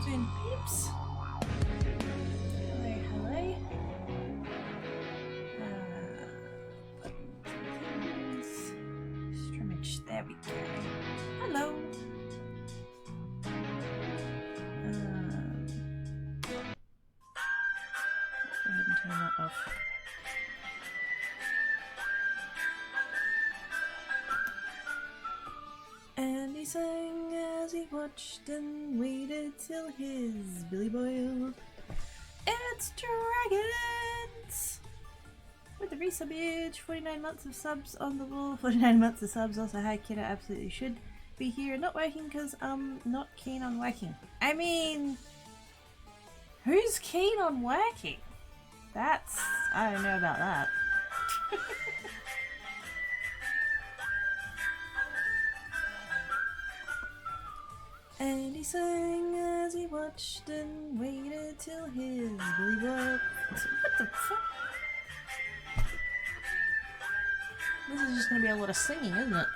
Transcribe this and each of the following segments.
Peeps. Hello, hello. Strummage, there we go. Hello. Let's go ahead and turn that off. And he sang as he watched and waited till his billy boiled. It's Dragons! With the resubbage, 49 months of subs on the wall, 49 months of subs. Also, hi kiddo, absolutely should be here. Not working because I'm not keen on working. I mean, who's keen on working? That's, I don't know about that. And he sang as he watched and waited till his billy boiled. What the fuck? This is just gonna be a lot of singing, isn't it?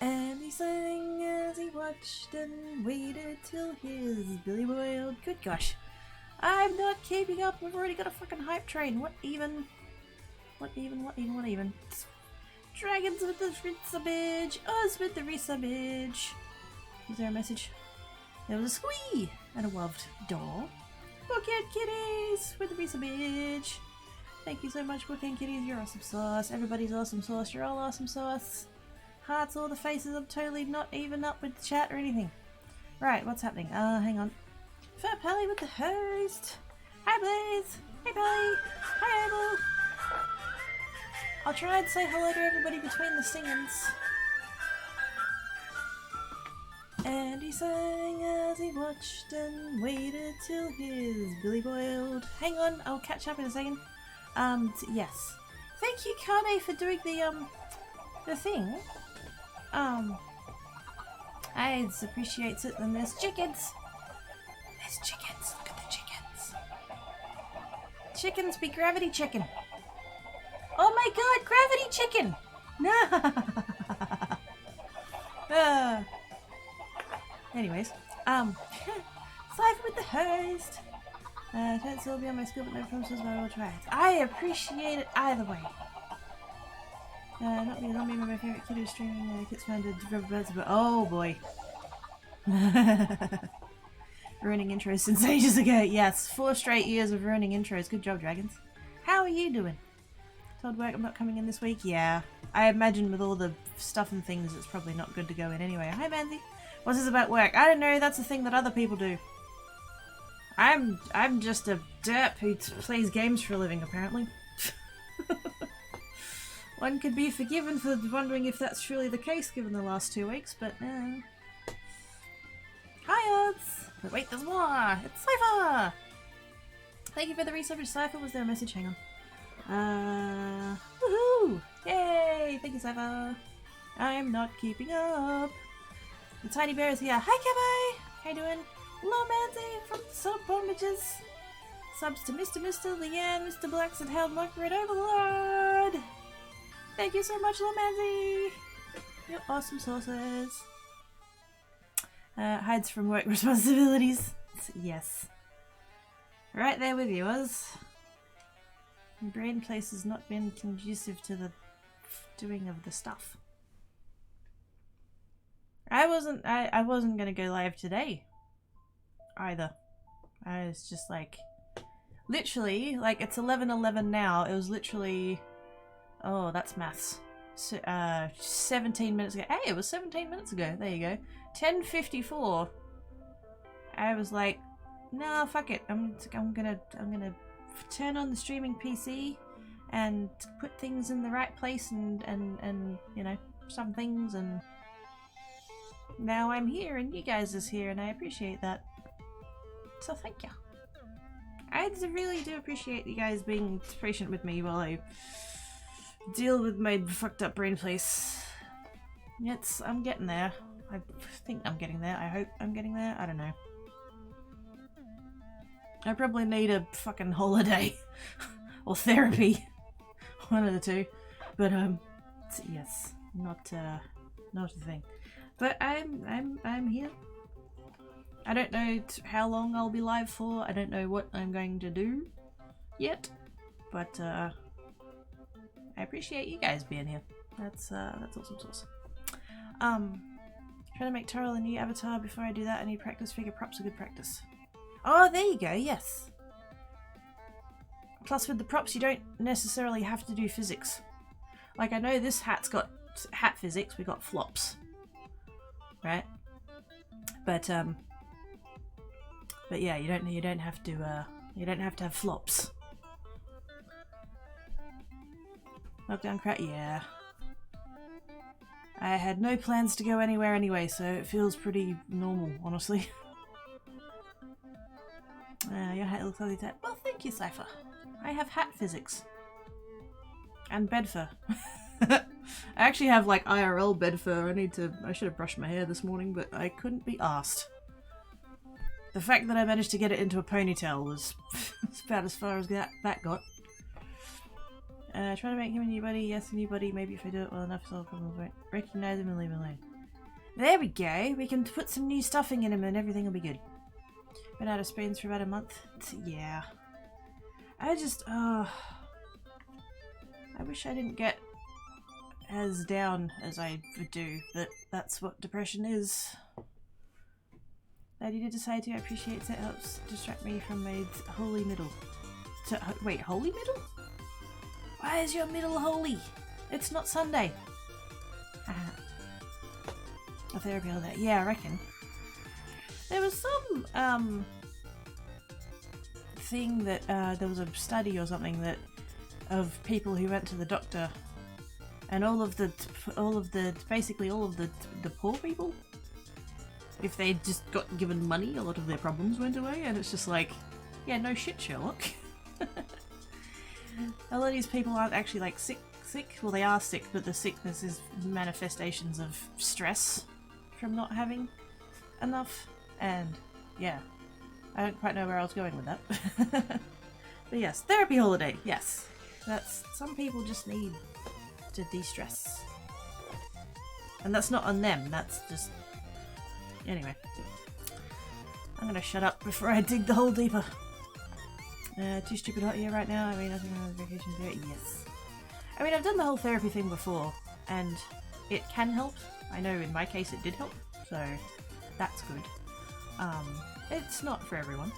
And he sang as he watched and waited till his billy boiled. Good gosh. I'm not keeping up. We've already got a fucking hype train. What even? What even? Dragons with the resubbage. Us with the resubbage. Is there a message? There was a squee and a loved doll. Bookend Kitties with the resubbage. Thank you so much, Bookend Kitties. You're awesome sauce. Everybody's awesome sauce. You're all awesome sauce. Hearts, all the faces. I'm totally not even up with the chat or anything. Right, what's happening? Hang on. Fur Pally with the host. Hi, Blaze. Hey, Pally. Hi, Abel. I'll try and say hello to everybody between the singings. And he sang as he watched and waited till his billy boiled. Hang on, I'll catch up in a second. Yes. Thank you, Kane, for doing the thing. I appreciate it. And there's chickens. There's chickens. Look at the chickens. Chickens be gravity chicken. Oh my god, gravity chicken! No. Anyways, Cypher with the host. Can't still be on my skill, but no promises, but I will try it. I appreciate it either way. Not me, my favorite kid who's streaming Kids Founded Riverbirds, but oh boy. Ruining intros since ages ago. Yes, 4 straight years of ruining intros. Good job, Dragons. How are you doing? Told work I'm not coming in this week? Yeah. I imagine with all the stuff and things, it's probably not good to go in anyway. Hi, Mandy. What's this about work? I don't know, that's a thing that other people do. I'm just a derp who plays games for a living, apparently. One could be forgiven for wondering if that's truly the case given the last 2 weeks, but Hi, Odds! But wait, there's more! It's Cypher! Thank you for the research, Cypher. Was there a message? Hang on. Woohoo! Yay! Thank you, Cypher. I'm not keeping up. The Tiny Bear is here. Hi, Kevin! How you doing? Hello, Mandy from Sub Bombages. Subs to Mr. Leanne, Mr. Blacks, and Held Mocker Overlord! Thank you so much, Lamanzi! You're awesome sources. Hides from work responsibilities. Yes. Right there with you, Oz. My brain place has not been conducive to the doing of the stuff. I wasn't gonna go live today either. I was just like, literally, like it's 11:11 now. It was literally, oh, that's maths. So, 17 minutes ago. Hey, it was 17 minutes ago. There you go. 10:54. I was like, nah, fuck it. I'm gonna turn on the streaming PC and put things in the right place and you know, some things, and now I'm here and you guys is here and I appreciate that. So thank you. I really do appreciate you guys being patient with me while I deal with my fucked up brain place. I'm getting there. I think I'm getting there. I hope I'm getting there. I don't know. I probably need a fucking holiday or therapy, one of the two. But yes, not a thing. But I'm here. I don't know how long I'll be live for. I don't know what I'm going to do yet, but I appreciate you guys being here. That's awesome sauce. Trying to make Terrell a new avatar. Before I do that, I need practice. Figure props are good practice. Oh, there you go. Yes. Plus, with the props, you don't necessarily have to do physics. Like, I know this hat's got hat physics. We got flops, right? But yeah, you don't have to have flops. Lockdown crap, yeah. I had no plans to go anywhere anyway, so it feels pretty normal, honestly. Your hat looks like that. Well, thank you, Cypher. I have hat physics. And bed fur. I actually have, like, IRL bed fur. I should have brushed my hair this morning, but I couldn't be arsed. The fact that I managed to get it into a ponytail was about as far as that got. Trying to make him a new buddy. Yes, a new buddy. Maybe if I do it well enough, solve problems won't recognize him and leave him alone. There we go. We can put some new stuffing in him and everything will be good. Been out of spoons for about a month. Yeah. I wish I didn't get as down as I do, but that's what depression is. Glad you did decide to. I appreciate it. It helps distract me from my holy middle. Wait, holy middle? Why is your middle holy? It's not Sunday. A therapy all that. Yeah, I reckon. There was some thing that there was a study or something that of people who went to the doctor, and basically all of the poor people, if they just got given money, a lot of their problems went away. And it's just like, yeah, no shit, Sherlock. A lot of these people aren't actually like sick. Well, they are sick, but the sickness is manifestations of stress from not having enough. And yeah, I don't quite know where I was going with that. But yes, therapy holiday. Yes, that's, some people just need to de-stress, and that's not on them. That's just, anyway. I'm gonna shut up before I dig the hole deeper. Too stupid hot here right now. I mean, nothing on vacation to do. Yes. I mean, I've done the whole therapy thing before, and it can help. I know in my case it did help, so that's good. It's not for everyone.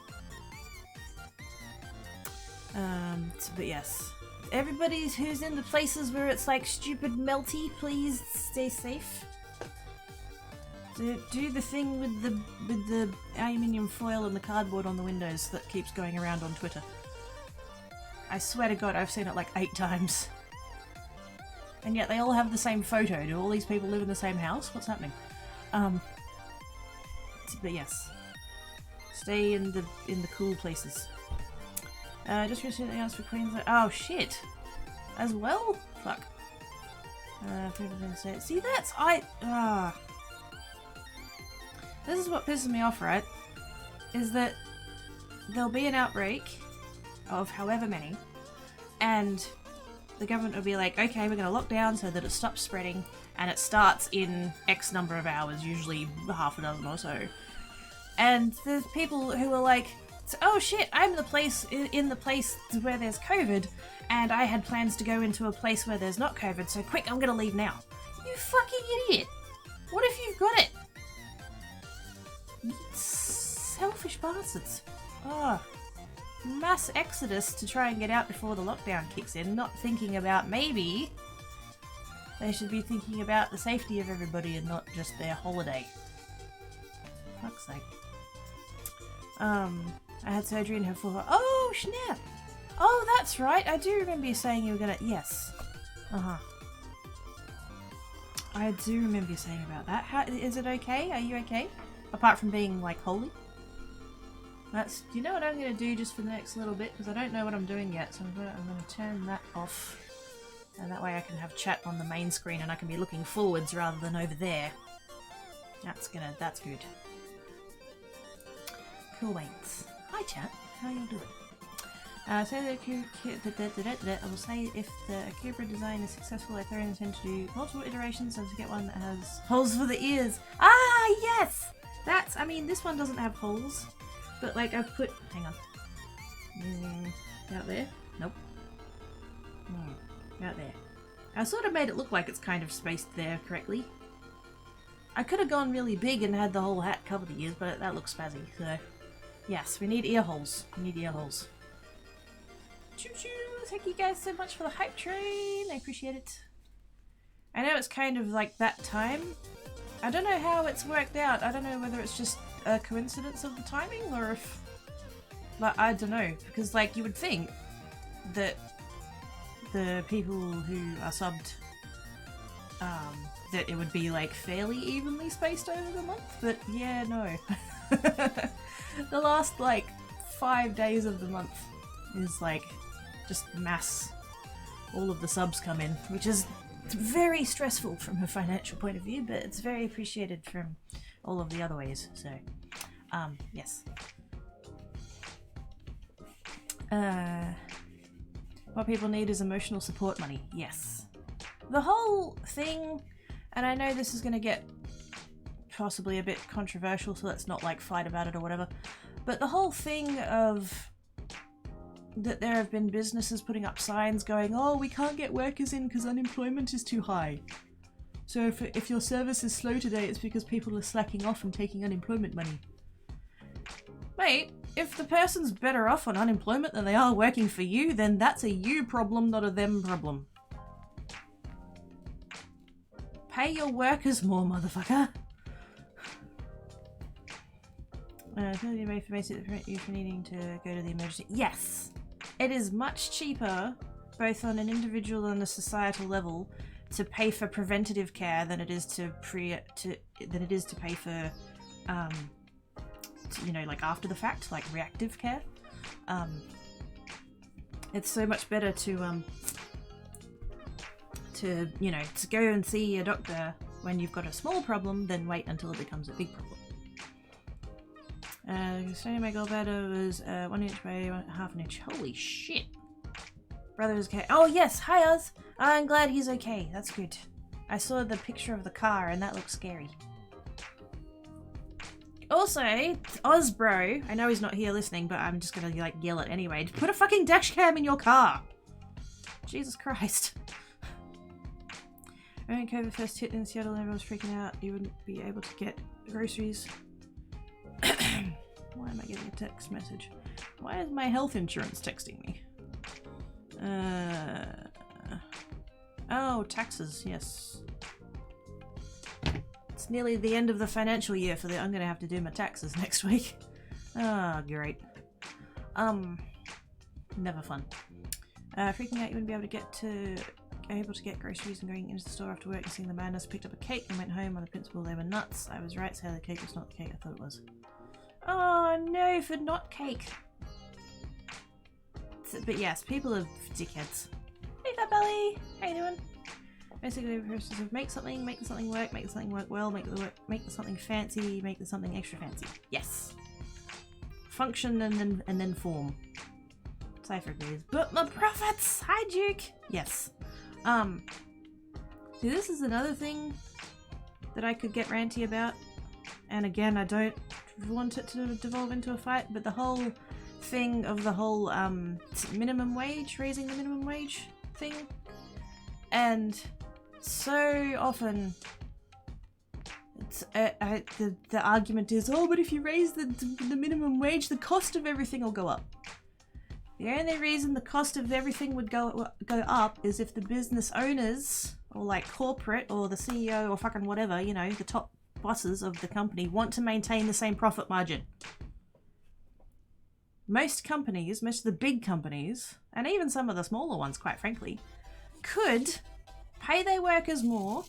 But yes. Everybody who's in the places where it's like stupid melty, please stay safe. Do the thing with the aluminium foil and the cardboard on the windows that keeps going around on Twitter. I swear to God, I've seen it like 8 times. And yet they all have the same photo. Do all these people live in the same house? What's happening? But yes. Stay in the cool places. Just recently announced for Queensland. Oh shit! As well? Fuck. See, that's this is what pisses me off, right? Is that there'll be an outbreak of however many, and the government will be like, okay, we're going to lock down so that it stops spreading, and it starts in X number of hours, usually half a dozen or so. And there's people who are like, oh shit, I'm in the place where there's COVID, and I had plans to go into a place where there's not COVID, so quick, I'm gonna leave now. You fucking idiot! What if you've got it? You selfish bastards. Oh. Mass exodus to try and get out before the lockdown kicks in, not thinking about maybe they should be thinking about the safety of everybody and not just their holiday. Fuck's sake. I had surgery in her forehead. Oh, snap! Oh, that's right. I do remember you saying you were gonna... Yes. Uh-huh. I do remember you saying about that. How, is it okay? Are you okay? Apart from being, like, holy? That's... Do you know what I'm gonna do just for the next little bit? Because I don't know what I'm doing yet, so I'm gonna turn that off. And that way I can have chat on the main screen and I can be looking forwards rather than over there. That's good. Cool beans. Hi chat, how you doing? I will say if the Cobra design is successful, I thoroughly intend to do multiple iterations and to get one that has holes for the ears. Ah, yes! That's, I mean, this one doesn't have holes, but like I've put, hang on. Out there? Nope. Out there. I sort of made it look like it's kind of spaced there correctly. I could have gone really big and had the whole hat cover the ears, but that looks spazzy, so... Yes, we need ear holes. We need ear holes. Choo choo! Thank you guys so much for the hype train. I appreciate it. I know it's kind of like that time. I don't know how it's worked out. I don't know whether it's just a coincidence of the timing or if... Like, I don't know. Because, like, you would think that the people who are subbed, that it would be, like, fairly evenly spaced over the month. But, yeah, no. The last, like, 5 days of the month is, like, just mass. All of the subs come in, which is very stressful from a financial point of view, but it's very appreciated from all of the other ways, so, yes. What people need is emotional support money, yes. The whole thing, and I know this is going to get possibly a bit controversial, so let's not like fight about it or whatever, but the whole thing of that there have been businesses putting up signs going, oh, we can't get workers in because unemployment is too high. So if your service is slow today, it's because people are slacking off and taking unemployment money. Mate, if the person's better off on unemployment than they are working for you, then that's a you problem, not a them problem. Pay your workers more, motherfucker. You may basically prevent you from needing to go to the emergency. Yes! It is much cheaper, both on an individual and a societal level, to pay for preventative care than it is to pay for, you know, like after the fact, like reactive care. It's so much better to you know, to go and see a doctor when you've got a small problem than wait until it becomes a big problem. Studying my gallbladder was 1 inch by 1/2 inch. Holy shit. Brother is okay. Oh yes, hi Oz. I'm glad he's okay. That's good. I saw the picture of the car and that looks scary. Also, Oz bro, I know he's not here listening, but I'm just gonna like yell it anyway. Put a fucking dash cam in your car. Jesus Christ. When COVID first hit in Seattle and everyone was freaking out, you wouldn't be able to get groceries. Why am I getting a text message? Why is my health insurance texting me? Oh, taxes, yes. It's nearly the end of the financial year for the... I'm gonna have to do my taxes next week. Oh, great. Never fun. Freaking out you wouldn't be able to get able to get groceries and going into the store after work and seeing the madness. Picked up a cake and went home on the principle they were nuts. I was right, so the cake was not the cake I thought it was. Oh no, for not cake. But yes, people are dickheads. Hey Fat Belly! How you doing? Basically, the process of make the something work, make the something work well, make the something fancy, make the something extra fancy. Yes. Function and then form. Cypher agrees. But my profits! Hi Duke! Yes. See, this is another thing that I could get ranty about. And again, I don't want it to devolve into a fight, but the whole thing of the whole minimum wage, raising the minimum wage thing. And so often it's, the argument is, oh, but if you raise the minimum wage, the cost of everything will go up. The only reason the cost of everything would go up is if the business owners, or like corporate, or the CEO, or fucking whatever, you know, the top bosses of the company want to maintain the same profit margin. Most companies, most of the big companies, and even some of the smaller ones, quite frankly, could pay their workers more,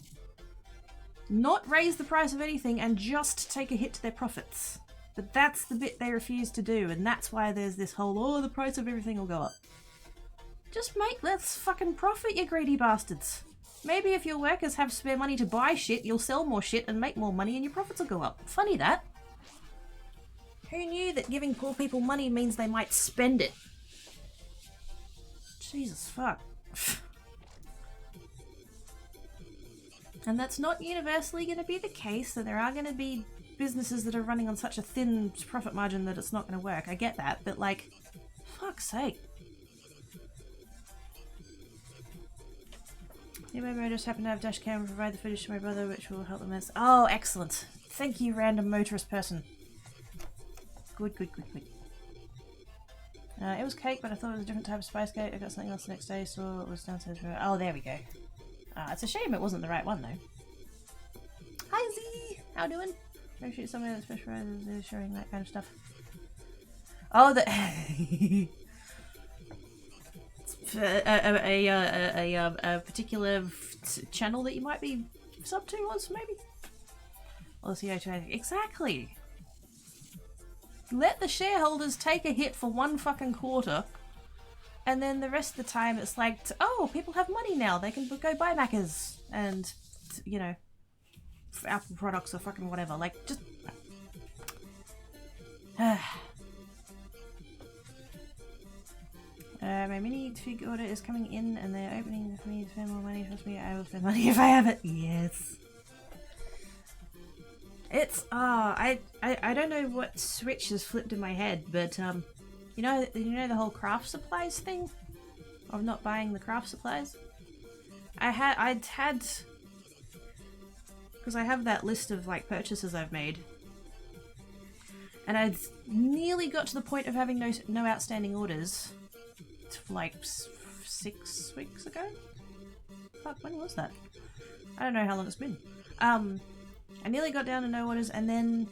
not raise the price of anything, and just take a hit to their profits. But that's the bit they refuse to do, and that's why there's this whole, oh, the price of everything will go up. Just make less fucking profit, you greedy bastards. Maybe if your workers have spare money to buy shit, you'll sell more shit and make more money and your profits will go up. Funny that. Who knew that giving poor people money means they might spend it? Jesus fuck. And that's not universally going to be the case, so there are going to be businesses that are running on such a thin profit margin that it's not going to work. I get that, but like, fuck's sake. Yeah, maybe I just happen to have dash cam and provide the footage to my brother, which will help them as— oh, excellent. Thank you, random motorist person. Good, good, good, good. It was cake, but I thought it was a different type of spice cake. I got something else the next day, so it was downstairs. Oh, there we go. It's a shame it wasn't the right one, though. Hi, Z! How doing? Maybe shoot somebody that specializes in sharing that kind of stuff. Oh, the... a particular channel that you might be sub to was, maybe? Or CO2. Exactly! Let the shareholders take a hit for one fucking quarter, and then the rest of the time it's like, oh, people have money now, they can go buy Maccas and, you know, Apple products or fucking whatever. Like, just... my mini fig order is coming in and they're opening for me to spend more money. Trust me, I will spend money if I have it. Yes. It's, I don't know what switch has flipped in my head, but, you know the whole craft supplies thing? Of not buying the craft supplies? I'd had, because I have that list of, like, purchases I've made. And I'd nearly got to the point of having no outstanding orders. Like 6 weeks ago? Fuck, when was that? I don't know how long it's been. I nearly got down to no orders, and then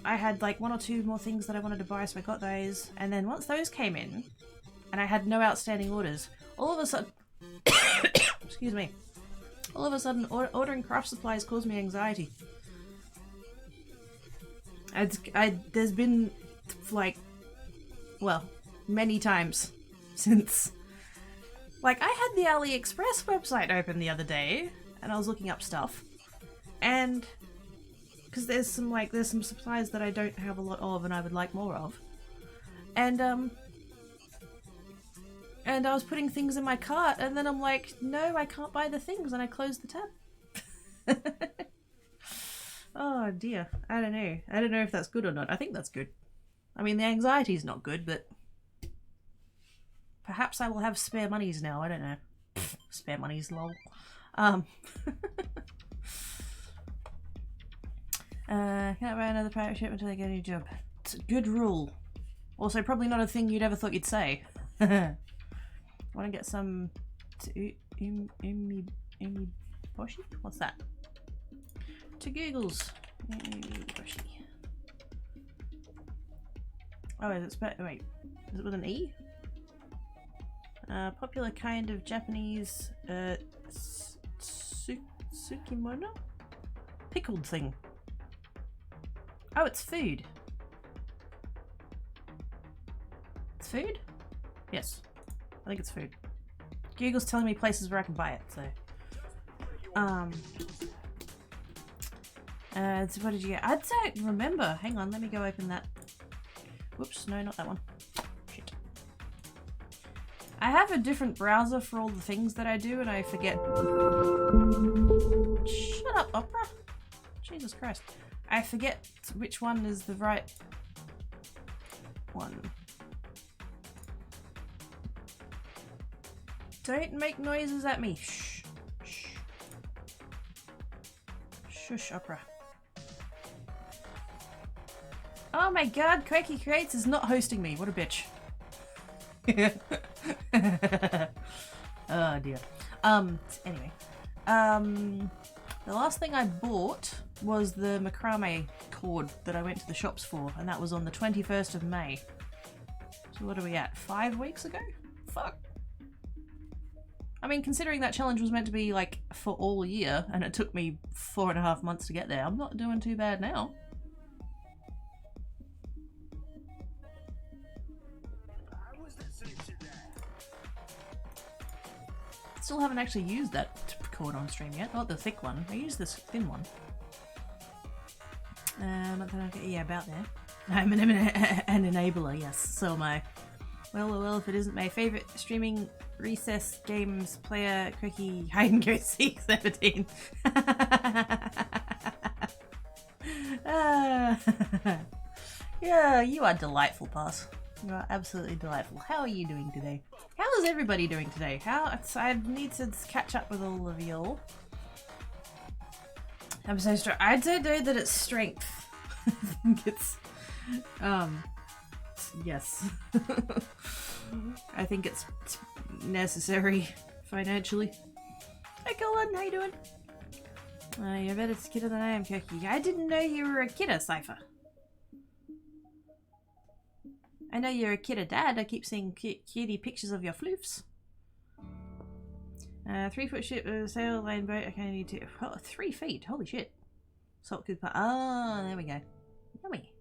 I had like 1 or 2 more things that I wanted to buy, so I got those. And then once those came in, and I had no outstanding orders, all of a sudden, excuse me, all of a sudden ordering craft supplies caused me anxiety. There's been like, well, many times since, like, I had the AliExpress website open the other day, and I was looking up stuff, and because there's some supplies that I don't have a lot of and I would like more of, and I was putting things in my cart, and then I'm like, no, I can't buy the things, and I closed the tab. Oh dear, I don't know if that's good or not. I think that's good. I mean, the anxiety's not good, but perhaps I will have spare monies now. I don't know. Spare monies, lol. Can't buy another pirate ship until I get a new job. It's a good rule. Also, probably not a thing you'd ever thought you'd say. Want to get some Boshi? What's that? To Google's. Oh, is it wait, is it with an E? Popular kind of Japanese tsukimono? Pickled thing. Oh, it's food. It's food? Yes. I think it's food. Google's telling me places where I can buy it, so. So what did you get? I don't remember. Hang on, let me go open that. Whoops, no, not that one. Shit. I have a different browser for all the things that I do and I forget. Shut up, Opera. Jesus Christ. I forget which one is the right one. Don't make noises at me. Shh. Shh. Shush, Opera. Oh my god, Quakey Creates is not hosting me. What a bitch. Oh dear. Anyway. The last thing I bought was the macrame cord that I went to the shops for, and that was on the 21st of May. So what are we at? 5 weeks ago? Fuck. I mean, considering that challenge was meant to be like for all year, and it took me 4.5 months to get there, I'm not doing too bad now. Still haven't actually used that cord on stream yet. Not the thick one. I used this thin one. Yeah, about there. I'm an enabler, yes. So am I. Well, if it isn't my favourite streaming recess games player, Quickie Hide and Go Seek 17. Yeah, you are delightful, Pass. You are absolutely delightful. How are you doing today? How is everybody doing today? I need to catch up with all of y'all. I'm so strong. I don't know that it's strength. I think it's, yes. I think it's necessary financially. Hi, Colin. How you doing? You're a better kidder than I am, Kirky. I didn't know you were a kidder, Cypher. I know you're a kidder dad. I keep seeing cutie pictures of your floofs. 3-foot ship, sail, lane boat. I kind of need to. Oh, 3 feet. Holy shit. Salt cooper. Oh, there we go. Yummy.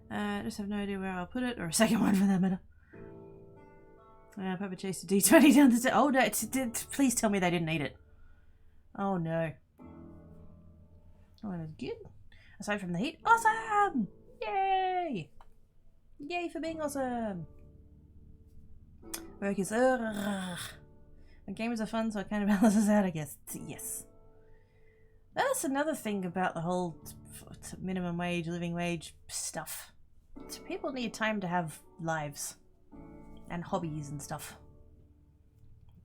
I just have no idea where I'll put it, or a second one for that matter. Papa chased a D20 down the. Oh no! Please tell me they didn't eat it. Oh no. Oh, that's good. Aside from the heat, awesome! Yay! Yay for being awesome! Work is when games are fun, so it kind of balances out, I guess. Yes. That's another thing about the whole minimum wage, living wage stuff. People need time to have lives and hobbies and stuff.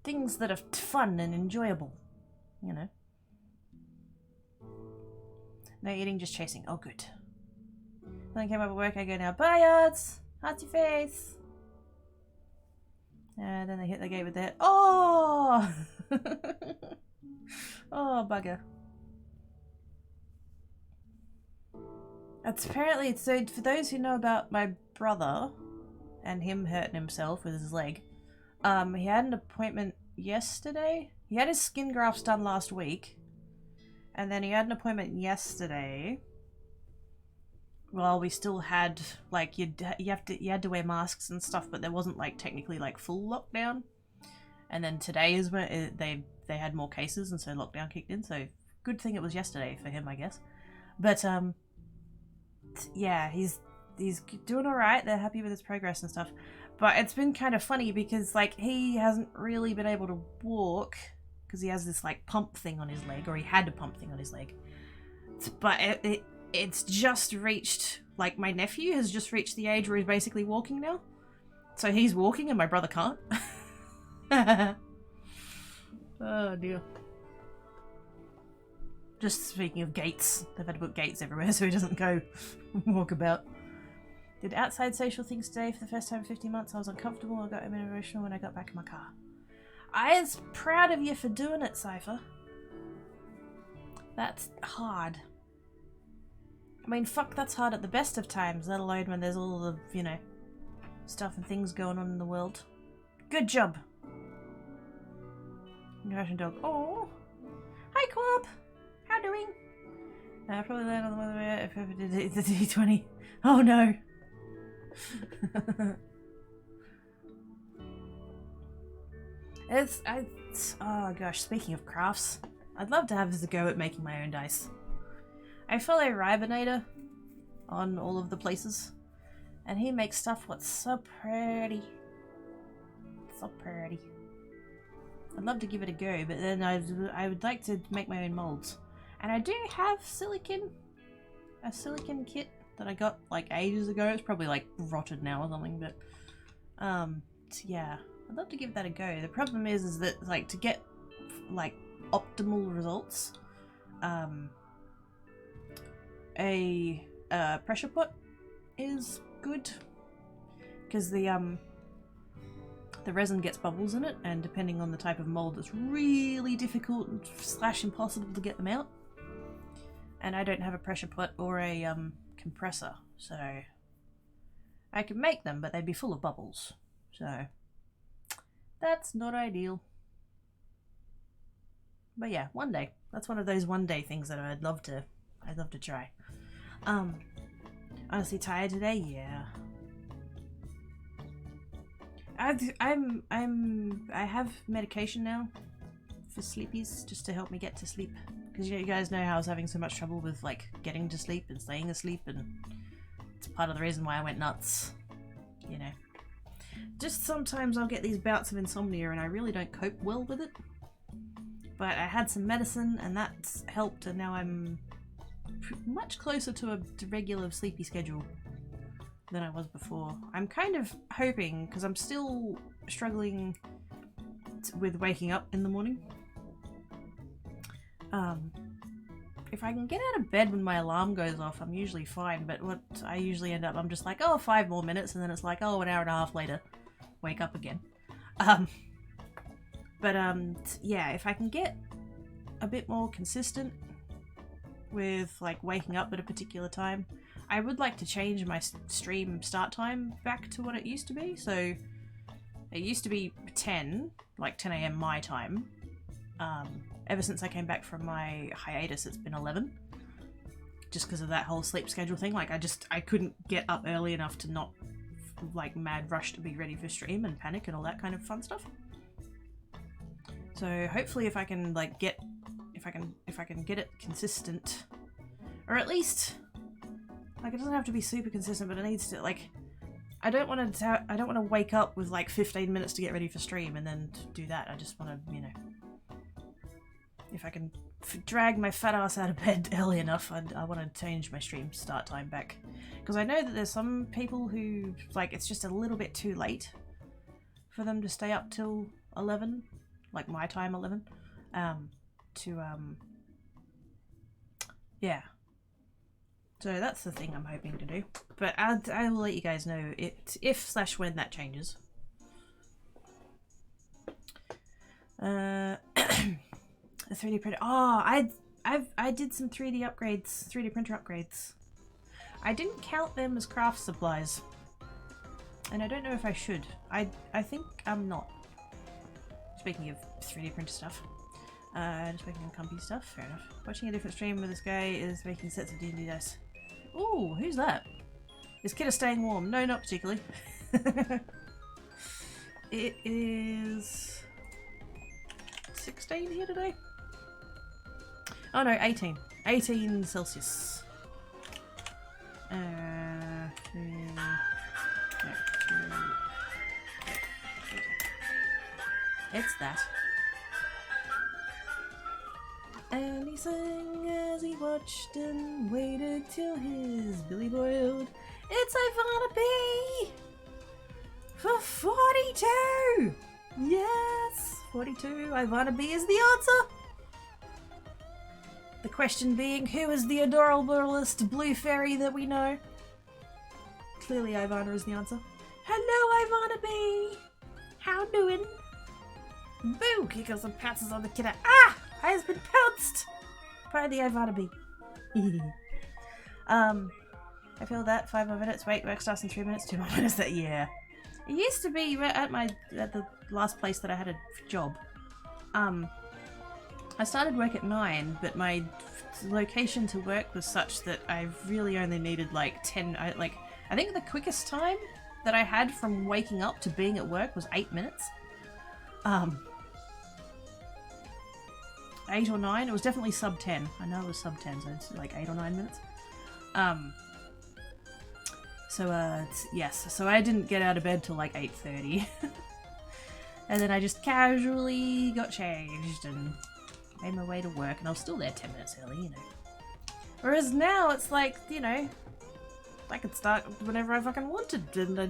Things that are fun and enjoyable, you know. No eating, just chasing. Oh, good. When I came up at work, I go now, bye, Arts! Hearts your face! And then they hit the gate with their. Oh! Oh, bugger. It's apparently, so for those who know about my brother and him hurting himself with his leg, he had an appointment yesterday. He had his skin grafts done last week, and then he had an appointment yesterday. Well, we still had like you had to wear masks and stuff, but there wasn't like technically like full lockdown. And then today is when they had more cases, and so lockdown kicked in. So good thing it was yesterday for him, I guess. But yeah, he's doing all right. They're happy with his progress and stuff. But it's been kind of funny because like he hasn't really been able to walk because he has this like pump thing on his leg, or he had a pump thing on his leg. But it's just reached, like my nephew has just reached the age where he's basically walking now. So he's walking and my brother can't. Oh dear. Just speaking of gates, they've had to put gates everywhere so he doesn't go walk about. Did outside social things today for the first time in 15 months. I was uncomfortable. I got emotional when I got back in my car. I was proud of you for doing it, Cypher. That's hard. I mean, fuck, that's hard at the best of times, let alone when there's all the, you know, stuff and things going on in the world. Good job. Russian dog. Oh, hi Quab. How doing? Probably land on the weather if ever did the D20. Oh no. Oh gosh, speaking of crafts, I'd love to have a go at making my own dice. I follow Ribinator on all of the places, and he makes stuff what's so pretty. So pretty. I'd love to give it a go, but then I would like to make my own molds. And I do have a silicon kit that I got like ages ago. It's probably like rotted now or something, but yeah, I'd love to give that a go. The problem is that like to get like optimal results, a pressure pot is good because the resin gets bubbles in it, and depending on the type of mold, it's really difficult / impossible to get them out. And I don't have a pressure pot or a compressor, so I could make them, but they'd be full of bubbles. So that's not ideal. But yeah, one day. That's one of those one day things that I'd love to try. Honestly tired today? Yeah. I have medication now for sleepies just to help me get to sleep. Because you guys know how I was having so much trouble with like getting to sleep and staying asleep, and it's part of the reason why I went nuts. You know. Just sometimes I'll get these bouts of insomnia and I really don't cope well with it. But I had some medicine and that's helped, and now I'm much closer to a regular sleepy schedule than I was before. I'm kind of hoping, because I'm still struggling with waking up in the morning. If I can get out of bed when my alarm goes off, I'm usually fine, but what I usually end up, I'm just like, oh, 5 more minutes, and then it's like, oh, an hour and a half later, wake up again. Yeah, if I can get a bit more consistent with like waking up at a particular time, I would like to change my stream start time back to what it used to be. So it used to be 10 a.m. my time. Ever since I came back from my hiatus, it's been 11. Just because of that whole sleep schedule thing. Like I couldn't get up early enough to not like mad rush to be ready for stream and panic and all that kind of fun stuff. So hopefully if I can like get if I can get it consistent, or at least like it doesn't have to be super consistent, but it needs to like I don't want to wake up with like 15 minutes to get ready for stream and then do that. I just want to, you know, if I can drag my fat ass out of bed early enough, I want to change my stream start time back. Because I know that there's some people who, like, it's just a little bit too late for them to stay up till 11, like my time 11, yeah. So that's the thing I'm hoping to do. But I will let you guys know if/when that changes. A 3D printer. Oh, I did some 3D upgrades, 3D printer upgrades. I didn't count them as craft supplies, and I don't know if I should. I think I'm not. Speaking of 3D printer stuff, just making comfy stuff. Fair enough. Watching a different stream with this guy is making sets of D&D dice. Ooh, who's that? Is Kidda staying warm? No, not particularly. It is 16 here today. Oh no, 18. 18 Celsius. It's that. And he sang as he watched and waited till his billy boiled. It's Ivana B! For 42! Yes! 42. Ivana B is the answer! The question being, who is the adorablest blue fairy that we know? Clearly Ivana is the answer. Hello, Ivana B! How doing? Boo! Giggles and pounces on the kiddo. Ah! I has been pounced by the Ivana B. I feel that. 5 more minutes. Wait, work starts in 3 minutes. 2 more minutes. That, yeah. It used to be at the last place that I had a job. I started work at 9, but my location to work was such that I really only needed like 10. I think the quickest time that I had from waking up to being at work was 8 minutes. 8 or 9. It was definitely sub 10. I know it was sub 10, so it's like 8 or 9 minutes. Yes. So I didn't get out of bed till like 8:30. And then I just casually got changed and made my way to work, and I was still there 10 minutes early, you know. Whereas now it's like, you know, I could start whenever I fucking wanted, and I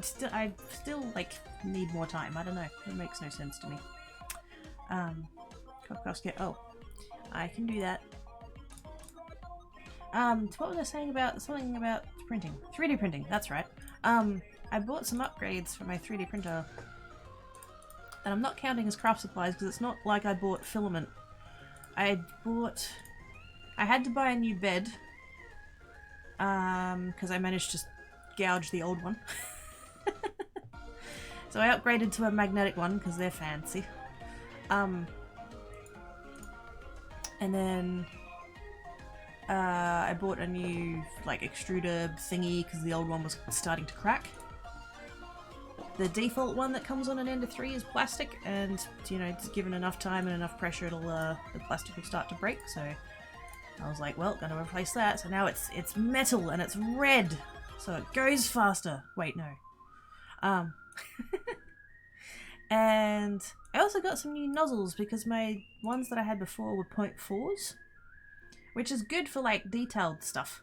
still like need more time. I don't know. It makes no sense to me. Oh, I can do that. What was I saying about something about printing? 3D printing. That's right. I bought some upgrades for my 3D printer, and I'm not counting as craft supplies because it's not like I bought filament. I had to buy a new bed, because I managed to gouge the old one. So I upgraded to a magnetic one because they're fancy. And then I bought a new like extruder thingy because the old one was starting to crack. The default one that comes on an Ender 3 is plastic, and you know, given enough time and enough pressure, it'll the plastic will start to break. So I was like, well, gonna replace that. So now it's metal and it's red, so it goes faster. Wait, no. And I also got some new nozzles because my ones that I had before were 0.4s, which is good for like detailed stuff.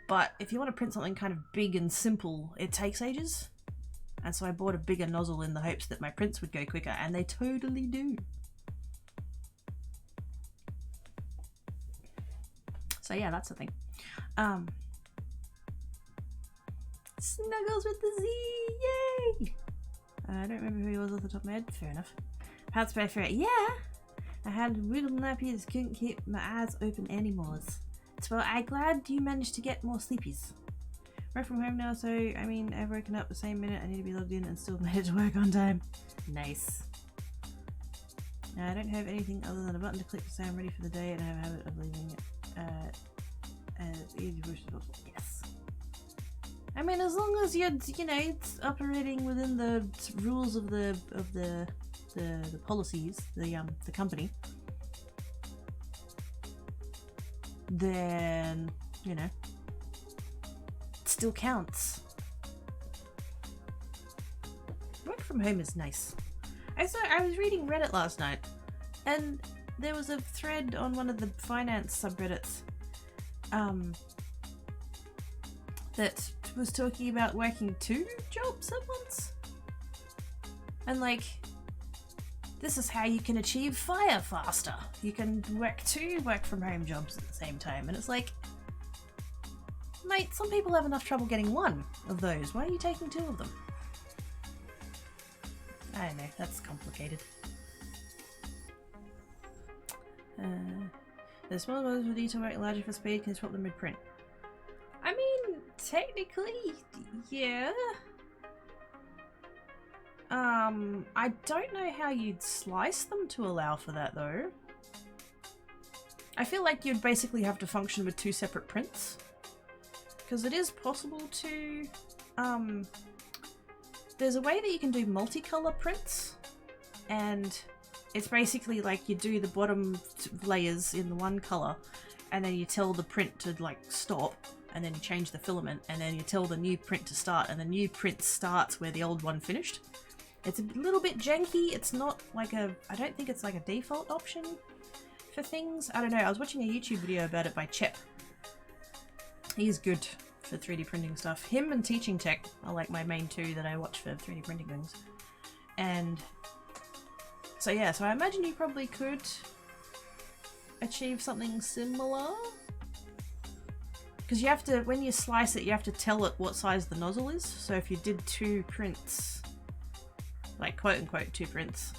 But if you want to print something kind of big and simple, it takes ages. And so I bought a bigger nozzle in the hopes that my prints would go quicker, and they totally do. So yeah, that's the thing. Snuggles with the Z, yay! I don't remember who he was off the top of my head. Fair enough. Pats by fair. Yeah! I had little nappies, couldn't keep my eyes open anymore. So I'm glad you managed to get more sleepies. Work from home now, so I mean, I've woken up the same minute. I need to be logged in and still made it to work on time. Nice. Now, I don't have anything other than a button to click to say I'm ready for the day, and I have a habit of leaving it as easy as possible. Yes. I mean, as long as you're, you know, it's operating within the rules of the policies, the company, then you know. Still counts. Work from home is nice. I was reading Reddit last night, and there was a thread on one of the finance subreddits that was talking about working 2 jobs at once. And like, this is how you can achieve fire faster. You can work 2 work from home jobs at the same time, and it's like, mate, some people have enough trouble getting 1 of those. Why are you taking 2 of them? I don't know, that's complicated. The smaller ones with detail work larger for speed can swap them mid-print. I mean, technically, yeah. I don't know how you'd slice them to allow for that though. I feel like you'd basically have to function with 2 separate prints. Because it is possible to, there's a way that you can do multicolor prints, and it's basically like you do the bottom layers in the one color, and then you tell the print to like stop, and then you change the filament, and then you tell the new print to start, and the new print starts where the old one finished. It's a little bit janky. It's not like I don't think it's like a default option for things. I don't know. I was watching a YouTube video about it by Chep. He's good for 3D printing stuff. Him and Teaching Tech are like my main 2 that I watch for 3D printing things. And so yeah, so I imagine you probably could achieve something similar. Because you have to, when you slice it, you have to tell it what size the nozzle is. So if you did 2 prints, like quote unquote 2 prints,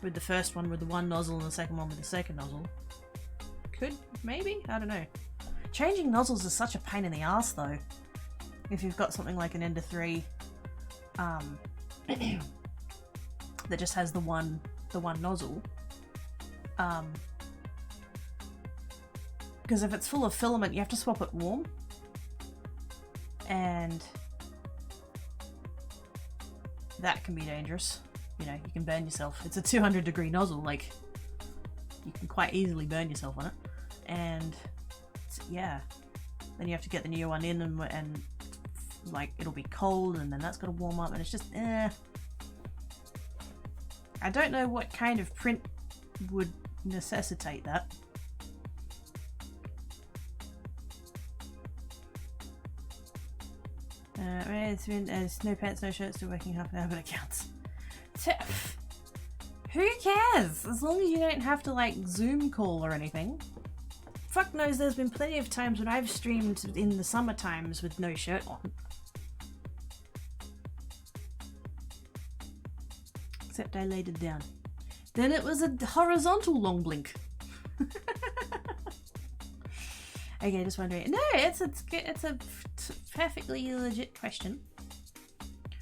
with the first one with the 1 nozzle and the second one with the second nozzle, could, maybe? I don't know. Changing nozzles is such a pain in the ass though. If you've got something like an Ender 3, that just has the one nozzle. Because if it's full of filament, you have to swap it warm. And that can be dangerous. You know, you can burn yourself. It's a 200-degree nozzle, like, you can quite easily burn yourself on it. And, yeah. Then you have to get the new one in and like, it'll be cold, and then that's got to warm up, and it's just, I don't know what kind of print would necessitate that. It's been no pants, no shirts, still working half an hour, but it counts. Who cares? As long as you don't have to, like, Zoom call or anything. Fuck knows there's been plenty of times when I've streamed in the summer times with no shirt on. Except I laid it down. Then it was a horizontal long blink. Okay, just wondering. No, it's a perfectly legit question.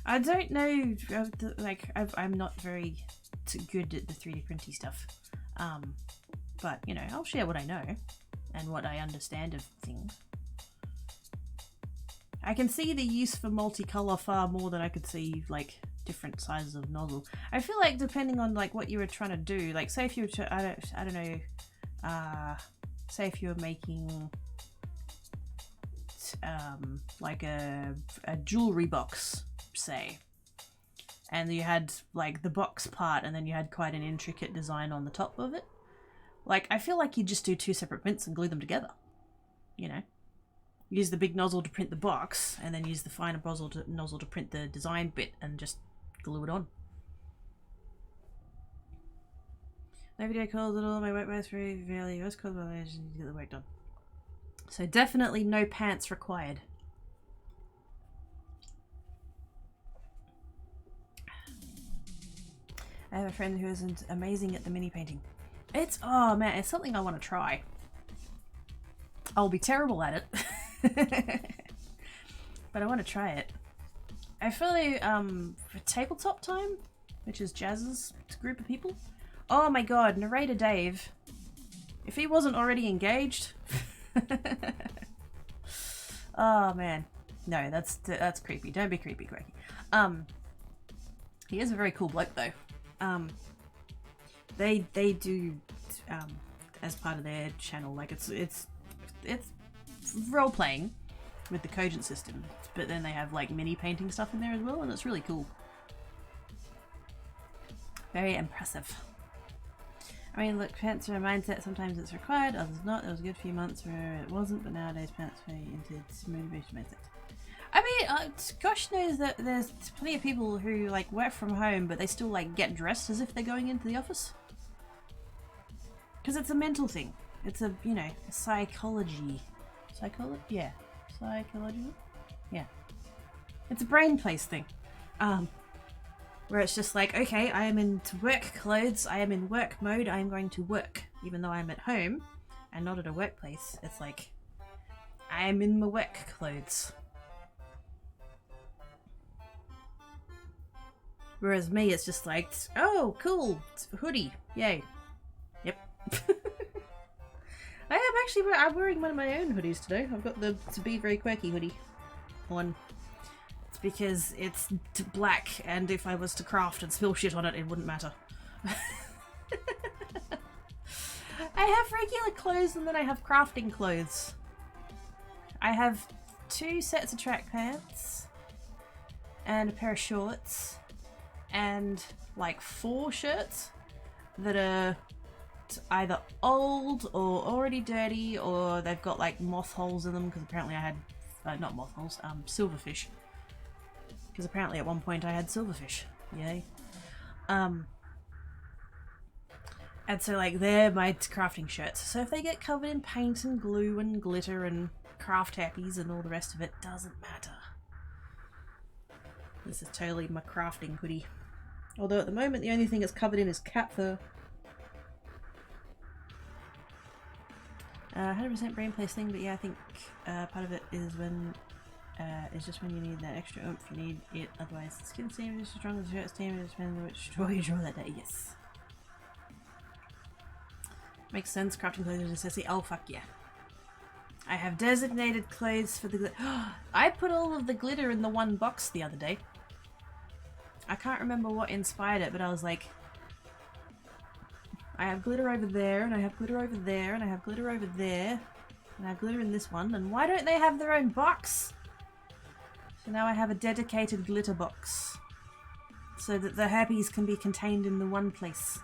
I don't know, like, I'm not very good at the 3D printing stuff. But, you know, I'll share what I know and what I understand of things. I can see the use for multicolour far more than I could see, like, different sizes of nozzle. I feel like depending on, like, what you were trying to do, like, say if you were I don't know, say if you were making like a jewelry box, say, and you had, like, the box part, and then you had quite an intricate design on the top of it. Like, I feel like you just do 2 separate prints and glue them together, you know? Use the big nozzle to print the box, and then use the finer nozzle to print the design bit, and just glue it on. No video calls at all. My work was very fairly was called by to get the work done. So definitely no pants required. I have a friend who is amazing at the mini painting. It's, oh man, it's something I want to try. I'll be terrible at it. But I want to try it. I follow for Tabletop Time, which is Jazz's group of people. Oh my god, narrator Dave. If he wasn't already engaged. Oh man. No, that's creepy. Don't be creepy, Craigie. He is a very cool bloke though. They do as part of their channel, like it's role playing with the Cogent system, but then they have like mini painting stuff in there as well, and it's really cool. Very impressive. I mean, look, pants are a mindset. Sometimes it's required, others not. There was a good few months where it wasn't, but nowadays pants are into motivation mindset. I mean, gosh knows that there's plenty of people who like work from home, but they still like get dressed as if they're going into the office. Because it's a mental thing. It's a, you know, psychology. Yeah. Psychology? Yeah. It's a brain place thing. Where it's just like, okay, I am in work clothes, I am in work mode, I am going to work. Even though I'm at home and not at a workplace, it's like, I am in my work clothes. Whereas me, it's just like, oh, cool, it's a hoodie, yay. Yep. I'm wearing one of my own hoodies today. I've got the To Be Very Quirky hoodie on. It's because it's black, and if I was to craft and spill shit on it, it wouldn't matter. I have regular clothes and then I have crafting clothes. I have 2 sets of track pants and a pair of shorts and like 4 shirts that are either old or already dirty, or they've got like moth holes in them because apparently I had not moth holes, silverfish, because apparently at one point I had silverfish. Yay. And so like they're my crafting shirts, so if they get covered in paint and glue and glitter and craft happies and all the rest of it, doesn't matter. This is totally my crafting hoodie, although at the moment the only thing it's covered in is cat fur. 100% brain place thing, but yeah, I think part of it is when It's just when you need that extra oomph, you need it. Otherwise, the skin steam is as strong as the shirt steam. It depends on which straw you draw that day. Yes. Makes sense. Crafting clothes is necessity. Oh, fuck yeah. I have designated clothes for the glitter. I put all of the glitter in the one box the other day. I can't remember what inspired it, but I was like, I have glitter over there, and I have glitter over there, and I have glitter over there, and I have glitter in this one, and why don't they have their own box? So now I have a dedicated glitter box, so that the happies can be contained in the one place.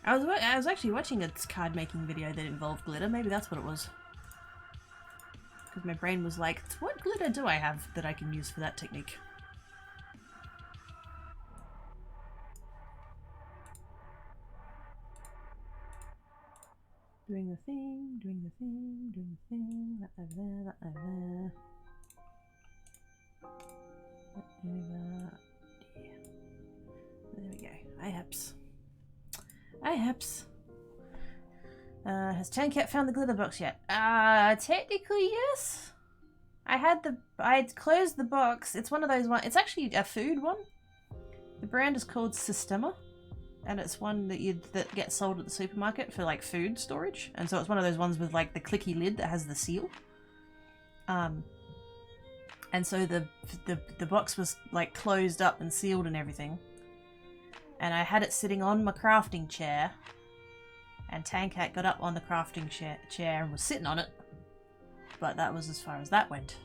I was actually watching a card making video that involved glitter. Maybe that's what it was. Because my brain was like, what glitter do I have that I can use for that technique? Doing the thing, doing the thing, doing the thing. That over there, that over there. That over there. There we go. Iheps. Iheps. Has Tancat found the glitter box yet? Technically yes. I'd closed the box. It's one of those ones. It's actually a food one. The brand is called Systema, and it's one that gets sold at the supermarket for like food storage. And so it's one of those ones with like the clicky lid that has the seal. And so the box was like closed up and sealed and everything. And I had it sitting on my crafting chair, and Tancat got up on the crafting chair and was sitting on it, but that was as far as that went.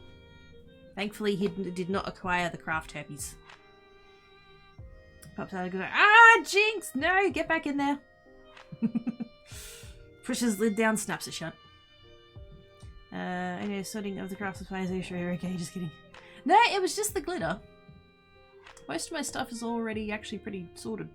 Thankfully, he did not acquire the craft herpes. Pops out and goes, ah, Jinx! No, get back in there! Pushes lid down, snaps it shut. Anyway, sorting of the craft supplies, are you sure you're okay? Just kidding. No, it was just the glitter. Most of my stuff is already actually pretty sorted.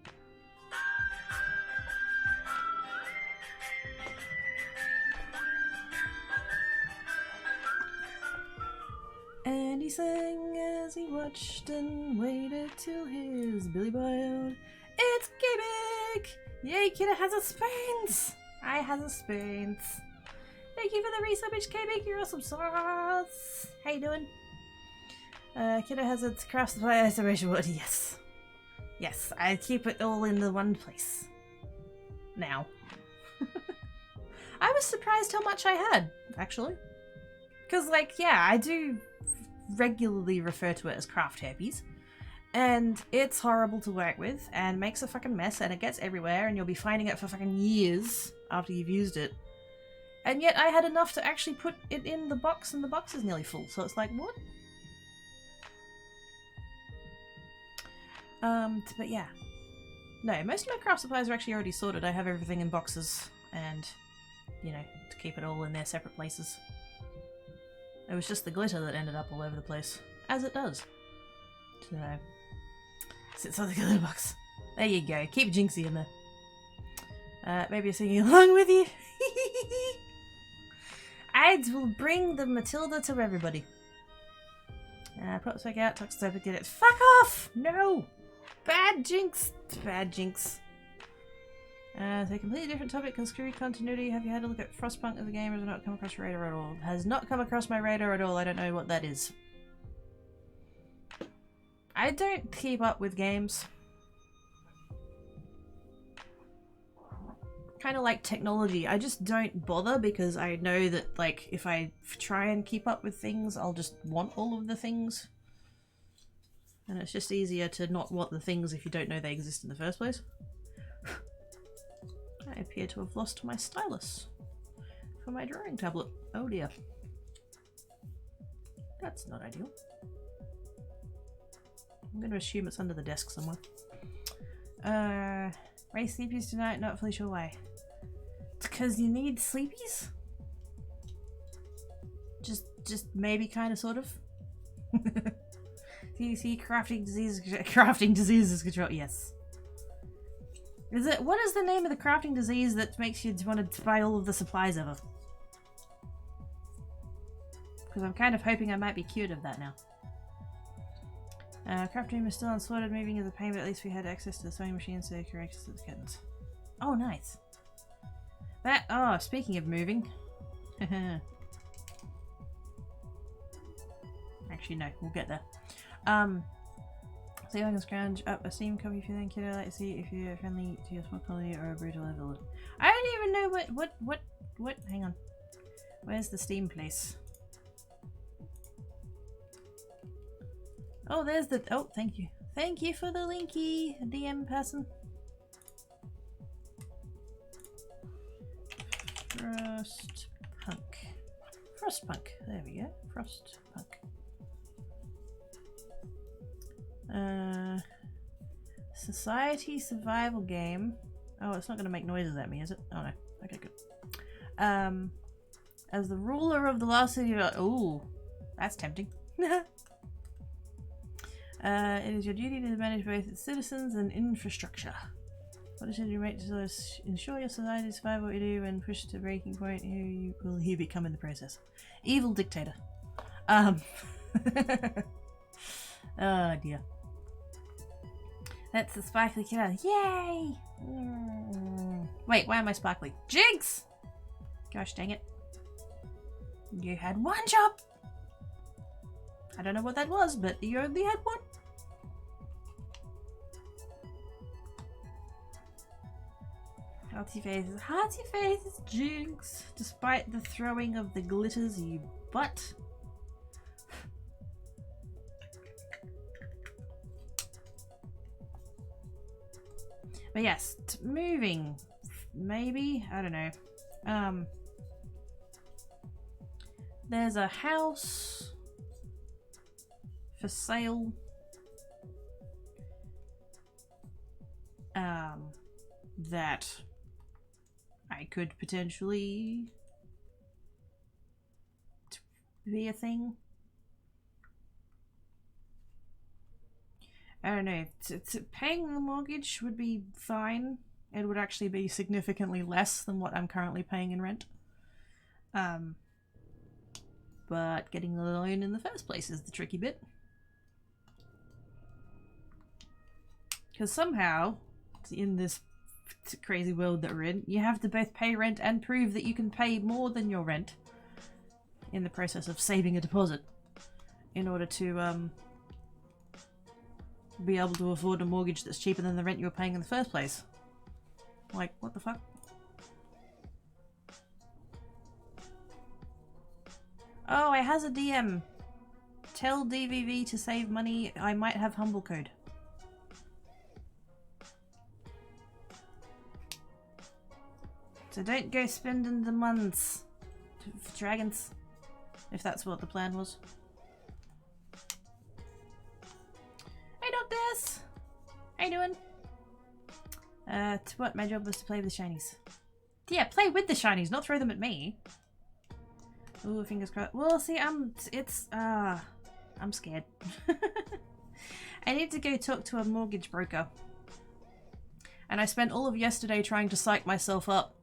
And he sang as he watched and waited till his belly boiled. It's Gimmick! Yay, kiddo has a spoons! I has a spoons. Thank you for the resub, HK, you're awesome sauce! How you doing? Kiddo has its craft supply isolation wood. Yes. Yes, I keep it all in the one place. Now. I was surprised how much I had, actually. Because, like, yeah, I do regularly refer to it as craft herpes. And it's horrible to work with, and makes a fucking mess, and it gets everywhere, and you'll be finding it for fucking years after you've used it. And yet I had enough to actually put it in the box, and the box is nearly full, so it's like, what? But yeah. No, most of my craft supplies are actually already sorted. I have everything in boxes and, you know, to keep it all in their separate places. It was just the glitter that ended up all over the place. As it does. So, sits on the glitter box. There you go. Keep Jinxie in there. Maybe singing along with you. I will bring the Matilda to everybody. Pops back out, talks to Topic, did it. Fuck off! No! Bad Jinx! Bad Jinx. So a completely different topic, can screw continuity. Have you had a look at Frostpunk as a game, or has it not come across your radar at all? Has not come across my radar at all, I don't know what that is. I don't keep up with games. Kind of like technology, I just don't bother because I know that, like, if I try and keep up with things, I'll just want all of the things. And it's just easier to not want the things if you don't know they exist in the first place. I appear to have lost my stylus for my drawing tablet. Oh dear. That's not ideal. I'm going to assume it's under the desk somewhere. Race sleepies tonight, not fully sure why. It's because you need sleepies? Just maybe, kind of, sort of. CDC, crafting disease is control. Yes. Is it? What is the name of the crafting disease that makes you want to buy all of the supplies ever? Because I'm kind of hoping I might be cured of that now. Craft room is still unsorted, moving is a pain, but at least we had access to the sewing machine, so correct access to the curtains. Oh, nice. That, oh, speaking of moving. Actually, no, we'll get there. See if I can scrounge up a Steam copy if you think you'd like to see if you're friendly to your small colony or a brutal overlord. I don't even know what, hang on. Where's the Steam place? Oh, there's the, oh, thank you. Thank you for the linky, DM person. Frostpunk. There we go. Frostpunk. Society survival game. Oh, it's not going to make noises at me, is it? Oh no. Okay, good. As the ruler of the last city of... Ooh, that's tempting. It is your duty to manage both its citizens and infrastructure. What decision you make to ensure your society's survival? What you do when pushed to breaking point, who will you become in the process? Evil dictator. Oh dear. That's the sparkly killer. Yay! Wait, why am I sparkly? Jinx! Gosh dang it. You had one job! I don't know what that was, but you only had one. Hearty faces, Jinx! Despite the throwing of the glitters, you butt. But yes, moving, maybe? I don't know. There's a house for sale. That I could potentially be a thing. I don't know. Paying the mortgage would be fine. It would actually be significantly less than what I'm currently paying in rent. But getting the loan in the first place is the tricky bit. Because somehow, in this crazy world that we're in, you have to both pay rent and prove that you can pay more than your rent in the process of saving a deposit in order to be able to afford a mortgage that's cheaper than the rent you were paying in the first place. Like, what the fuck? Oh, it has a DM. Tell DVV to save money. I might have humble code. So don't go spending the months for dragons, if that's what the plan was. Hey Doctors! How you doing? What? My job was to play with the shinies. Yeah, play with the shinies, not throw them at me. Ooh, fingers crossed. Well, see, I'm scared. I need to go talk to a mortgage broker. And I spent all of yesterday trying to psych myself up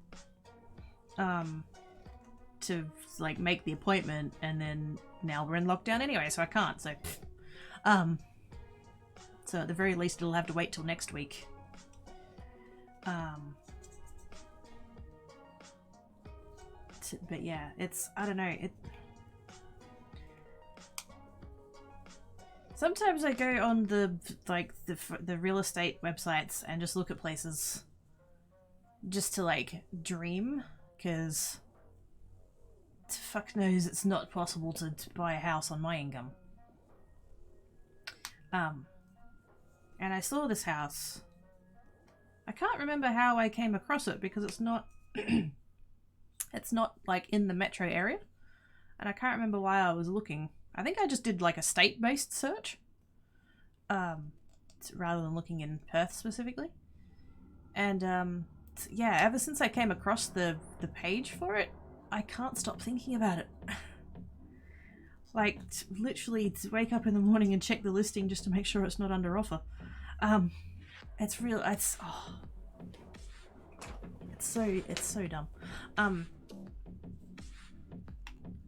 to like make the appointment, and then now we're in lockdown anyway, so I can't. So so at the very least it'll have to wait till next week. But yeah, it's, I don't know, sometimes I go on the real estate websites and just look at places just to like dream, because fuck knows it's not possible to buy a house on my income. And I saw this house. I can't remember how I came across it because it's not it's not like in the metro area, and I can't remember why I was looking. I think I just did like a state-based search rather than looking in Perth specifically. And yeah, ever since I came across the page for it, I can't stop thinking about it. Like, literally to wake up in the morning and check the listing just to make sure it's not under offer. It's real, it's so dumb.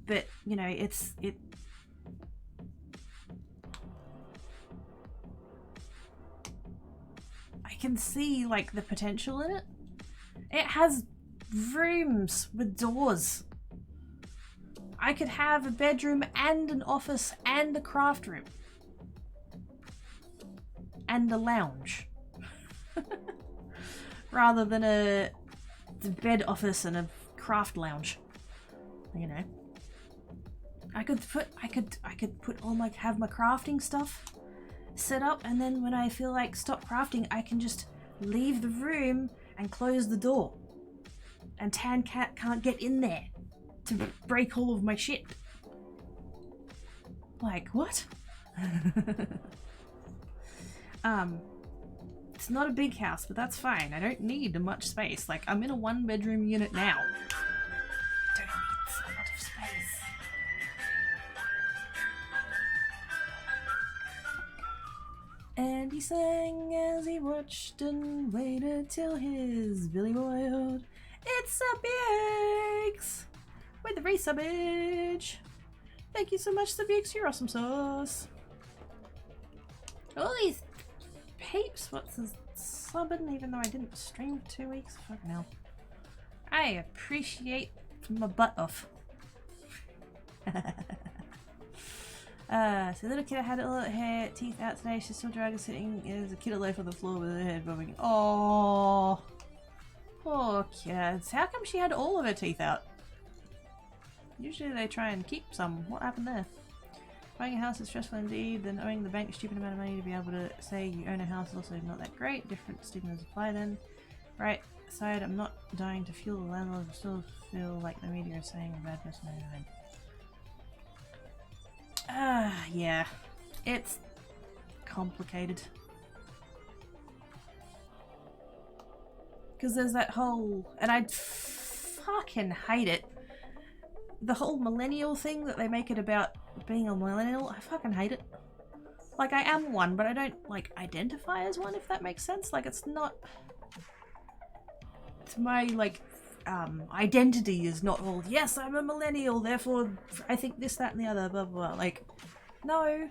But, you know, I can see, like, the potential in it. It has rooms with doors. I could have a bedroom and an office and a craft room. And a lounge. Rather than a bed office and a craft lounge. You know. I could put all my, have my crafting stuff set up, and then when I feel like stop crafting, I can just leave the room and close the door. And Tan Cat can't get in there to break all of my shit. Like, what? It's not a big house, but that's fine. I don't need much space. Like, I'm in a 1-bedroom unit now. I don't need a lot of space. And he sang as he watched and waited till his belly boiled. It's a Biggs with the resubbage. Thank you so much, Biggs. You're awesome sauce. All these peeps. What's his subbing? Even though I didn't stream for 2 weeks. Fucking hell. I appreciate my butt off. So little kid had all her hair, teeth out today. She's still dragging, sitting as a kid alive on the floor with her head bobbing. Oh, poor kids. How come she had all of her teeth out? Usually they try and keep some. What happened there? Buying a house is stressful indeed. Then owing the bank a stupid amount of money to be able to say you own a house is also not that great. Different stigmas apply then. Right side, I'm not dying to fuel the landlord. I still feel like the media is saying a bad person overnight. Yeah. It's complicated. Because there's that whole... And I fucking hate it. The whole millennial thing that they make it about being a millennial. I fucking hate it. Like, I am one, but I don't, like, identify as one, if that makes sense. Like, it's not... It's my, like... identity is not all, yes, I'm a millennial, therefore I think this, that, and the other, blah, blah, blah. Like, no.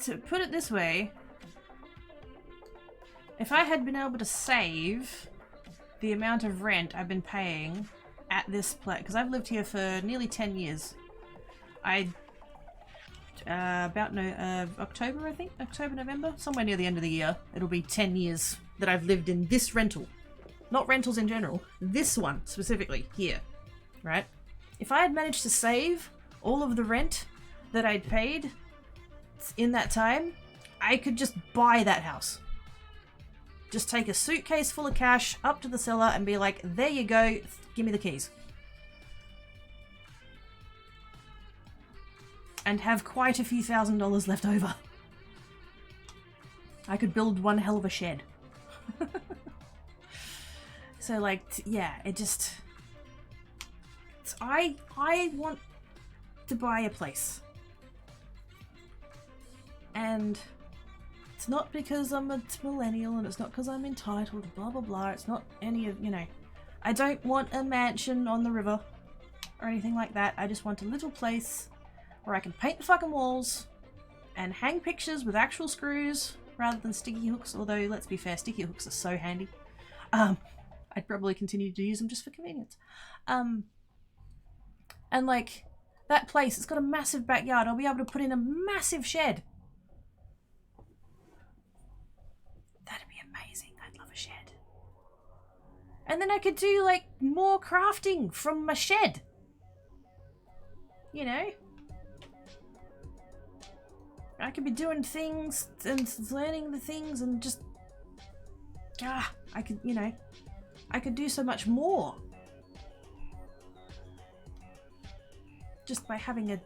To put it this way, if I had been able to save the amount of rent I've been paying at this place, because I've lived here for nearly 10 years. October, I think? October, November? Somewhere near the end of the year. It'll be 10 years that I've lived in this rental. Not rentals in general. This one, specifically, here. Right? If I had managed to save all of the rent that I'd paid in that time, I could just buy that house. Just take a suitcase full of cash up to the seller and be like, there you go, give me the keys. And have quite a few $1,000s left over. I could build one hell of a shed. So, like, yeah, it just... I want to buy a place. And it's not because I'm a millennial, and it's not because I'm entitled, blah, blah, blah. It's not any of, you know... I don't want a mansion on the river or anything like that. I just want a little place where I can paint the fucking walls and hang pictures with actual screws rather than sticky hooks, although, let's be fair, sticky hooks are so handy. I'd probably continue to use them just for convenience. And, like, that place, it's got a massive backyard. I'll be able to put in a massive shed. That'd be amazing. I'd love a shed. And then I could do, like, more crafting from my shed. You know? I could be doing things and learning the things and just... I could, you know... I could do so much more. Just by having a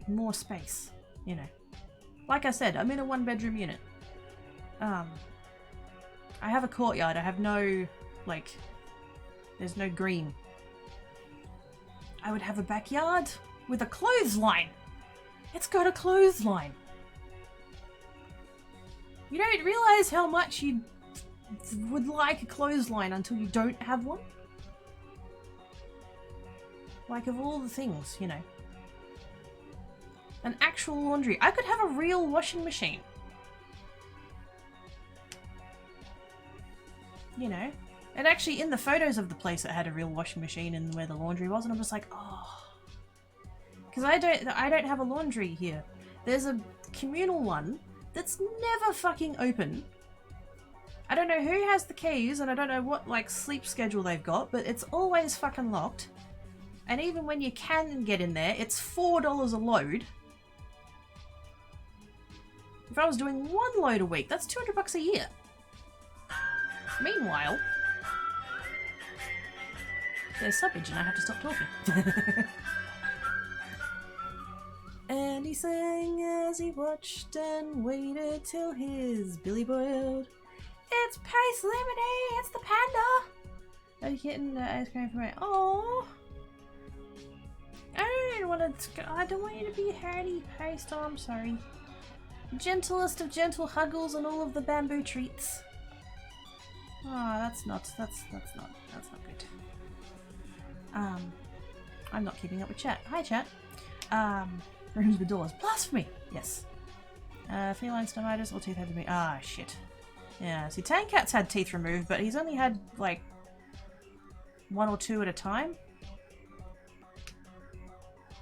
more space, you know. Like I said, I'm in a 1-bedroom unit. I have a courtyard. I have no, like... There's no green. I would have a backyard with a clothesline. It's got a clothesline. You don't realise how much you would like a clothesline until you don't have one. Like, of all the things, you know. An actual laundry. I could have a real washing machine. You know. And actually, in the photos of the place, it had a real washing machine in where the laundry was, and I'm just like, oh, because I don't have a laundry here. There's a communal one that's never fucking open. I don't know who has the keys, and I don't know what like sleep schedule they've got, but it's always fucking locked. And even when you can get in there, it's $4 a load. If I was doing one load a week, that's $200 a year. Meanwhile, there's subbage and I have to stop talking. And he sang as he watched and waited till his belly boiled. It's Pace Lemony! It's the panda! Are you getting the ice cream for me? Oh, I don't want you to be hardy, Pace. Oh, I'm sorry. Gentlest of gentle huggles and all of the bamboo treats. Oh, that's not good. I'm not keeping up with chat. Hi, chat. Rooms with doors. Blasphemy! Yes. Feline stomatitis or teeth had to be. Ah, shit. Yeah, see, Tang Cat's had teeth removed, but he's only had, like, 1 or 2 at a time.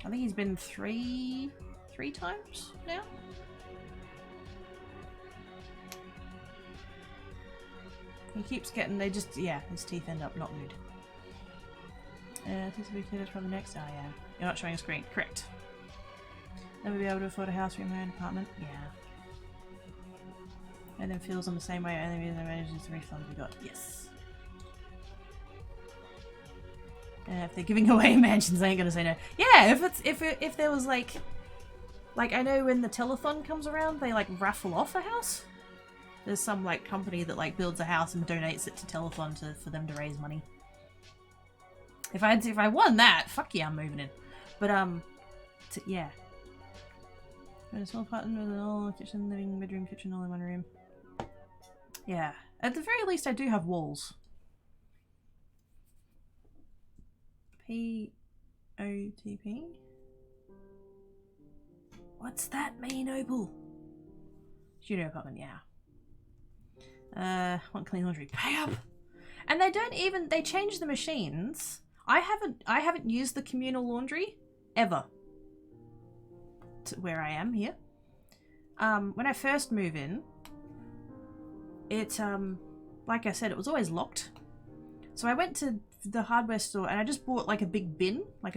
I think he's been three times now. He keeps getting, yeah, his teeth end up not good. Teeth will be cleared probably next. Oh, yeah. You're not showing a screen. Correct. Never be able to afford a house in my own apartment. Yeah. And then feels on the same way. Only reason I managed to refund we got. Yes. If they're giving away mansions, I ain't gonna say no. Yeah, if there was like I know when the telethon comes around, they like raffle off a house. There's some like company that like builds a house and donates it to telethon for them to raise money. If I won that, fuck yeah, I'm moving in. But yeah. A small apartment with an all kitchen, living bedroom, kitchen, all in one room. Yeah, at the very least, I do have walls. POTP? What's that mean, Opal? Studio apartment, yeah. Want clean laundry? Pay up! And they change the machines. I haven't used the communal laundry ever. To where I am here. When I first move in, it like I said, it was always locked. So I went to the hardware store and I just bought like a big bin, like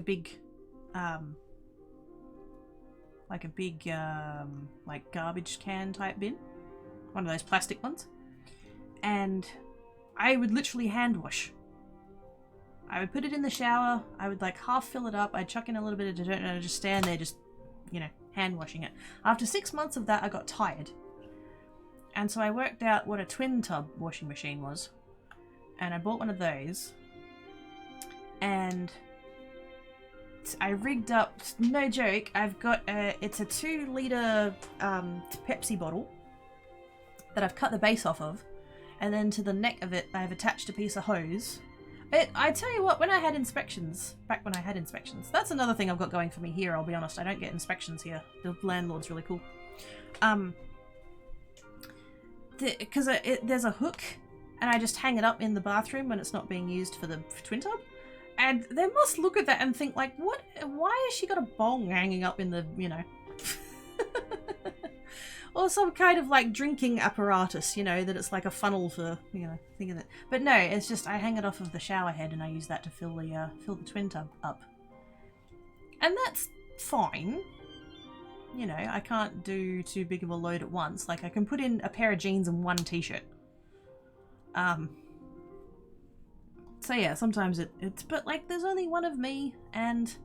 garbage can type bin, one of those plastic ones, and I would literally hand wash. I would put it in the shower, I would like half fill it up, I'd chuck in a little bit of detergent and I'd just stand there just, you know, hand washing it. After 6 months of that, I got tired. And so I worked out what a twin tub washing machine was. And I bought one of those. And I rigged up, no joke, I've got it's a 2-litre Pepsi bottle that I've cut the base off of. And then to the neck of it, I've attached a piece of hose. I tell you what, back when I had inspections, that's another thing I've got going for me here, I'll be honest. I don't get inspections here. The landlord's really cool. Because there's a hook, and I just hang it up in the bathroom when it's not being used for the twin tub. And they must look at that and think, like, what? Why has she got a bong hanging up in the, you know... Or some kind of like drinking apparatus, you know, that it's like a funnel for, you know, think of it. But no, it's just I hang it off of the shower head and I use that to fill the twin tub up. And that's fine. You know, I can't do too big of a load at once. Like I can put in a pair of jeans and 1 t-shirt. So yeah, sometimes it's but like there's only one of me and,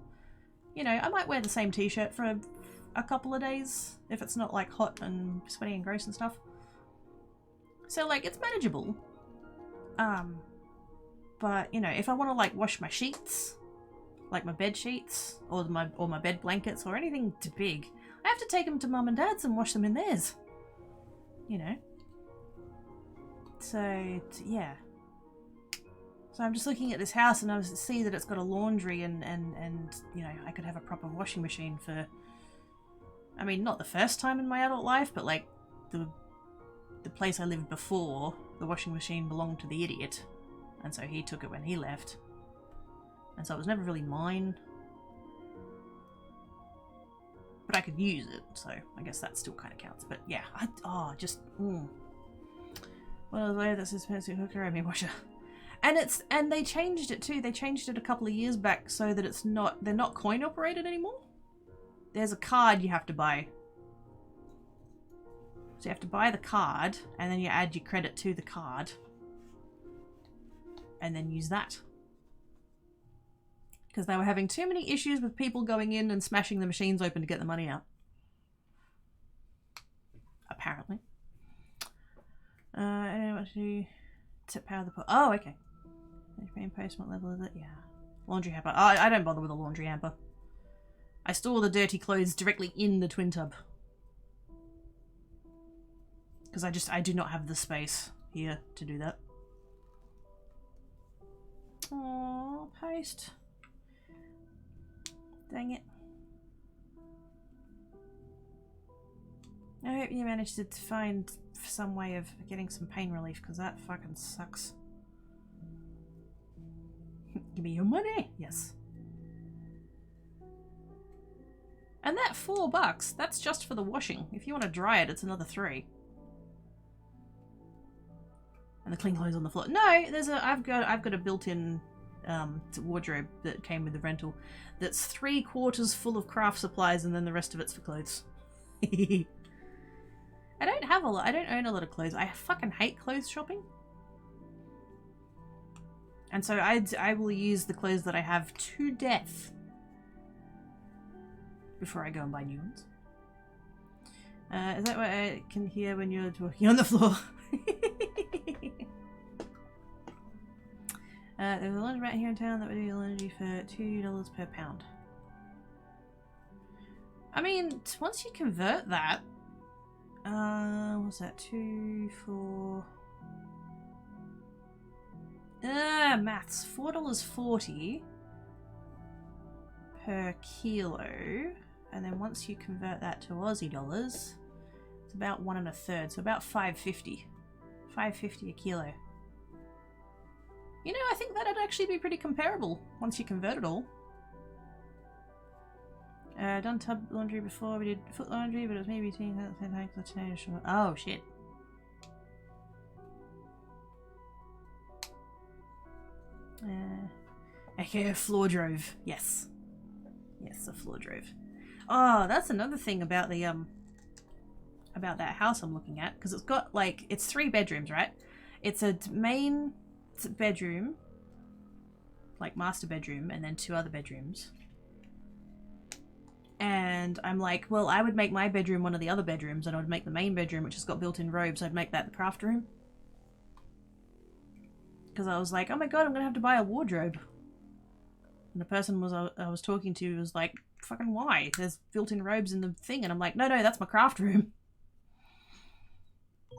you know, I might wear the same t-shirt for a couple of days if it's not like hot and sweaty and gross and stuff. So like it's manageable. But you know, if I want to like wash my sheets, like my bed sheets or my bed blankets or anything too big, I have to take them to mum and dad's and wash them in theirs. You know. So yeah. So I'm just looking at this house and I see that it's got a laundry and you know, I could have a proper washing machine for, I mean, not the first time in my adult life, but like the place I lived before, the washing machine belonged to the idiot. and so he took it when he left. And so it was never really mine. But I could use it, so I guess that still kind of counts. But yeah, well, that's expensive hooker, I mean, washer. And they changed it too. They changed it a couple of years back so that they're not coin operated anymore. There's a card you have to buy. So you have to buy the card, and then you add your credit to the card. And then use that. Because they were having too many issues with people going in and smashing the machines open to get the money out. Apparently. I don't know what to do to power the pot. Oh, okay. Post, what level is it? Yeah. Laundry hamper. Oh, I don't bother with a laundry hamper. I store the dirty clothes directly in the twin tub. Because I do not have the space here to do that. Oh, post. Dang it. I hope you managed to find some way of getting some pain relief, because that fucking sucks. Give me your money! Yes. And that $4, that's just for the washing. If you want to dry it, it's another $3. And the clean clothes on the floor. No, I've got a built-in wardrobe that came with the rental that's 3/4 full of craft supplies, and then the rest of it's for clothes. I don't own a lot of clothes. I fucking hate clothes shopping. And so I will use the clothes that I have to death before I go and buy new ones. Is that what I can hear when you're talking on the floor? There's a laundromat here in town that would do laundry for $2 per pound. I mean, once you convert that, what's that? 2, 4. Maths. $4.40 per kilo, and then once you convert that to Aussie dollars, it's about 1 1/3, so about $5.50. $5.50 a kilo. You know, I think that'd actually be pretty comparable once you convert it all. Done tub laundry before. We did foot laundry, but it was maybe between oh shit. Okay, a floor drove. Yes. Yes, a floor drove. Oh, that's another thing about the about that house I'm looking at, because it's got like, it's 3 bedrooms, right? It's a main bedroom, like master bedroom, and then 2 other bedrooms. And I'm like, well, I would make my bedroom one of the other bedrooms, and I would make the main bedroom, which has got built-in robes, I'd make that the craft room. Because I was like, oh my god, I'm gonna have to buy a wardrobe. And the person I was talking to was like, fucking why? There's built-in robes in the thing. And I'm like, no, that's my craft room.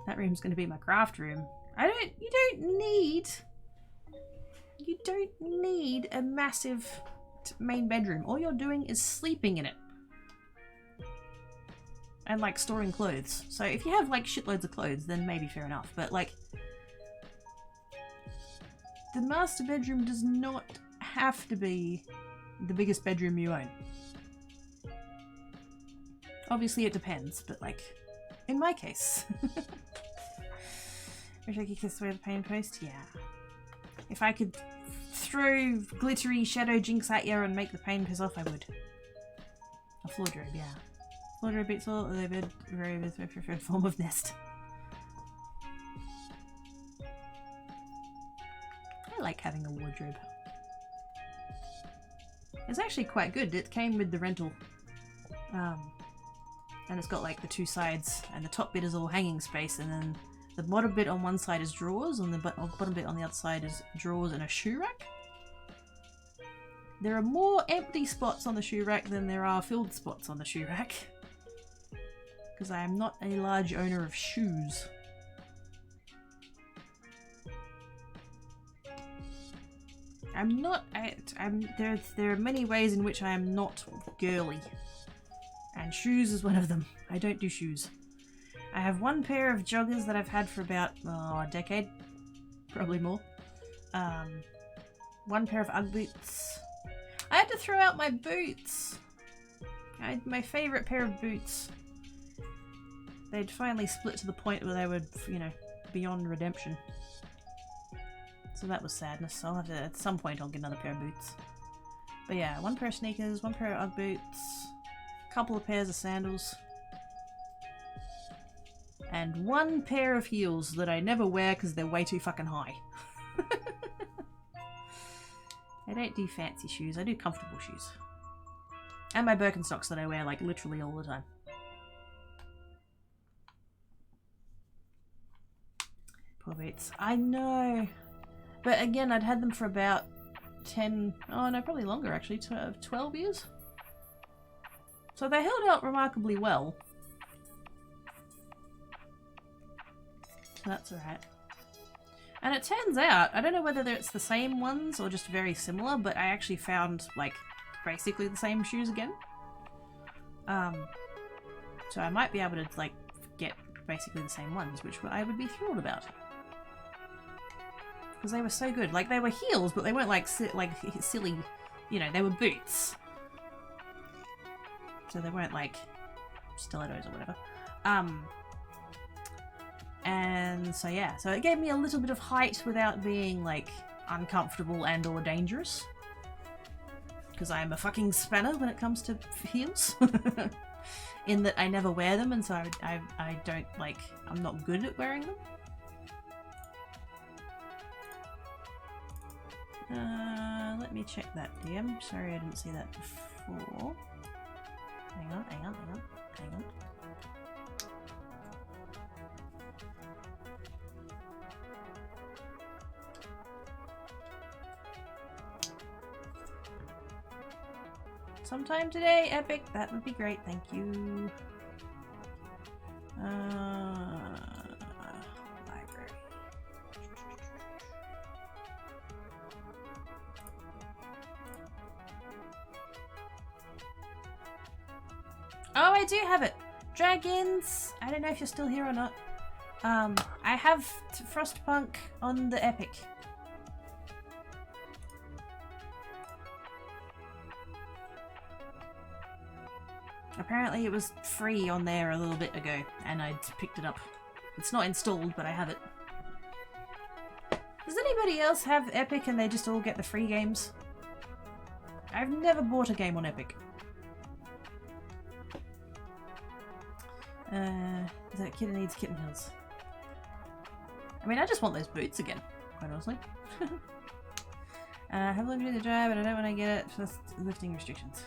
That room's gonna be my craft room. You don't need a massive main bedroom. All you're doing is sleeping in it. And like storing clothes. So if you have like shitloads of clothes, then maybe fair enough. But like, the master bedroom does not have to be the biggest bedroom you own. Obviously it depends, but like, in my case. Wish I could kiss away the pain post? Yeah. If I could throw glittery shadow jinx at you and make the pain piss off, I would. A floor drobe, yeah. Floor drobe beats all the bed, very preferred form of nest. I like having a wardrobe. It's actually quite good. It came with the rental. And it's got like the 2 sides, and the top bit is all hanging space, and then the bottom bit on one side is drawers, and the bottom bit on the other side is drawers and a shoe rack. There are more empty spots on the shoe rack than there are filled spots on the shoe rack. Because I am not a large owner of shoes. There are many ways in which I am not girly. And shoes is one of them. I don't do shoes. I have 1 pair of joggers that I've had for about, a decade. Probably more. One pair of Ugg boots. I had to throw out my boots. I had my favourite pair of boots. They'd finally split to the point where they were, you know, beyond redemption. So that was sadness. I'll have to, at some point I'll get another pair of boots. But yeah, one pair of sneakers, one pair of Ugg boots, a couple of pairs of sandals, and one pair of heels that I never wear because they're way too fucking high. I don't do fancy shoes, I do comfortable shoes. And my Birkenstocks that I wear like literally all the time. Poor boots. I know. But again, I'd had them for about 10, oh no, probably longer actually, 12 years. So they held out remarkably well. So that's alright. And it turns out, I don't know whether it's the same ones or just very similar, but I actually found like basically the same shoes again. So I might be able to like get basically the same ones, which I would be thrilled about. Because they were so good. Like, they were heels, but they weren't like silly, you know, they were boots. So they weren't like stilettos or whatever. And so yeah, so it gave me a little bit of height without being like uncomfortable and or dangerous. Because I am a fucking spanner when it comes to heels. In that I never wear them, and so I don't like, I'm not good at wearing them. Let me check that DM. Sorry I didn't see that before. Hang on. Sometime today, Epic. That would be great. Thank you. Library. Oh, I do have it. Dragons. I don't know if you're still here or not. I have Frostpunk on the Epic. Apparently it was free on there a little bit ago, and I picked it up. It's not installed, but I have it. Does anybody else have Epic and they just all get the free games? I've never bought a game on Epic. That kid needs kitten heels. I mean, I just want those boots again, quite honestly. I have looked through the drive, but I don't want to get it for lifting restrictions.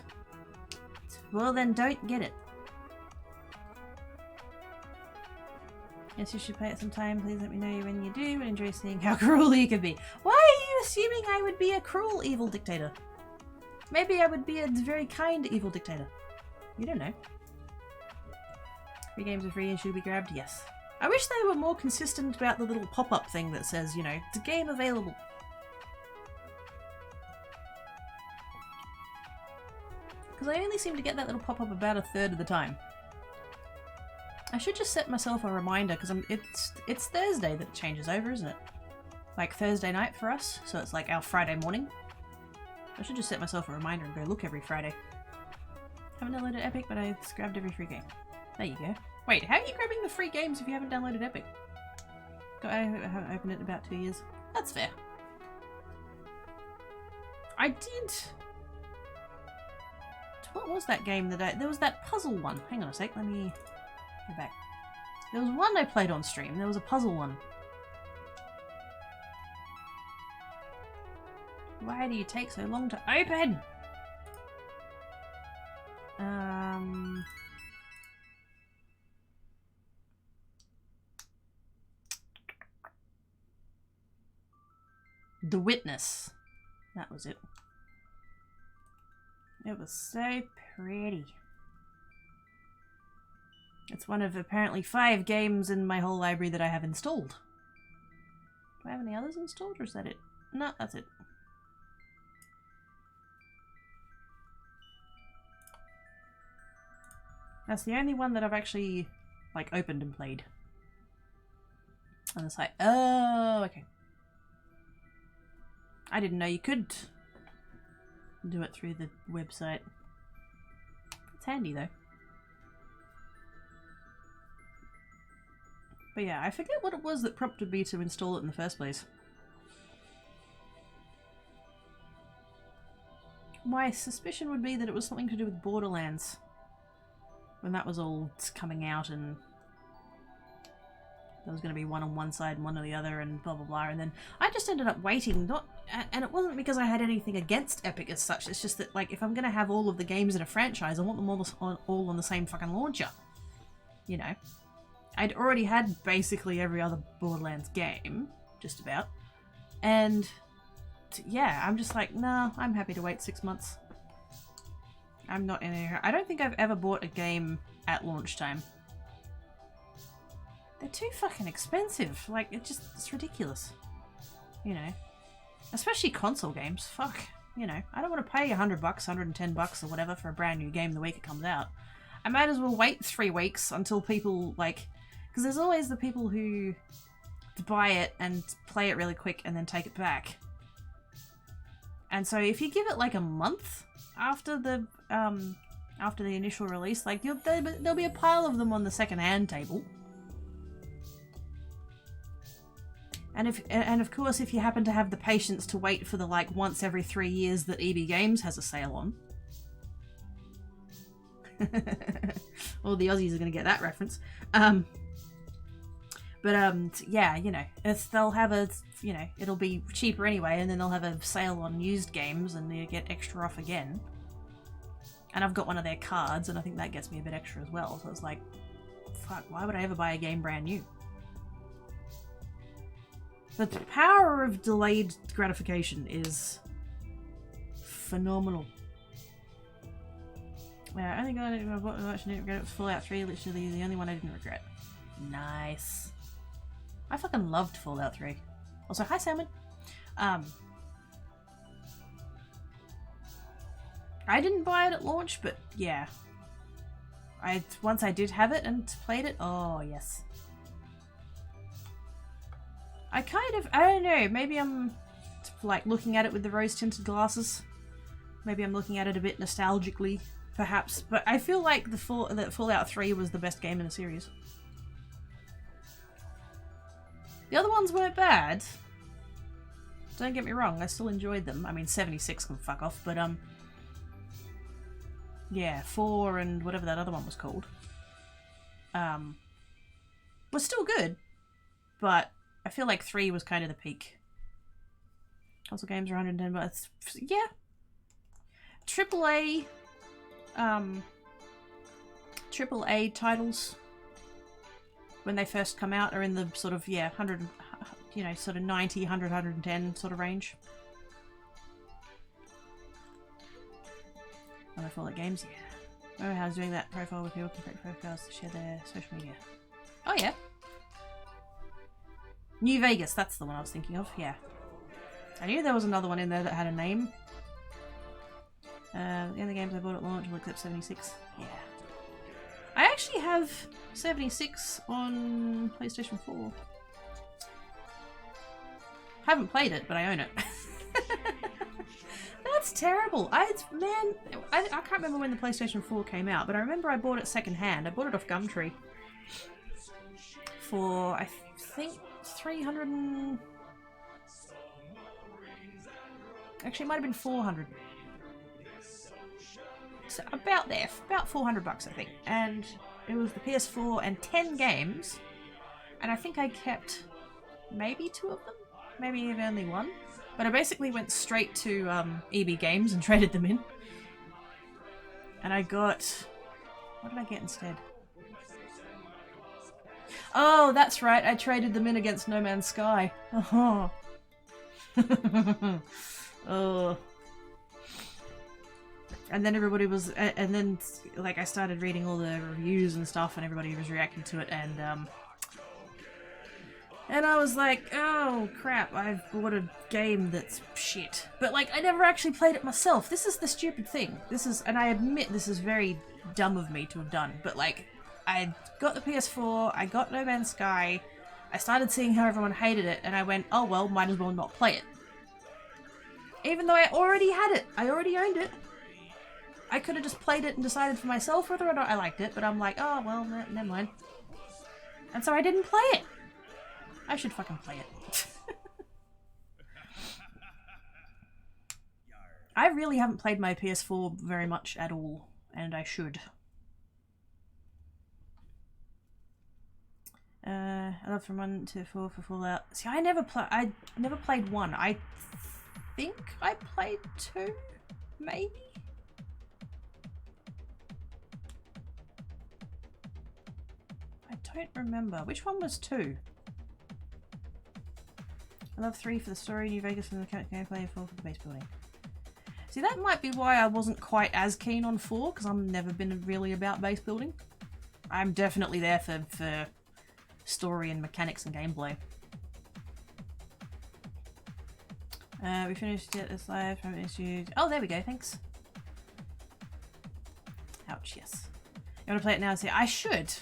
Well, then don't get it. Yes, you should play it sometime. Please let me know when you do. Would enjoy seeing how cruel you could be. Why are you assuming I would be a cruel evil dictator? Maybe I would be a very kind evil dictator. You don't know. Free games are free and should be grabbed? Yes. I wish they were more consistent about the little pop-up thing that says, you know, it's a game available. Because I only seem to get that little pop-up about a third of the time. I should just set myself a reminder, because it's Thursday that it changes over, isn't it? Like Thursday night for us, so it's like our Friday morning. I should just set myself a reminder and go look every Friday. Haven't downloaded Epic, but I grabbed every free game. There you go. Wait, how are you grabbing the free games if you haven't downloaded Epic? I haven't opened it in about 2 years. That's fair. I did... What was that game that there was that puzzle one. Hang on a sec, let me go back. There was one I played on stream. There was a puzzle one. Why do you take so long to open? The Witness. That was it. It was so pretty. It's one of apparently 5 games in my whole library that I have installed. Do I have any others installed, or is that it? No, that's it. That's the only one that I've actually, like, opened and played. On the site. Oh, okay. I didn't know you could do it through the website. It's handy though. But yeah, I forget what it was that prompted me to install it in the first place. My suspicion would be that it was something to do with Borderlands. When that was all coming out and there was going to be one on one side and one on the other and blah blah blah, and then I just ended up waiting, and it wasn't because I had anything against Epic as such, it's just that, like, if I'm going to have all of the games in a franchise, I want them all on the same fucking launcher. You know? I'd already had basically every other Borderlands game, just about, and yeah, I'm just like, nah, I'm happy to wait 6 months. I'm not in a... I don't think I've ever bought a game at launch time. They're too fucking expensive. Like, it's ridiculous. You know. Especially console games. Fuck. You know, I don't want to pay $100, $110 or whatever for a brand new game the week it comes out. I might as well wait 3 weeks until people, like... Because there's always the people who buy it and play it really quick and then take it back. And so if you give it like a month after the initial release, like there'll be a pile of them on the second-hand table. And of course, if you happen to have the patience to wait for the like once every 3 years that EB Games has a sale on. All the Aussies are going to get that reference. Yeah, you know, they'll have a, you know, it'll be cheaper anyway, and then they'll have a sale on used games, and you get extra off again. And I've got one of their cards, and I think that gets me a bit extra as well. So it's like, fuck, why would I ever buy a game brand new? The power of delayed gratification is phenomenal. Yeah, I think I didn't regret it. Was Fallout 3, literally the only one I didn't regret. Nice. I fucking loved Fallout 3. Also, hi Salmon. I didn't buy it at launch, but yeah. Once I did have it and played it, oh yes. I don't know, maybe I'm like looking at it with the rose-tinted glasses. Maybe I'm looking at it a bit nostalgically, perhaps, but I feel like that Fallout 3 was the best game in the series. The other ones weren't bad. Don't get me wrong, I still enjoyed them. I mean, 76 can fuck off, but yeah, 4 and whatever that other one was called was still good, but I feel like 3 was kind of the peak. Console games are 110, but it's, yeah. AAA titles when they first come out are in the sort of, yeah, 100, you know, sort of 90, 100, 110 sort of range. Other Fallout games, yeah. Remember how I was doing that profile with people can create profiles to share their social media. Oh yeah. New Vegas, that's the one I was thinking of, yeah. I knew there was another one in there that had a name. The only games I bought at launch will accept 76. Yeah. I actually have 76 on PlayStation 4. Haven't played it, but I own it. That's terrible. I can't remember when the PlayStation 4 came out, but I remember I bought it secondhand. I bought it off Gumtree for, I think, 300 and... Actually, it might have been 400. So about there, about $400 I think. And it was the PS4 and 10 games. And I think I kept maybe 2 of them, maybe even only 1. But I basically went straight to EB Games and traded them in. And I got... What did I get instead? Oh, that's right. I traded them in against No Man's Sky. Oh. Oh. And then everybody was... And then, like, I started reading all the reviews and stuff, and everybody was reacting to it, and I was like, oh crap, I've bought a game that's shit. But like, I never actually played it myself. This is the stupid thing. This is, and I admit this is very dumb of me to have done, but like, I got the PS4, I got No Man's Sky, I started seeing how everyone hated it, and I went, oh well, might as well not play it. Even though I already had it. I already owned it. I could have just played it and decided for myself whether or not I liked it, but I'm like, oh, well, never mind. And so I didn't play it. I should fucking play it. I really haven't played my PS4 very much at all, and I should. I love from 1 to 4 for Fallout. See, I never played 1. I think I played 2, maybe? I don't remember. Which one was 2? I love 3 for the story, New Vegas for the gameplay, and 4 for the base building. See, that might be why I wasn't quite as keen on 4, because I've never been really about base building. I'm definitely there for story and mechanics and gameplay. We finished it this live from issues. Oh, there we go, thanks. Ouch, yes. You want to play it now? See, I should.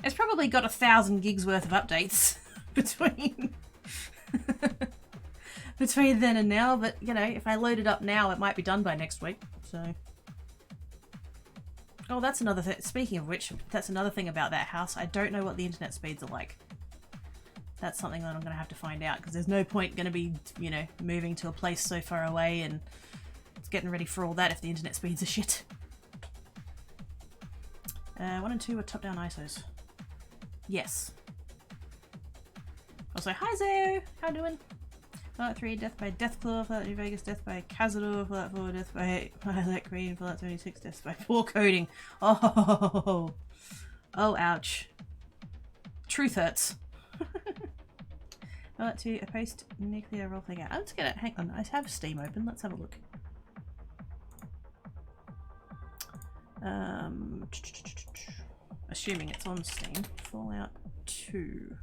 It's probably got 1,000 gigs worth of updates between between then and now, but you know, if I load it up now, it might be done by next week. So, oh, that's another thing. Speaking of which, that's another thing about that house. I don't know what the internet speeds are like. That's something that I'm going to have to find out, because there's no point going to be, you know, moving to a place so far away and getting ready for all that if the internet speeds are shit. 1 and 2 are top-down ISOs. Yes. Also, hi Zeo! How doing? Fallout 3, Death by Deathclaw, Fallout New Vegas, Death by Cazador, Fallout 4, Death by Violet Green, Fallout 76, Death by poor coding. Oh! Oh, ouch. Truth hurts. Fallout 2, a post-nuclear role-playing game. Let's get it. Hang on, I have Steam open. Let's have a look. Assuming it's on Steam. Fallout 2.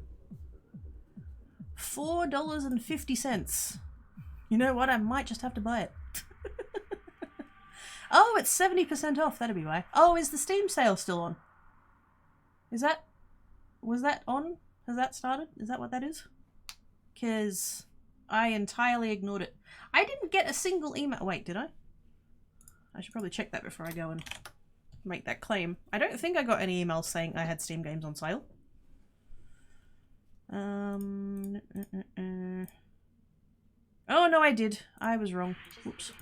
$4.50. You know what? I might just have to buy it. Oh, it's 70% off. That'd be why. Oh, is the Steam sale still on? Was that on? Has that started? Is that what that is? Because I entirely ignored it. I didn't get a single email. Wait, did I? I should probably check that before I go and make that claim. I don't think I got any emails saying I had Steam games on sale. Oh no, I did. I was wrong. Whoops.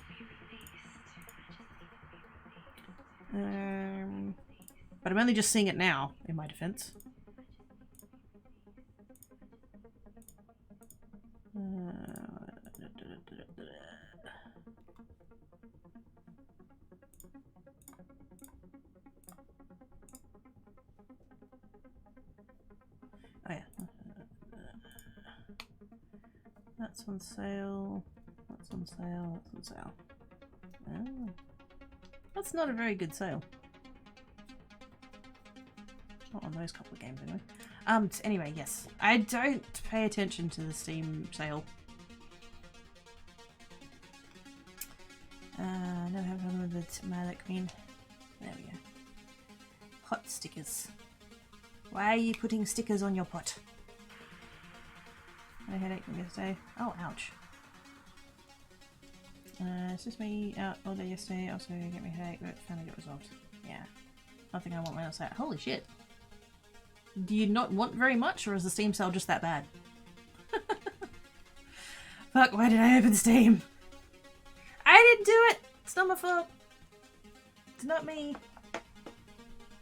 But I'm only just seeing it now, in my defense. Oh yeah. That's on sale. That's on sale. That's on sale. Oh. That's not a very good sale. Not on those couple of games anyway. Anyway, yes. I don't pay attention to the Steam sale. Never have a problem with the Violet Green. There we go. Pot stickers. Why are you putting stickers on your pot? I had a headache from yesterday. Oh, ouch. It's just me out all day yesterday. Also get me a headache, but finally get resolved. Yeah. Nothing I want when I say, holy shit. Do you not want very much, or is the Steam sale just that bad? Fuck, why did I open Steam? I didn't do it! It's not my fault. It's not me.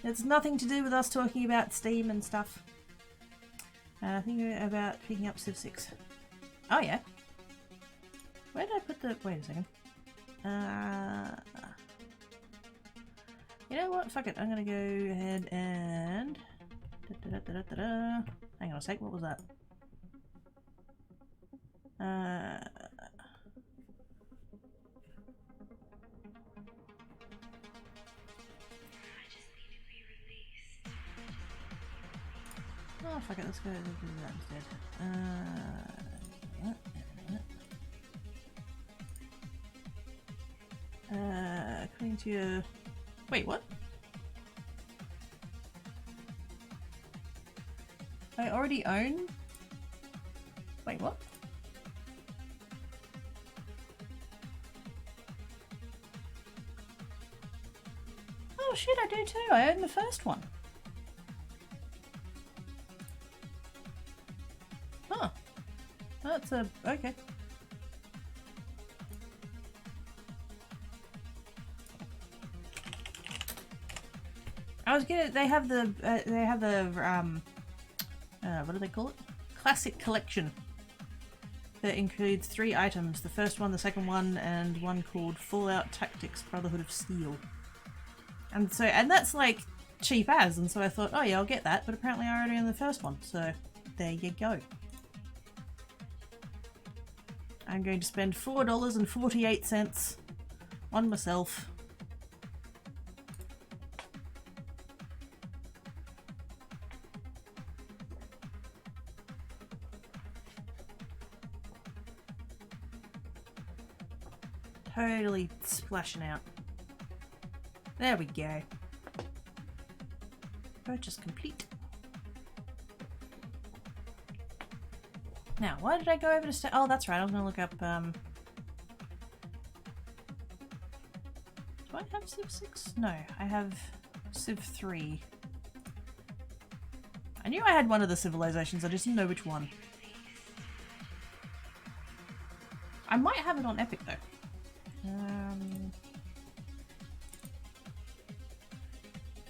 It's nothing to do with us talking about Steam and stuff. Thinking about picking up Civ 6. Oh yeah. Where did I put the... Wait a second. You know what? Fuck it. I'm gonna go ahead and... Hang on a sec. What was that? Oh, fuck it. Let's go do that instead. According to your... Wait, what? I already own... Wait, what? shit, I do too. I own the first one. Huh. That's a... okay. I was gonna... They have the... what do they call it? Classic collection. That includes 3 items. The first one, the second one, and one called Fallout Tactics Brotherhood of Steel. And so... And that's like cheap as, and so I thought, oh yeah, I'll get that, but apparently I already own the first one, so there you go. I'm going to spend $4.48 on myself. Totally splashing out. There we go. Purchase complete. Now, why did I go over to... Oh, that's right. I was going to look up... Do I have Civ 6? No, I have Civ 3. I knew I had one of the civilizations. I just didn't know which one. I might have it on Epic, though.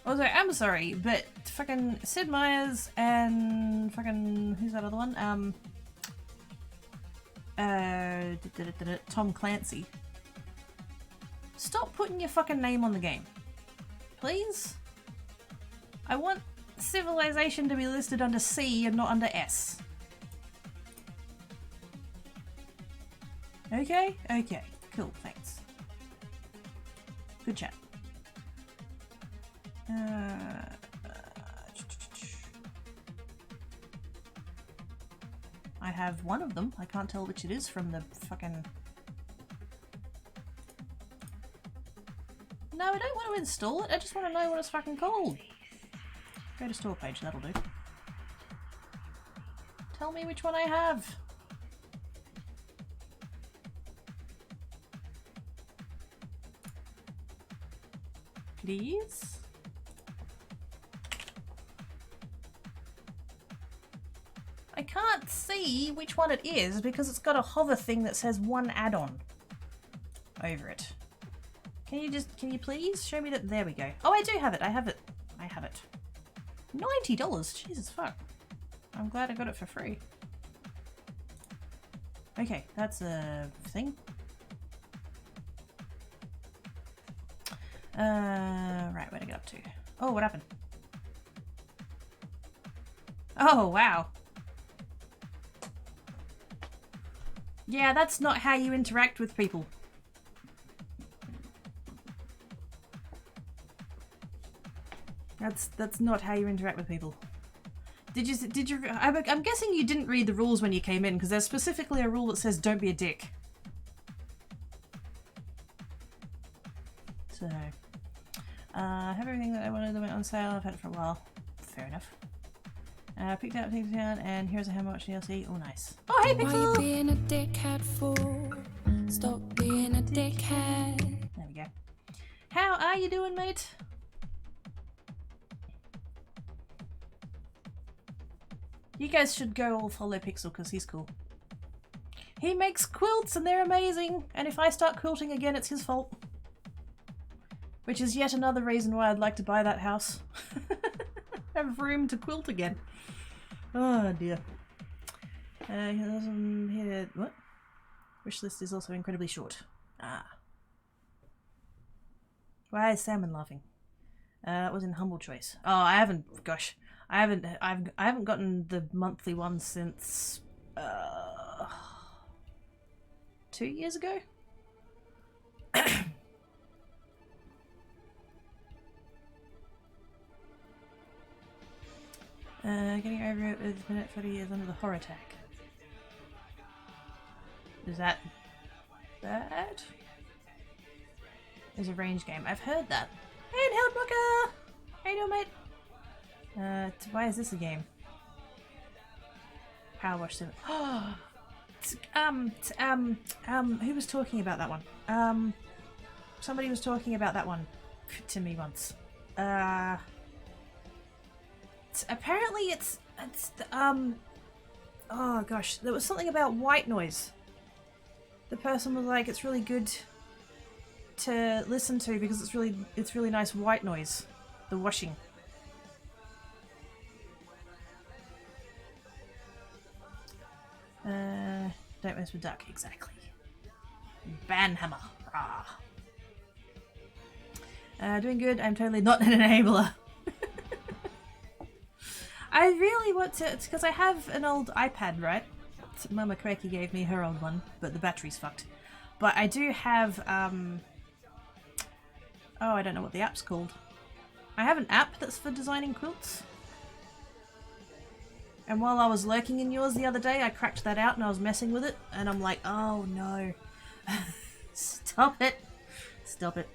Also, I'm sorry, but fucking Sid Meier's and fucking... Who's that other one? Tom Clancy. Stop putting your fucking name on the game. Please? I want civilization to be listed under C and not under S. Okay? Okay. Cool, thanks. Good chat. I have one of them. I can't tell which it is from the fucking... No, I don't want to install it. I just want to know what it's fucking called. Go to store page, that'll do. Tell me which one I have. Please? I can't see which one it is because it's got a hover thing that says one add-on over it. Can you please show me that? There we go. Oh, I do have it. I have it. I have it. $90. Jesus fuck. I'm glad I got it for free. Okay, that's a thing. Right, where'd I get up to? Oh, what happened? Oh, wow. Yeah, that's not how you interact with people. That's not how you interact with people. Did you? I'm guessing you didn't read the rules when you came in, because there's specifically a rule that says don't be a dick. So, I have everything that I wanted that went on sale. I've had it for a while. Fair enough. Picked out things down, and here's a how much DLC. Oh, nice. Oh, hey, Pixel! Why you being a dickhead for? Stop being a dickhead. There we go. How are you doing, mate? You guys should go all follow Pixel because he's cool. He makes quilts and they're amazing. And if I start quilting again, it's his fault. Which is yet another reason why I'd like to buy that house. Have room to quilt again. Oh dear. What? Wish list is also incredibly short. Ah. Why is Salmon laughing? It was in humble choice. Oh, I haven't. Gosh. I haven't gotten the monthly one since 2 years ago. Getting over it with minute 30 years under the horror attack. Is that bad? It's a range game. I've heard that. Hey, Hellbooker! How you doing, mate? Why is this a game? Power Wash 7. Who was talking about that one? Somebody was talking about that one to me once. apparently it's oh gosh, there was something about white noise. The person was like, it's really good to listen to because it's really nice white noise. The washing. Don't mess with duck, exactly. Banhammer. Doing good. I'm totally not an enabler. I really want to, it's because I have an old iPad, right? Mama Cracky gave me her old one, but the battery's fucked. But I do have, oh, I don't know what the app's called. I have an app that's for designing quilts. And while I was lurking in yours the other day, I cracked that out and I was messing with it. And I'm like, oh no. Stop it. Stop it.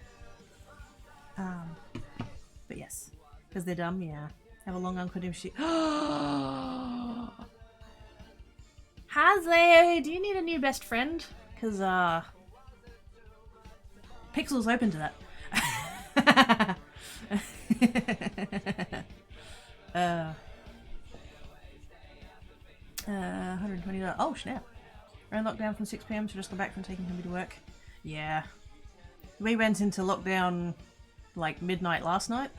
But yes. Because they're dumb, yeah. Have a long uncle do shit. Hazley, do you need a new best friend? Because, Pixel's open to that. $120. Oh, snap. We're in lockdown from 6 PM, so just got back from taking hubby to work. Yeah. We went into lockdown like midnight last night.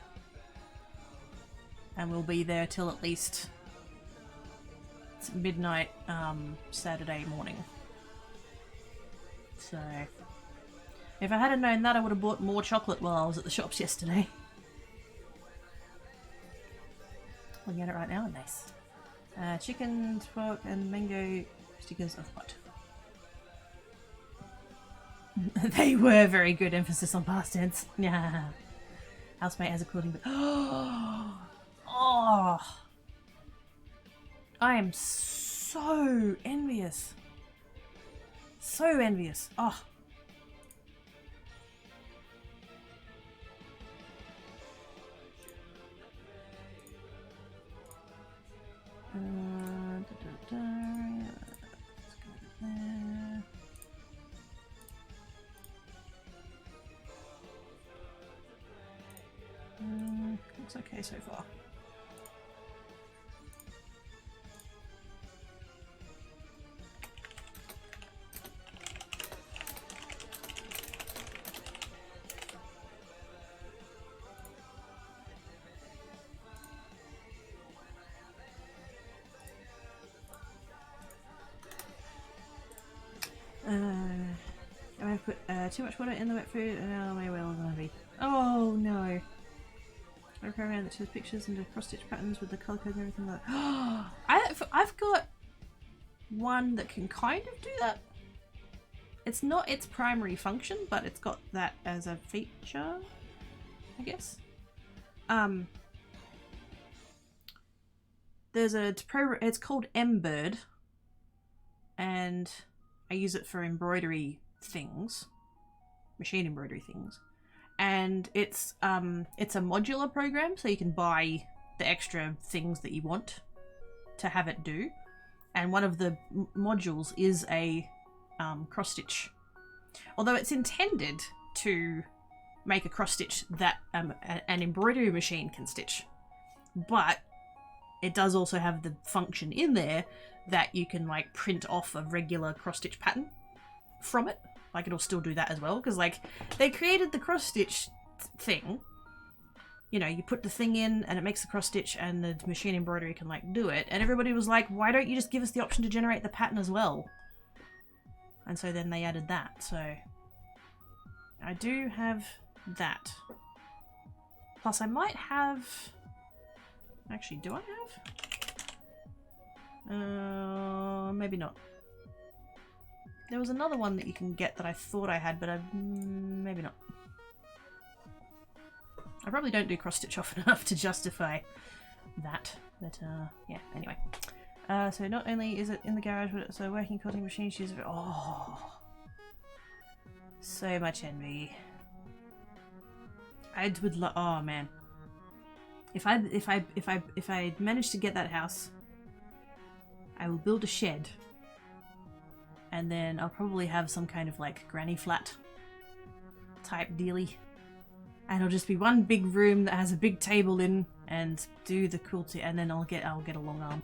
And we'll be there till at least midnight Saturday morning. So if I hadn't known that, I would have bought more chocolate while I was at the shops yesterday. Looking at it right now, nice. Chicken, pork, and mango stickers of what? They were very good, emphasis on past tense. Yeah. Housemate has a quilting book. Oh, I am so envious. So envious. Oh. Let's go there. Looks okay so far. I've put too much water in the wet food and now my well is gonna be. Oh no. I program that shows pictures and the cross-stitch patterns with the colour code and everything like that. I've got one that can kind of do that. It's not its primary function, but it's got that as a feature, I guess. There's it's called mbird, and I use it for embroidery things, machine embroidery things. And it's a modular program, so you can buy the extra things that you want to have it do. And one of the modules is a cross stitch. Although it's intended to make a cross stitch that an embroidery machine can stitch, but it does also have the function in there that you can like print off a regular cross stitch pattern from it. Like it'll still do that as well, because like they created the cross stitch thing. You know, you put the thing in and it makes the cross stitch and the machine embroidery can like do it. And everybody was like, why don't you just give us the option to generate the pattern as well? And so then they added that. So I do have that. Plus I might have... Actually, do I have? Maybe not. There was another one that you can get that I thought I had, but maybe not. I probably don't do cross-stitch often enough to justify that, but yeah, anyway. So not only is it in the garage, but it's a working quilting machine. She's so much envy. I would oh man. If I manage to get that house, I will build a shed. And then I'll probably have some kind of like granny flat type dealy. And it'll just be one big room that has a big table in, and do the quilting, and then I'll get a long arm.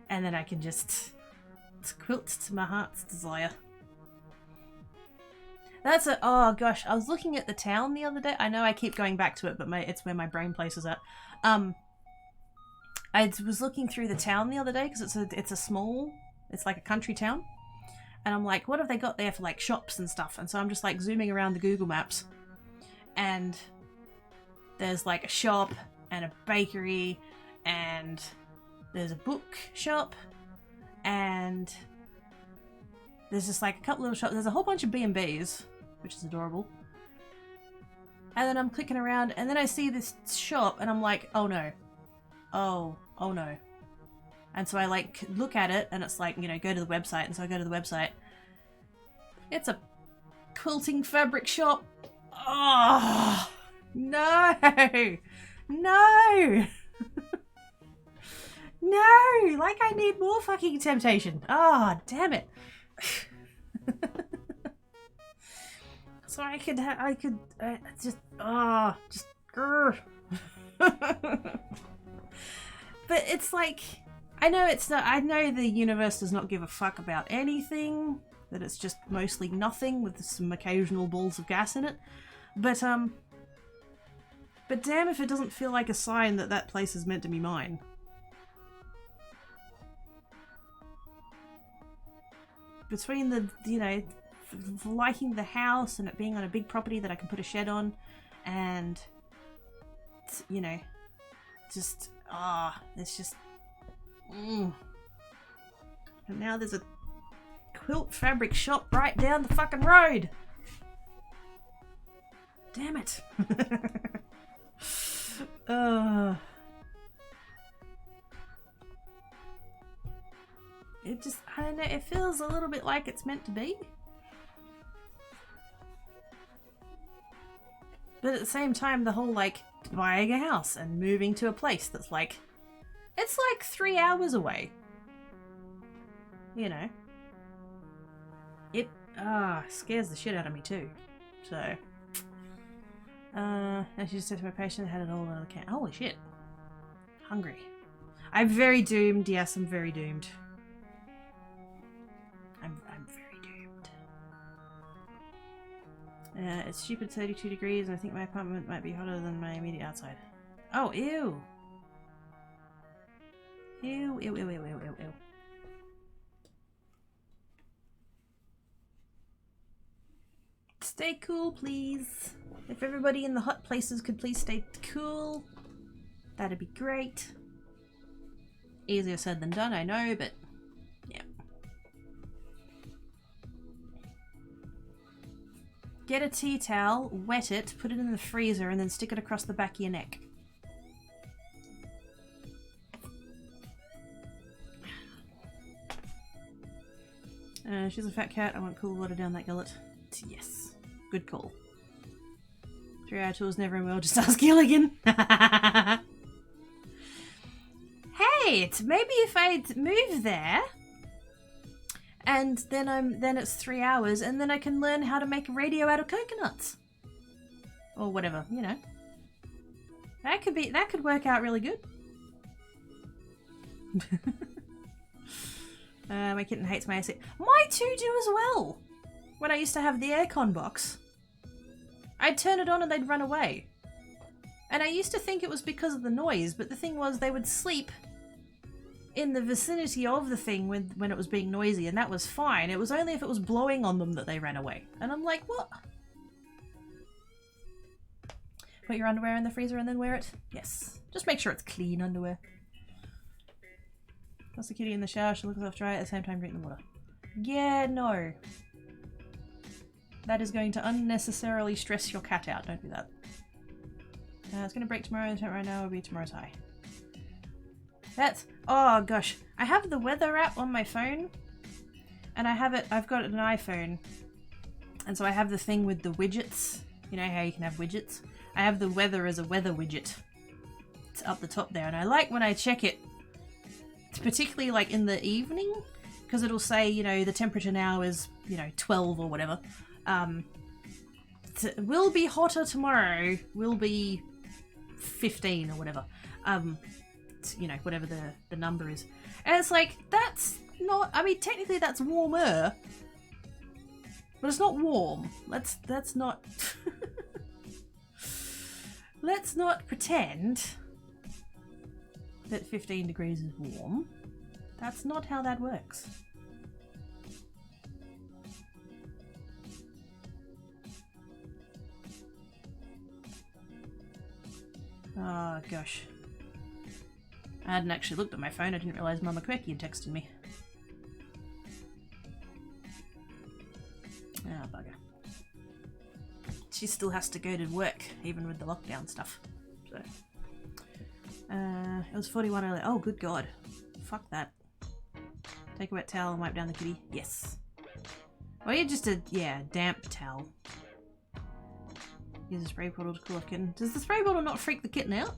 And then I can just quilt to my heart's desire. Oh gosh, I was looking at the town the other day. I know I keep going back to it, but it's where my brain places at. I was looking through the town the other day because it's like a country town. And I'm like, what have they got there for like shops and stuff? And so I'm just like zooming around the Google Maps. And there's like a shop and a bakery and there's a book shop and there's just like a couple little shops. There's a whole bunch of B&Bs, which is adorable. And then I'm clicking around and then I see this shop and I'm like, oh no. Oh no. And so I like look at it and it's like, you know, go to the website. And so I go to the website. It's a quilting fabric shop. Oh, no. No. No. Like I need more fucking temptation. Oh, damn it. So I could grr. But it's like, I know the universe does not give a fuck about anything, that it's just mostly nothing with some occasional balls of gas in it. But damn if it doesn't feel like a sign that that place is meant to be mine. Between the, you know, liking the house and it being on a big property that I can put a shed on and, you know, just, it's just, And now there's a quilt fabric shop right down the fucking road. Damn it. It just, I don't know, it feels a little bit like it's meant to be. But at the same time, the whole, like, buying a house and moving to a place that's like, it's like 3 hours away. You know. It, scares the shit out of me too. So. And she just said to my patient, I had it all in the can. Holy shit. Hungry. I'm very doomed. Yes, I'm very doomed. I'm very doomed. It's stupid 32 degrees and I think my apartment might be hotter than my immediate outside. Oh, ew. Ew, ew, ew, ew, ew, ew, ew. Stay cool, please. If everybody in the hot places could please stay cool, that'd be great. Easier said than done, I know, but yeah. Get a tea towel, wet it, put it in the freezer, and then stick it across the back of your neck. She's a fat cat. I want cool water down that gullet. Yes. Good call. 3-hour tours never in well, just ask Gilligan. Hey, maybe if I'd move there and then it's 3 hours and then I can learn how to make a radio out of coconuts. Or whatever, you know. That could work out really good. My kitten hates my AC. My two do as well. When I used to have the aircon box, I'd turn it on and they'd run away. And I used to think it was because of the noise, but the thing was they would sleep in the vicinity of the thing when it was being noisy, and that was fine. It was only if it was blowing on them that they ran away. And I'm like, what? Put your underwear in the freezer and then wear it? Yes. Just make sure it's clean underwear. Toss the kitty in the shower, she'll look herself dry at the same time drink the water. Yeah, no. That is going to unnecessarily stress your cat out. Don't do that. It's going to break tomorrow. The right now will be tomorrow's high. That's... Oh, gosh. I have the weather app on my phone. And I've got an iPhone. And so I have the thing with the widgets. You know how you can have widgets? I have the weather as a weather widget. It's up the top there. And I like when I check it. Particularly like in the evening. Because it'll say, you know, the temperature now is, you know, 12 or whatever. will be hotter tomorrow. Will be 15 or whatever. You know, whatever the number is. And it's like, that's not, I mean, technically that's warmer. But it's not warm. Let's not... Let's not pretend that 15 degrees is warm. That's not how that works. Oh gosh. I hadn't actually looked at my phone. I didn't realise Mama Quirky had texted me. Ah, bugger. She still has to go to work, even with the lockdown stuff. So, it was 41 earlier. Oh, good God. Fuck that. Take a wet towel and wipe down the kitty. Yes. Or yeah, just a, damp towel. Use a spray bottle to cool off kitten. Does the spray bottle not freak the kitten out?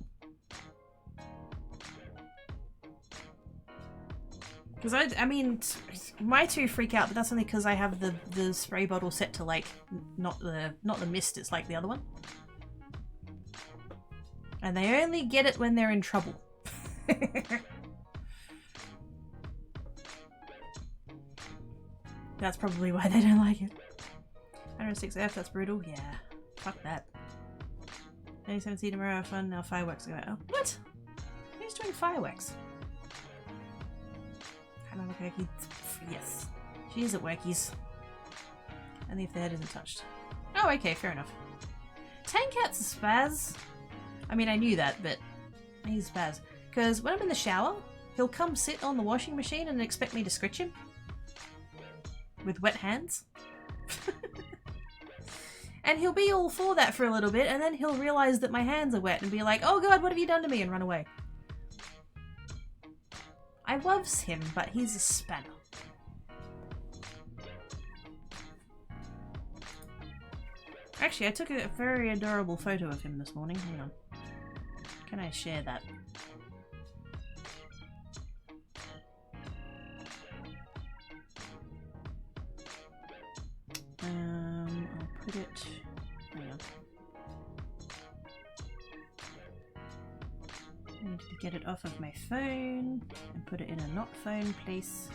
Because I mean, my two freak out, but that's only because I have the spray bottle set to like not the mist. It's like the other one, and they only get it when they're in trouble. That's probably why they don't like it. 106F, that's brutal. Yeah, fuck that. 97C tomorrow, have fun. Now fireworks go out. Oh, what? Who's doing fireworks? Worky. Yes, she is at Workies. And the third isn't touched. Oh, okay, fair enough. Tankat's a spaz. I mean, I knew that, but he's a spaz. Because when I'm in the shower, he'll come sit on the washing machine and expect me to scritch him. With wet hands. And he'll be all for that for a little bit, and then he'll realise that my hands are wet and be like, oh god, what have you done to me? And run away. I loves him, but he's a spanner. Actually, I took a very adorable photo of him this morning. Hang on. Can I share that? I'll put it... Hang on. I need to get it off of my phone and put it in a not phone place.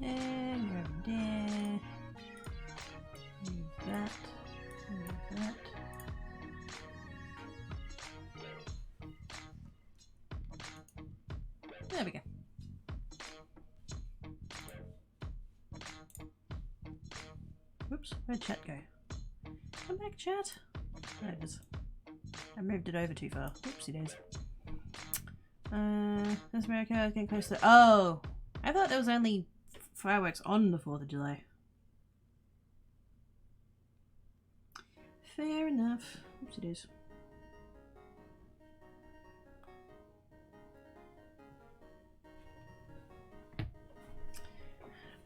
There, there. Move that. Move that. There we go. Whoops, where'd chat go? Come back, chat. There it is. I moved it over too far. Oopsie days. This America is getting close to... Oh! I thought there was only fireworks on the 4th of July. Fair enough. Oopsie days.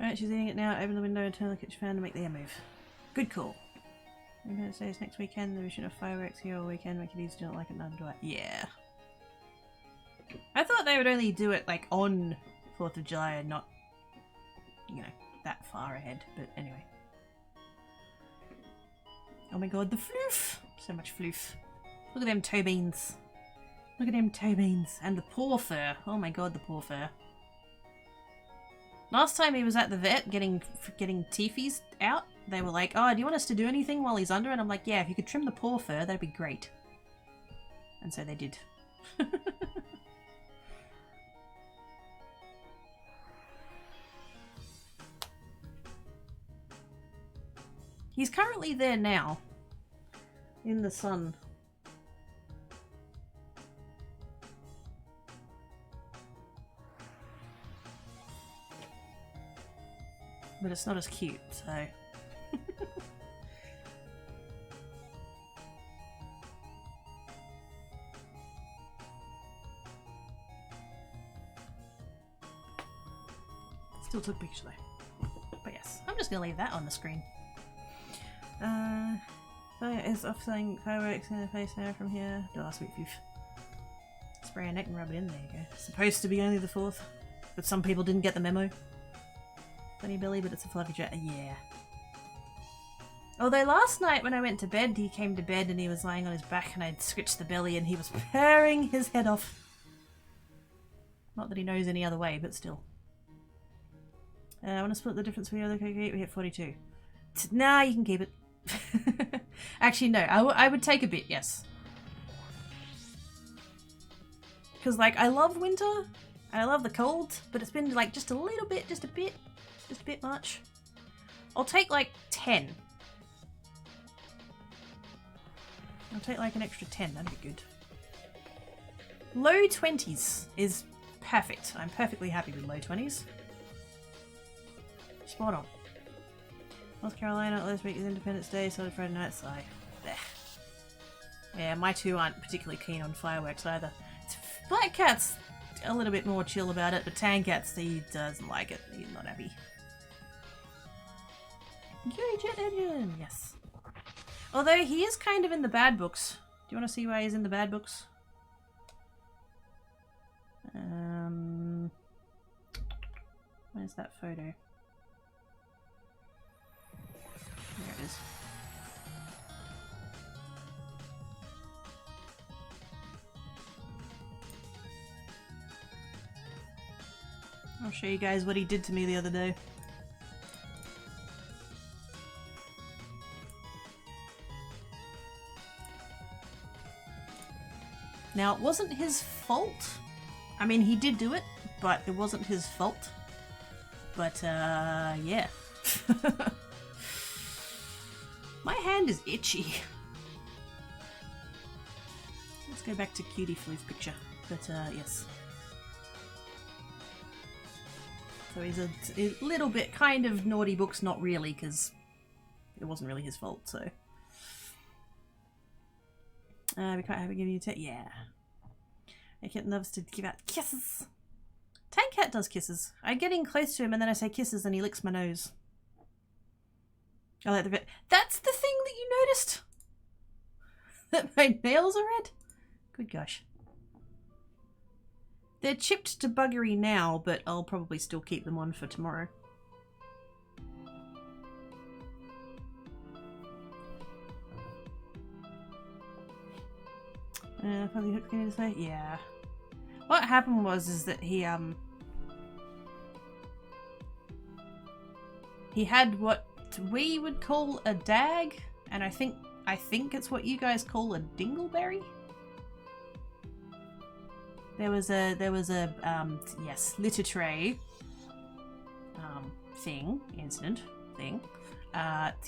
Alright, she's eating it now. Open the window and turn the kitchen fan to make the air move. Good call. I'm going to say it's next weekend. We should have fireworks here all weekend. My kiddies don't like it, none do I. Yeah. I thought they would only do it like on 4th of July and not, you know, that far ahead. But anyway. Oh my god, the floof! So much floof. Look at them toe beans. Look at them toe beans. And the paw fur. Oh my god, the paw fur. Last time he was at the vet getting teethies out, they were like, oh, do you want us to do anything while he's under? And I'm like, yeah, if you could trim the paw fur, that'd be great. And so they did. He's currently there now. In the sun. But it's not as cute, so... Still took picture though. But yes, I'm just gonna leave that on the screen. Fire is off saying fireworks in the face now from here. The last week, Spray your neck and rub it in. There you go. It's supposed to be only the 4th, but some people didn't get the memo. Bunny belly, but it's a fluffy jet. Yeah. Although last night when I went to bed, he came to bed and he was lying on his back and I'd scratched the belly and he was purring his head off. Not that he knows any other way, but still. I want to split the difference with the other cookie. We hit 42. Nah, you can keep it. Actually, no. I would take a bit, yes. Because, like, I love winter and I love the cold, but it's been, like, just a little bit, just a bit much. I'll take, like, 10. I'll take, like, an extra 10. That'd be good. Low 20s is perfect. I'm perfectly happy with low 20s. Spot on. North Carolina, last week is Independence Day, so Friday night, so yeah, my two aren't particularly keen on fireworks either. Black Cat's a little bit more chill about it, but Tan Cat's, he doesn't like it. He's not happy. Yuri Jet Engine! Yes. Although he is kind of in the bad books. Do you want to see why he's in the bad books? Where's that photo? There it is. I'll show you guys what he did to me the other day. Now, it wasn't his fault. I mean, he did do it, but it wasn't his fault. But, yeah. My hand is itchy. Let's go back to Cutie Floof picture. But, yes. So he's a little bit kind of naughty books, not really, because it wasn't really his fault, so. We quite happy giving you a yeah. A kitten loves to give out kisses. Tank Cat does kisses. I get in close to him and then I say kisses and he licks my nose. I like the bit. That's the thing that you noticed? That my nails are red? Good gosh. They're chipped to buggery now, but I'll probably still keep them on for tomorrow. Probably hooked me to say, yeah. What happened was that he had what we would call a dag, and I think it's what you guys call a dingleberry. There was a yes, litter tray incident thing.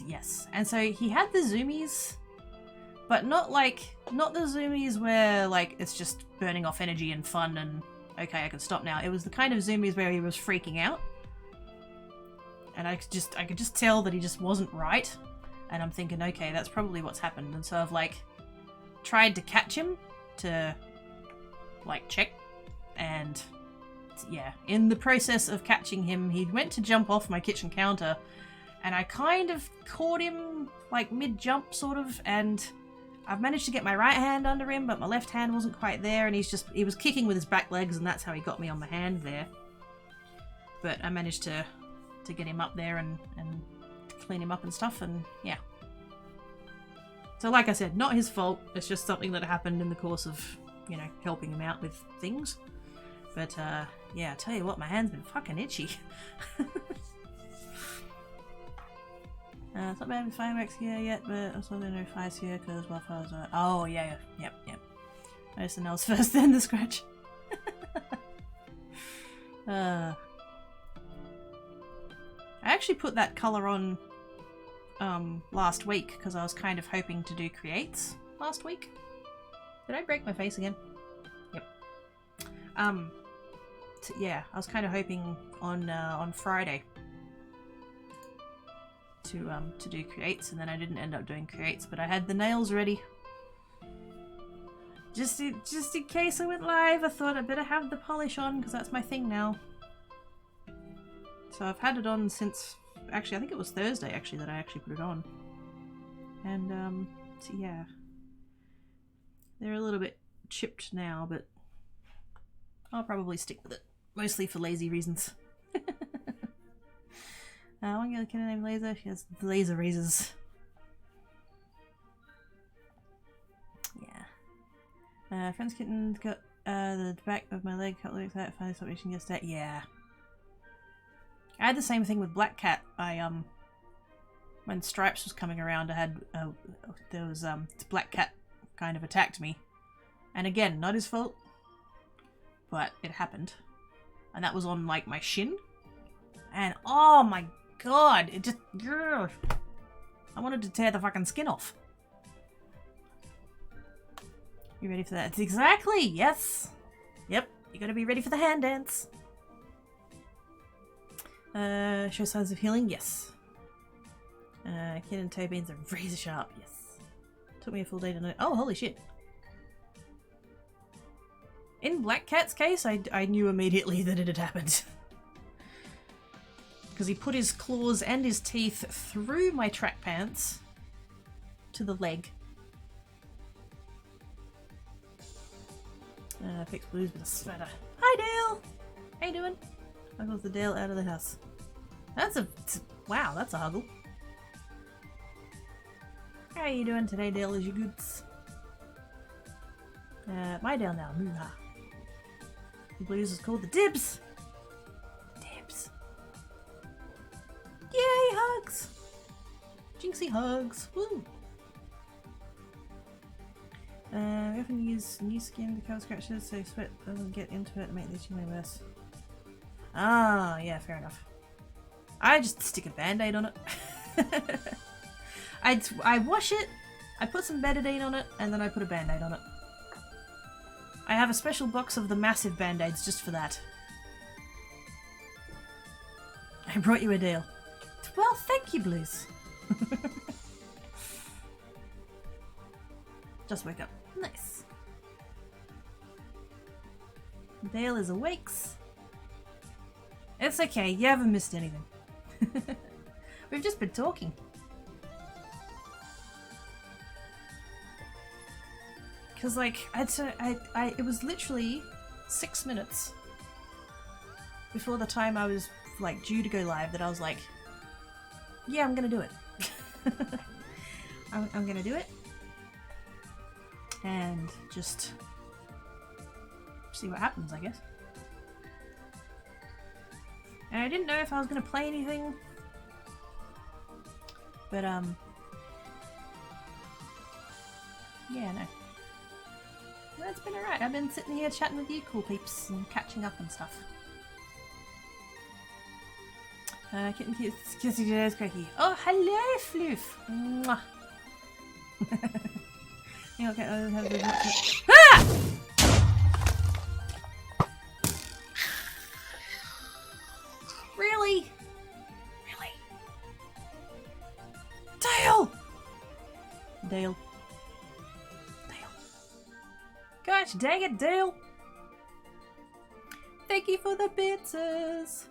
Yes. And so he had the zoomies, but not the zoomies where like it's just burning off energy and fun and okay, I can stop now. It was the kind of zoomies where he was freaking out. And I could just tell that he just wasn't right. And I'm thinking, okay, that's probably what's happened. And so I've like tried to catch him to like check, and yeah, in the process of catching him, he went to jump off my kitchen counter and I kind of caught him like mid-jump sort of, and I've managed to get my right hand under him, but my left hand wasn't quite there, and he was kicking with his back legs, and that's how he got me on my hand there. But I managed to get him up there and clean him up and stuff, and yeah. So like I said, not his fault, it's just something that happened in the course of, you know, helping him out with things. But yeah, I tell you what, my hand's been fucking itchy. It's not bad with fireworks here yet, but also there are no fires here because wildfires are... Oh, yeah, yep. Notice the nails first, then the scratch. I actually put that colour on last week because I was kind of hoping to do creates last week. Did I break my face again? Yep. Yeah, I was kind of hoping on Friday to do creates, and then I didn't end up doing creates, but I had the nails ready. Just in case I went live, I thought I'd better have the polish on because that's my thing now. So I've had it on since, actually I think it was Thursday actually that I actually put it on. And so yeah. They're a little bit chipped now, but I'll probably stick with it. Mostly for lazy reasons. One girl kitten named Laser. She has laser razors. Yeah. Friend's kitten got the back of my leg cut like that. Finally stopped itching yesterday. Yeah. I had the same thing with Black Cat. When Stripes was coming around, I had there was Black Cat kind of attacked me, and again, not his fault, but it happened, and that was on like my shin, and oh my god, it just I wanted to tear the fucking skin off. You ready for that? Exactly. Yes. Yep. You gotta be ready for the hand dance. Show signs of healing. Yes. Kid and toe beans are razor sharp. Yes. Took me a full day to know. Oh, holy shit. In Black Cat's case, I knew immediately that it had happened. Because he put his claws and his teeth through my track pants to the leg. Fix Blues with a sweater. Hi, Dale! How you doing? I got the Dale out of the house. Wow, that's a huggle. How are you doing today, Dale? Is you goods? My Dale now. Moo-ha. The Blues is called the Dibs. Dibs. Yay, hugs! Jinxie hugs. Woo! We often use new skin to cover scratches so sweat doesn't get into it and make the itching worse. Ah, yeah, fair enough. I just stick a band-aid on it. I wash it, I put some betadine on it, and then I put a band-aid on it. I have a special box of the massive band-aids just for that. I brought you a deal. Well, thank you, Blues. Just wake up. Nice. Dale is awakes. It's okay, you haven't missed anything. We've just been talking. Because, like, it was literally 6 minutes before the time I was, like, due to go live that I was like, yeah, I'm gonna do it. I'm gonna do it. And just see what happens, I guess. And I didn't know if I was gonna play anything, but yeah, no. Well, it's been alright. I've been sitting here chatting with you cool peeps and catching up and stuff. Kitten kissy toes cracky. Oh, hello, Floof. Mwah. Okay, ah! Really? Really? Dale! Dale. Gosh dang it, Dale! Thank you for the bitters!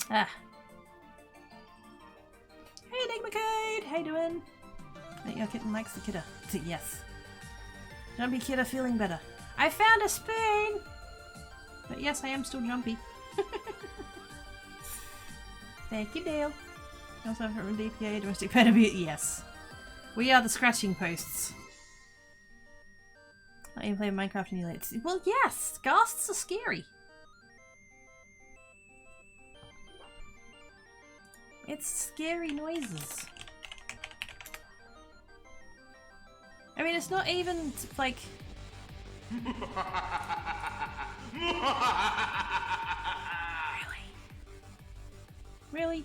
Ah. Hey, Enigma Code! How you doing? I think your kitten likes the kidder. Yes. Jumpy kidder feeling better. I found a spoon! But yes, I am still jumpy. Thank you, Dale. Also from DPA, domestic pet abuse. Yes. We are the scratching posts. Not even playing Minecraft and you late. Well, yes! Ghasts are scary. It's scary noises. I mean, it's not even, like... Really? Really?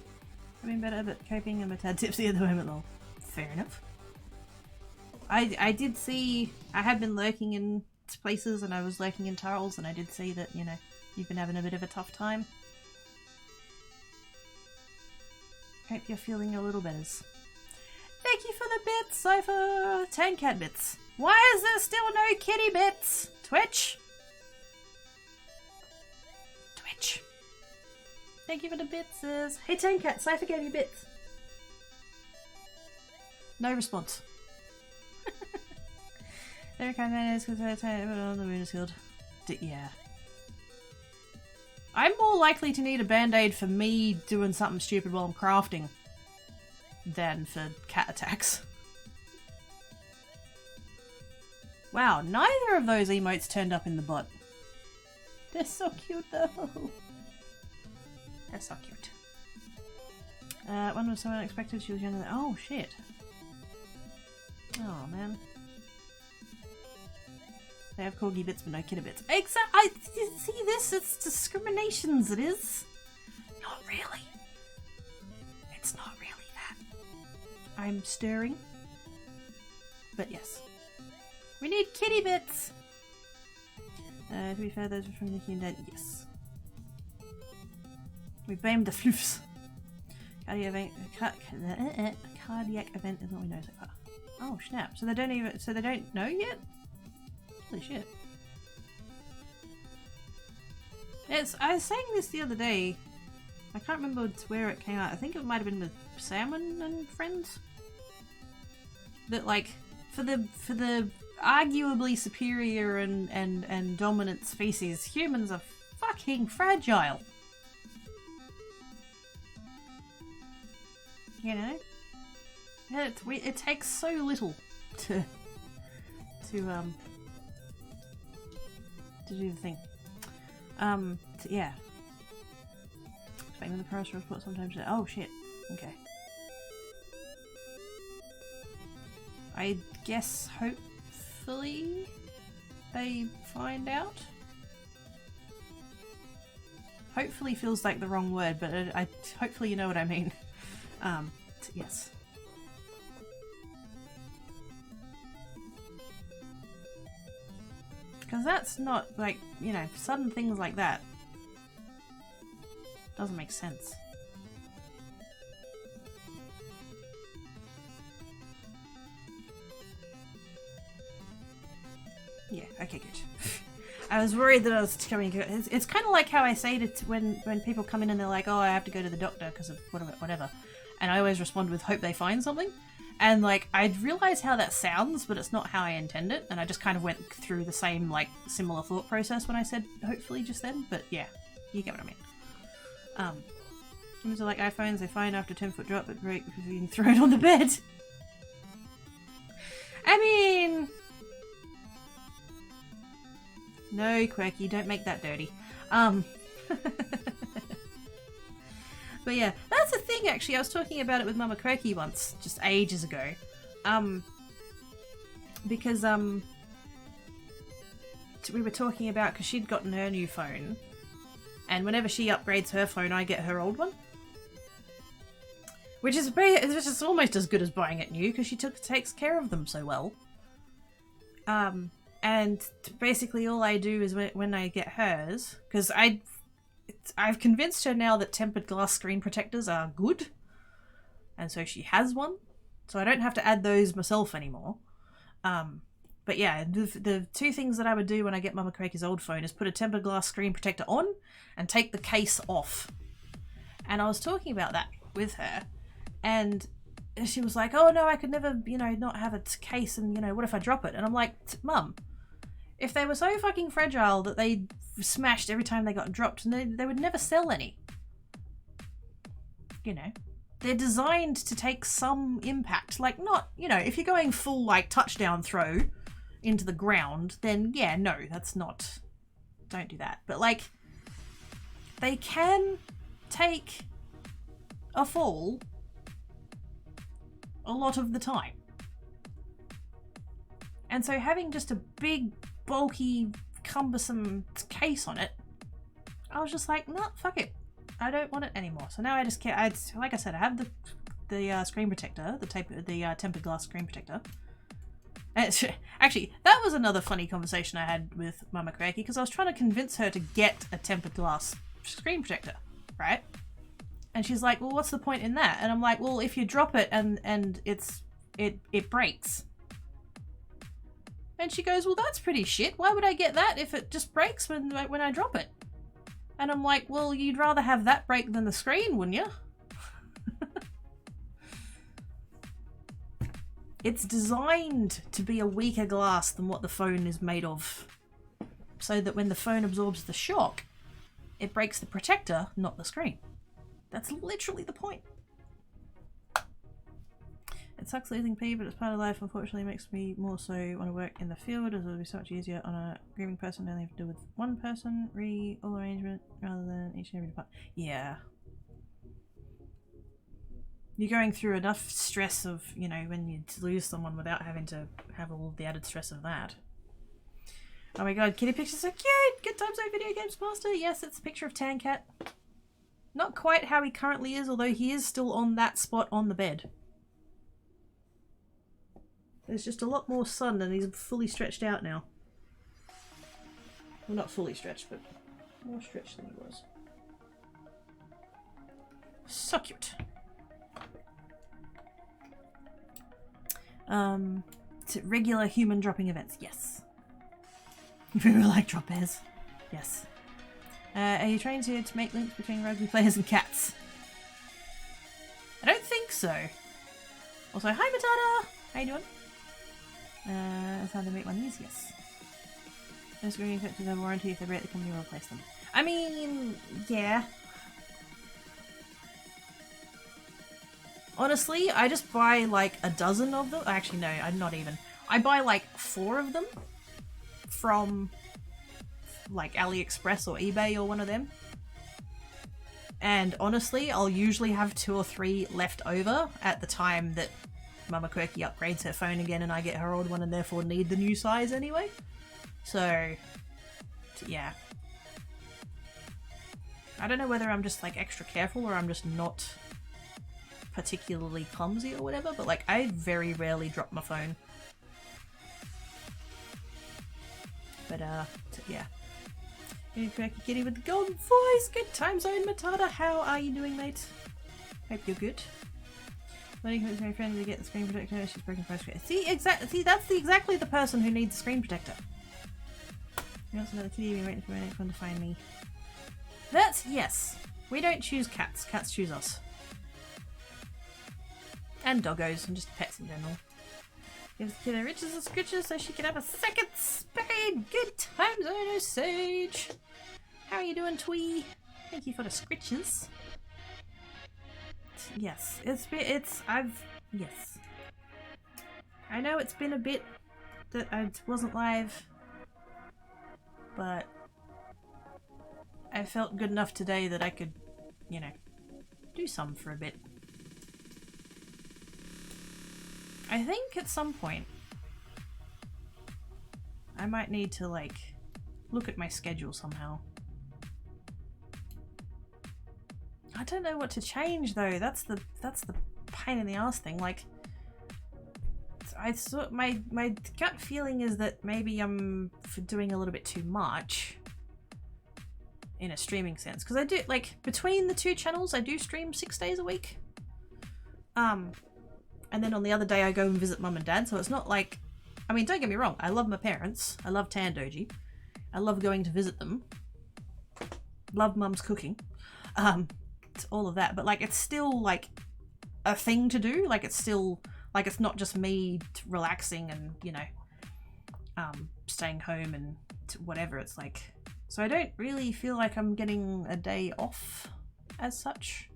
I've been better at coping. I'm a tad tipsy at the moment, lol. Fair enough. I did see... I had been lurking in places and I was lurking in tunnels and I did see that, you know, you've been having a bit of a tough time. Hope you're feeling a little better. Thank you for the bits, Cypher! 10 cat bits. Why is there still no kitty bits? Twitch? Twitch. Thank you for the bits. Hey 10 cat, Cypher gave you bits. No response. There kind of is because the wound is healed. Yeah. I'm more likely to need a band-aid for me doing something stupid while I'm crafting than for cat attacks. Wow, neither of those emotes turned up in the bot. They're so cute though. They're so cute. One was so unexpected, she was younger than— oh shit. Oh man. They have corgi bits but no kidder bits. I see this, it's discriminations, it is. Not really. It's not really that. I'm stirring. But yes. We need kitty bits! To be fair, those are from the King Dead. Yes. We blamed the floofs. Cardiac event is what we know so far. Oh snap! So they don't know yet? Holy shit! Yes, I was saying this the other day. I can't remember where it came out. I think it might have been with Salmon and friends. That like for the arguably superior and dominant species, humans are fucking fragile. You know? It takes so little to do the thing. Yeah. Expecting the price report sometimes. Oh shit. Okay. I guess hopefully they find out. Hopefully feels like the wrong word, but hopefully you know what I mean. Yes. Because that's not, like, you know, sudden things like that doesn't make sense. Yeah, okay, good. I was worried that I was coming. It's kind of like how I say it when people come in and they're like, oh, I have to go to the doctor because of whatever. And I always respond with, hope they find something. And, like, I'd realised how that sounds, but it's not how I intend it. And I just kind of went through the same, like, similar thought process when I said hopefully just then. But, yeah, you get what I mean. These are like iPhones, they find after a 10-foot drop, but break because being thrown on the bed. I mean... No, Quirky, don't make that dirty. But yeah, that's the thing actually, I was talking about it with Mama Quirky once, just ages ago. Because, we were talking about, because she'd gotten her new phone, and whenever she upgrades her phone, I get her old one. Which is almost as good as buying it new, because she takes care of them so well. And basically all I do is when I get hers, because I've convinced her now that tempered glass screen protectors are good, and so she has one, so I don't have to add those myself anymore. But yeah, the two things that I would do when I get Mama Quaker's old phone is put a tempered glass screen protector on and take the case off. And I was talking about that with her, and she was like, oh no, I could never, you know, not have a case, and, you know, what if I drop it? And I'm like, Mum, if they were so fucking fragile that they smashed every time they got dropped, they would never sell any. You know, they're designed to take some impact. Like, not, you know, if you're going full, like, touchdown throw into the ground, then yeah, no, that's not, don't do that. But, like, they can take a fall a lot of the time. And so having just a big, bulky, cumbersome case on it, I was just like, no, fuck it. I don't want it anymore. So now I just can't. Like I said, I have the screen protector, the tempered glass screen protector. And actually, that was another funny conversation I had with Mama Craigie, because I was trying to convince her to get a tempered glass screen protector, right? And she's like, well, what's the point in that? And I'm like, well, if you drop it and it breaks. And she goes, well, that's pretty shit. Why would I get that if it just breaks when I drop it? And I'm like, well, you'd rather have that break than the screen, wouldn't you? It's designed to be a weaker glass than what the phone is made of, so that when the phone absorbs the shock, it breaks the protector, not the screen. That's literally the point. It sucks losing P, but it's part of life. Unfortunately, it makes me more so want to work in the field, as it would be so much easier on a grieving person to only have to deal with one person, all arrangement, rather than each and every department. Yeah. You're going through enough stress of, you know, when you lose someone without having to have all the added stress of that. Oh my god, kitty pictures are cute! Good times on Video Games Master. Yes, it's a picture of Tan Cat. Not quite how he currently is, although he is still on that spot on the bed. There's just a lot more sun and he's fully stretched out now. Well, not fully stretched, but more stretched than he was. So cute. It's regular human dropping events, yes. We like drop bears. Yes. Are you trying to make links between rugby players and cats? I don't think so. Also, hi Matata! How you doing? That's how they make one of these, yes. No screen effects have a warranty. If they break, the company will replace them. I mean, yeah. Honestly, I just buy like a dozen of them. Actually, no, I'm not even. I buy like 4 of them from like AliExpress or eBay or one of them. And honestly, I'll usually have 2 or 3 left over at the time that Mama Quirky upgrades her phone again and I get her old one and therefore need the new size anyway. So, yeah. I don't know whether I'm just like extra careful or I'm just not particularly clumsy or whatever, but like I very rarely drop my phone. But yeah. Kitty with the golden voice. Good time zone, Matata. How are you doing, mate? Hope you're good. Letting her my friend to get the screen protector. She's broken first. See, See, that's exactly the person who needs the screen protector. You also know the kitty. We're waiting for my next one to find me. That's yes. We don't choose cats. Cats choose us. And doggos, and just pets in general. Give the kid a riches and scritches so she can have a second spade. Good times, Ono Sage. How are you doing, Twee? Thank you for the scritches. Yes, yes. I know it's been a bit that I wasn't live, but I felt good enough today that I could, you know, do some for a bit. I think at some point I might need to like look at my schedule somehow. I don't know what to change though. That's the pain in the ass thing. Like, I thought my gut feeling is that maybe I'm doing a little bit too much in a streaming sense, because I do like between the 2 channels I do stream 6 days a week. And then on the other day I go and visit mum and dad, so it's not like, I mean, don't get me wrong, I love my parents, I love Tandoji, I love going to visit them, love mum's cooking, it's all of that, but like it's still like a thing to do, like it's still, like it's not just me relaxing and, you know, staying home and whatever, it's like, so I don't really feel like I'm getting a day off as such.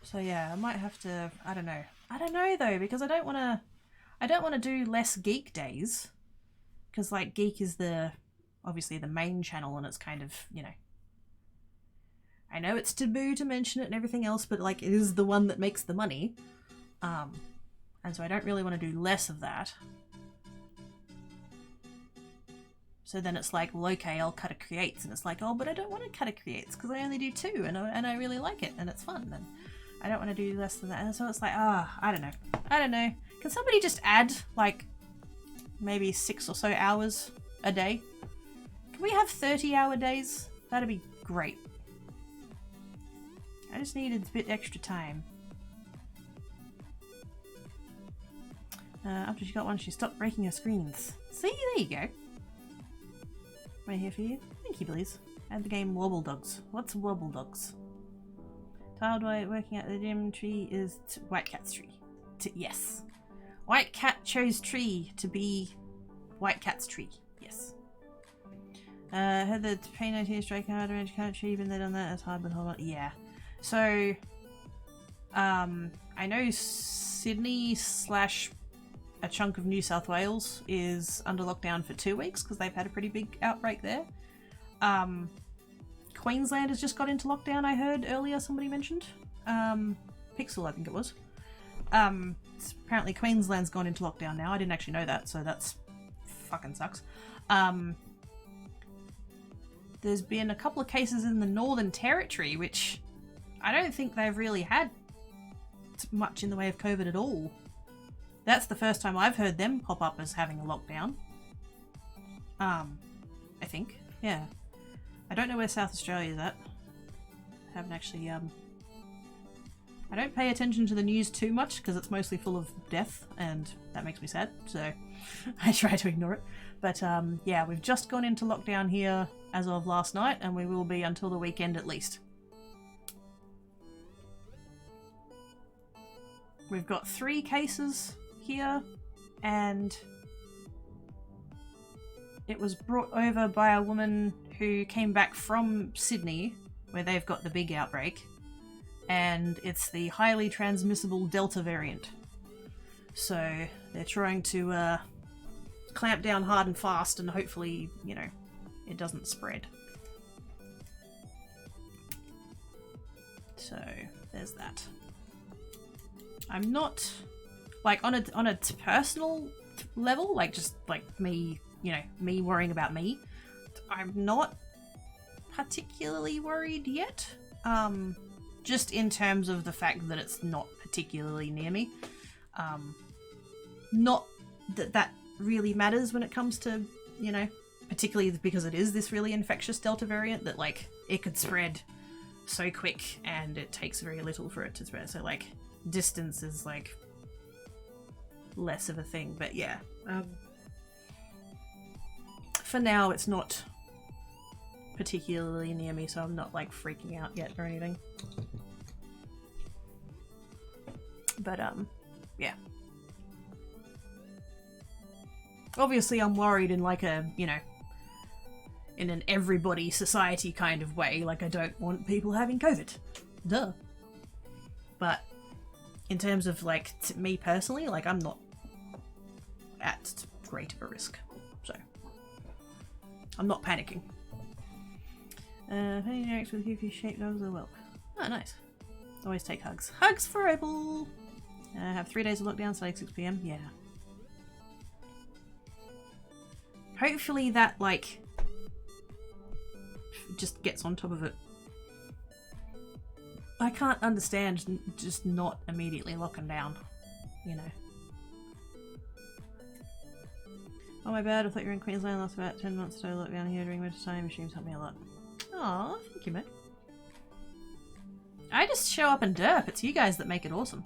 So yeah, I might have to, I don't know though, because I don't want to do less geek days, because like geek is obviously the main channel and it's kind of, you know, I know it's taboo to mention it and everything else, but like it is the one that makes the money, and so I don't really want to do less of that. So then it's like, well, okay, I'll cut a creates, and it's like, oh, but I don't want to cut a creates because I only do 2 and I really like it and it's fun and I don't want to do less than that. And so it's like, I don't know. Can somebody just add like maybe 6 or so hours a day? Can we have 30-hour days? That'd be great. I just needed a bit extra time. After she got one, she stopped breaking her screens. See, there you go. Right here for you. Thank you, please. Add the game Wobble Dogs. What's Wobble Dogs? hard working at the gym. Tree is White Cat's tree. Yes. White Cat chose tree to be White Cat's tree. Yes. Heard the pain 19 strike hard range country, even though done that, it's hard but hold on. Yeah. So, I know Sydney / a chunk of New South Wales is under lockdown for 2 weeks because they've had a pretty big outbreak there. Queensland has just got into lockdown, I heard earlier somebody mentioned. Pixel, I think it was. Apparently Queensland's gone into lockdown now. I didn't actually know that, so that's fucking sucks. There's been a couple of cases in the Northern Territory, which I don't think they've really had much in the way of COVID at all. That's the first time I've heard them pop up as having a lockdown. I think. Yeah. I don't know where South Australia is at. I haven't actually, I don't pay attention to the news too much because it's mostly full of death and that makes me sad, so I try to ignore it. But yeah, we've just gone into lockdown here as of last night and we will be until the weekend at least. We've got 3 cases here and it was brought over by a woman who came back from Sydney where they've got the big outbreak, and it's the highly transmissible Delta variant. So they're trying to clamp down hard and fast and hopefully, you know, it doesn't spread. So there's that. I'm not, like, on a personal level, like just like me, you know, me worrying about me, I'm not particularly worried yet. Just in terms of the fact that it's not particularly near me. Not that that really matters when it comes to, you know, particularly because it is this really infectious Delta variant that, like, it could spread so quick and it takes very little for it to spread. So, like, distance is, like, less of a thing. But yeah, for now it's not particularly near me, so I'm not, like, freaking out yet or anything. But yeah, obviously I'm worried in, like, a, you know, in an everybody society kind of way. Like, I don't want people having COVID, duh. But in terms of, like, me personally, like, I'm not at great of a risk, so I'm not panicking. Penny generics with goofy shaped dogs are welcome. Oh, nice. Always take hugs. Hugs for Apple! Have 3 days of lockdown starting 6 PM. Yeah. Hopefully that, like, just gets on top of it. I can't understand just not immediately locking down, you know. Oh my bad, I thought you were in Queensland last about 10 months ago. Lockdown here during winter time. Machines helped me a lot. Aw, thank you, mate. I just show up and derp. It's you guys that make it awesome.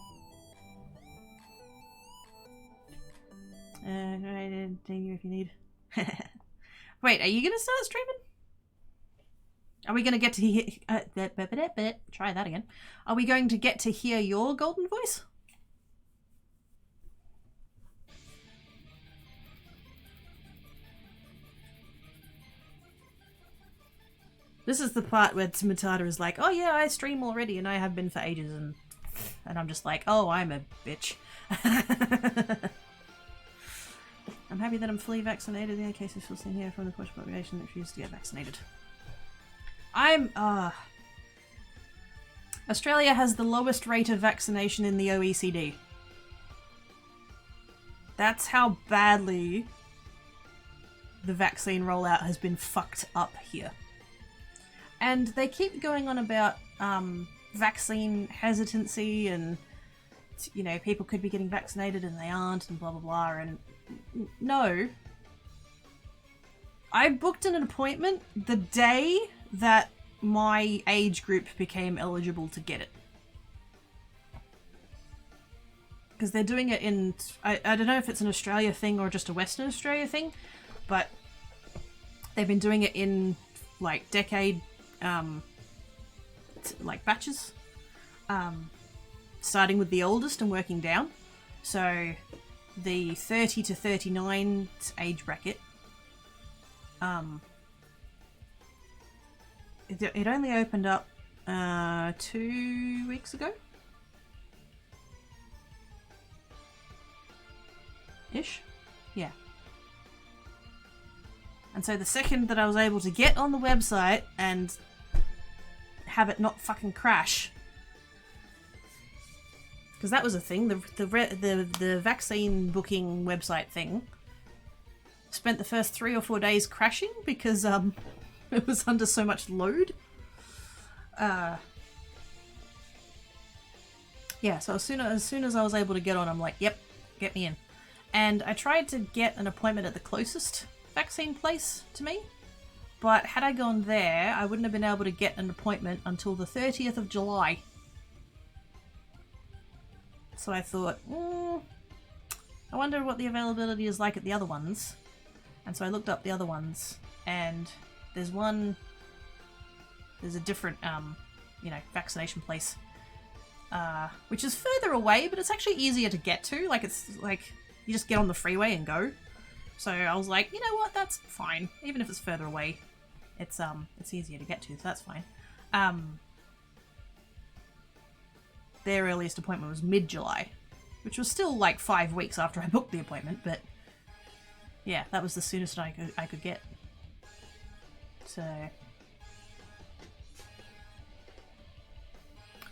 Right, ding you if you need. Wait, are you gonna start streaming? Are we gonna get to hear... try that again. Are we going to get to hear your golden voice? This is the part where Matata is like, oh yeah, I stream already and I have been for ages, and I'm just like, oh, I'm a bitch. I'm happy that I'm fully vaccinated. In case I still seen here from the Polish population that refused to get vaccinated. Australia has the lowest rate of vaccination in the OECD. That's how badly the vaccine rollout has been fucked up here. And they keep going on about vaccine hesitancy and, you know, people could be getting vaccinated and they aren't and blah blah blah, and no. I booked an appointment the day that my age group became eligible to get it. Because they're doing it in... I don't know if it's an Australia thing or just a Western Australia thing, but they've been doing it in, like, decade... like, batches. starting with the oldest and working down. So the 30 to 39 age bracket, it only opened up 2 weeks ago ish. Yeah. And so the second that I was able to get on the website and have it not fucking crash, because that was a thing, the vaccine booking website thing spent the first 3 or 4 days crashing because it was under so much load. Yeah, so as soon as I was able to get on, I'm like, yep, get me in. And I tried to get an appointment at the closest vaccine place to me, but had I gone there, I wouldn't have been able to get an appointment until the 30th of July. So I thought, I wonder what the availability is like at the other ones. And so I looked up the other ones, and there's a different, vaccination place, which is further away, but it's actually easier to get to. Like, it's like, you just get on the freeway and go. So I was like, you know what, that's fine. Even if it's further away, it's easier to get to, so that's fine. Their earliest appointment was mid-July, which was still like 5 weeks after I booked the appointment, but yeah, that was the soonest I could get. So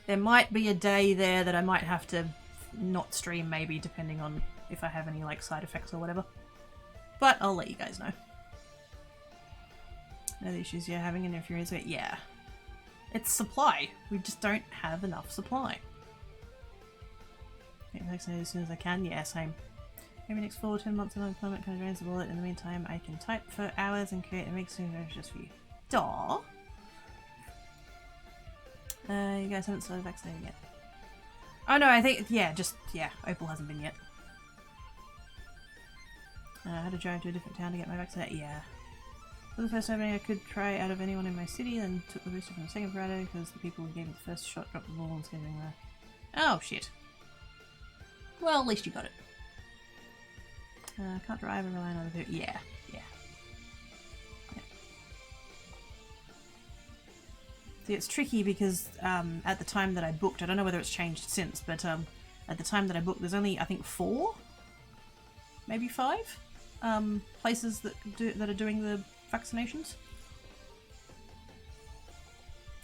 there might be a day there that I might have to not stream, maybe, depending on if I have any like side effects or whatever. But I'll let you guys know. Are the issues you're having interference with? Yeah. It's supply. We just don't have enough supply. Get vaccinated as soon as I can. Yeah, same. Maybe next 4 or 10 months of unemployment kind of drains the wallet. In the meantime, I can type for hours and create a mix just for you. Daw. You guys haven't started vaccinating yet. Oh no, I think, yeah, Opal hasn't been yet. I had to drive to a different town to get my vaccine. Yeah. For the first opening I could try out of anyone in my city, then took the booster from the second Friday because the people who gave me the first shot dropped the ball and scheduling there. Oh shit. Well, at least you got it. Can't drive and rely on other people. Yeah. See, it's tricky because at the time that I booked, I don't know whether it's changed since, but at the time that I booked, there's only, I think, 4, maybe 5 places that are doing the vaccinations.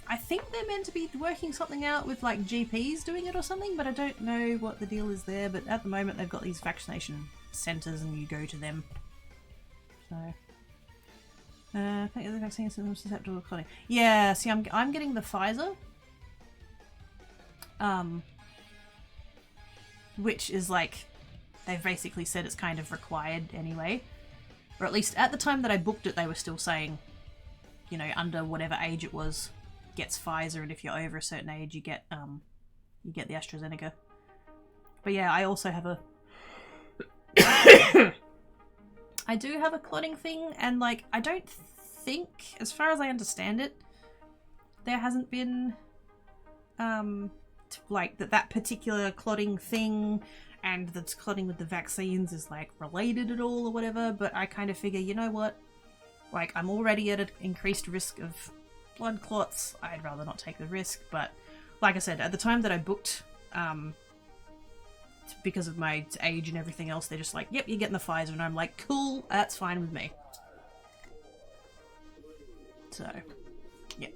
I think they're meant to be working something out with like GPs doing it or something, but I don't know what the deal is there. But at the moment, they've got these vaccination centres and you go to them. So, I think the vaccine is susceptible to clotting. Yeah, see, I'm getting the Pfizer, which is like, they've basically said it's kind of required anyway. Or at least at the time that I booked it, they were still saying, you know, under whatever age it was, gets Pfizer, and if you're over a certain age, you get the AstraZeneca. But yeah, I also have a I do have a clotting thing, and like, I don't think, as far as I understand it, there hasn't been like that particular clotting thing and that's clotting with the vaccines is like related at all or whatever, but I kind of figure, you know what, like, I'm already at an increased risk of blood clots, I'd rather not take the risk. But like I said, at the time that I booked, because of my age and everything else, they're just like, yep, you're getting the Pfizer, and I'm like, cool, that's fine with me. So, yeah.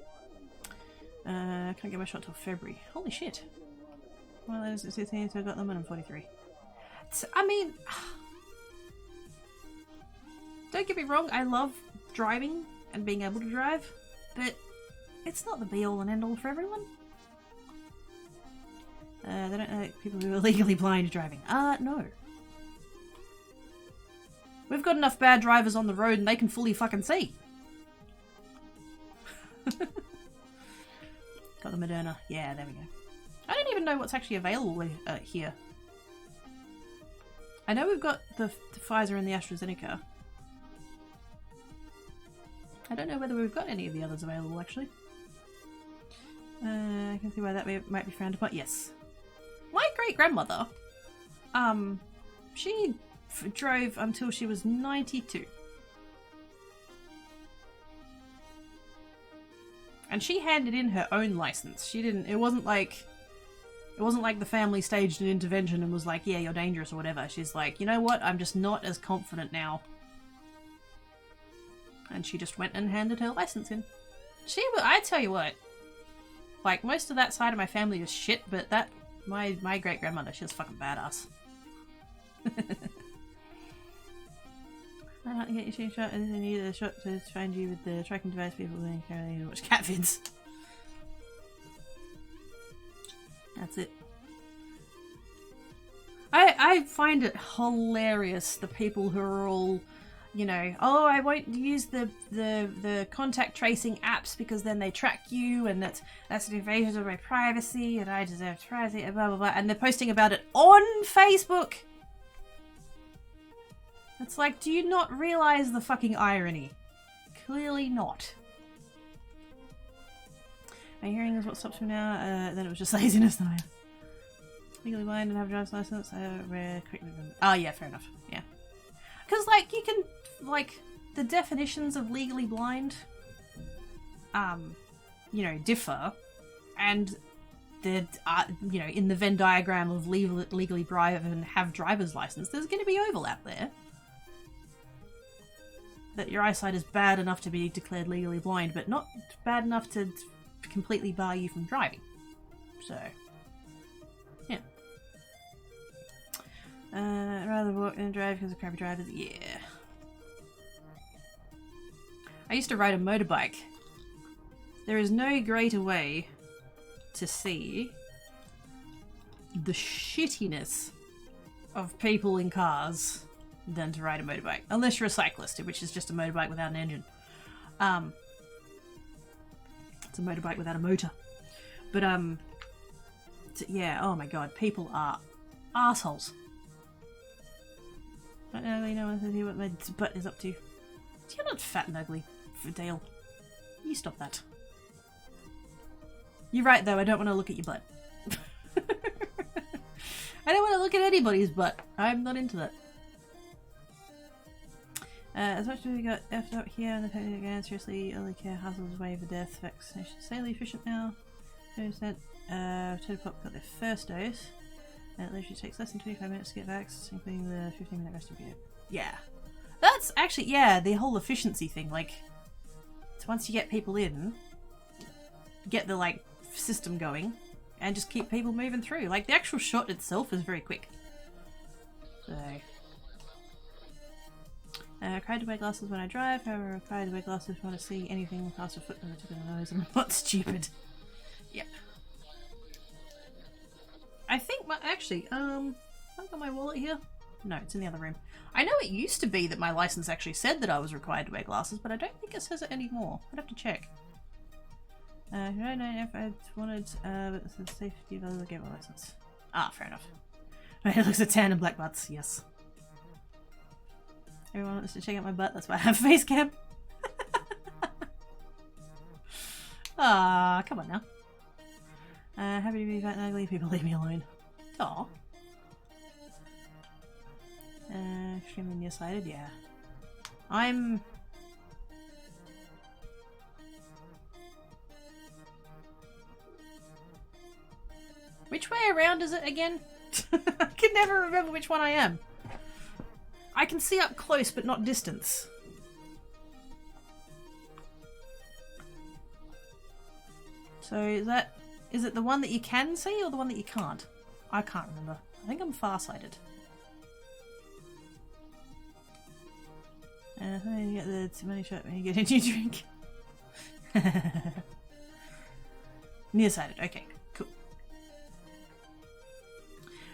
Can't get my shot till February. Holy shit. Well, it's 16, so I got them and I'm 43. I mean, don't get me wrong, I love driving and being able to drive, but it's not the be-all and end-all for everyone. They don't like people who are legally blind driving. No. We've got enough bad drivers on the road and they can fully fucking see. Got the Moderna. Yeah, there we go. I don't even know what's actually available here. I know we've got the Pfizer and the AstraZeneca. I don't know whether we've got any of the others available, actually. I can see why that might be frowned upon. Yes. My great-grandmother, she drove until she was 92. And she handed in her own license. She didn't, it wasn't like the family staged an intervention and was like, yeah, you're dangerous or whatever. She's like, you know what? I'm just not as confident now. And she just went and handed her license in. I tell you what, like, most of that side of my family is shit, but my great-grandmother, she was fucking badass. I don't get your shooting shot, and then need a shot to find you with the tracking device. People then carry to watch cat vids. That's it. I find it hilarious, the people who are all, you know, oh, I won't use the contact tracing apps because then they track you and that's an invasion of my privacy and I deserve privacy and blah blah blah, and they're posting about it on Facebook. It's like, do you not realize the fucking irony? Clearly not. My hearing is what stops me now. Then it was just laziness. No, yeah. Legally blind and have a driver's license. Oh yeah, fair enough. Yeah. Because, like, you can, like, the definitions of legally blind, you know, differ. And, you know, in the Venn diagram of legally blind and have driver's license, there's going to be overlap there. That your eyesight is bad enough to be declared legally blind, but not bad enough to completely bar you from driving. So, yeah. I'd rather walk than drive because of crappy drivers. Yeah. I used to ride a motorbike. There is no greater way to see the shittiness of people in cars than to ride a motorbike. Unless you're a cyclist, which is just a motorbike without an engine. It's a motorbike without a motor. But, yeah, oh my god, people are assholes. I don't really know what my butt is up to. You're not fat and ugly, Dale. You stop that. You're right, though, I don't want to look at your butt. I don't want to look at anybody's butt. I'm not into that. As much as we got effed up here and the technique again, seriously, early care hassles, wave of death, vaccination safely efficient now. 20%. Total Pop got their first dose. And it literally takes less than 25 minutes to get vaxxed, including the 15-minute rest review. Yeah. That's actually, yeah, the whole efficiency thing. Like, once you get people in, get the, like, system going, and just keep people moving through. Like, the actual shot itself is very quick. So... required to wear glasses when I drive, however, required to wear glasses if I want to see anything past a foot from the tip of the nose. I'm not stupid. Yep. I think actually, I've got my wallet here. No, it's in the other room. I know it used to be that my license actually said that I was required to wear glasses, but I don't think it says it anymore. I'd have to check. I don't know if I wanted, but it's a safety value to get my license. Ah, fair enough. It looks at tan and black butts, yes. Everyone wants to check out my butt, that's why I have face cam. Ah, come on now. Happy to be fat and ugly, people leave me alone. Aw. Extremely nearsighted, yeah. I'm... Which way around is it again? I can never remember which one I am. I can see up close, but not distance. So is it the one that you can see or the one that you can't? I can't remember. I think I'm farsighted. You get the money shot when you get a new drink. Nearsighted. Okay, cool.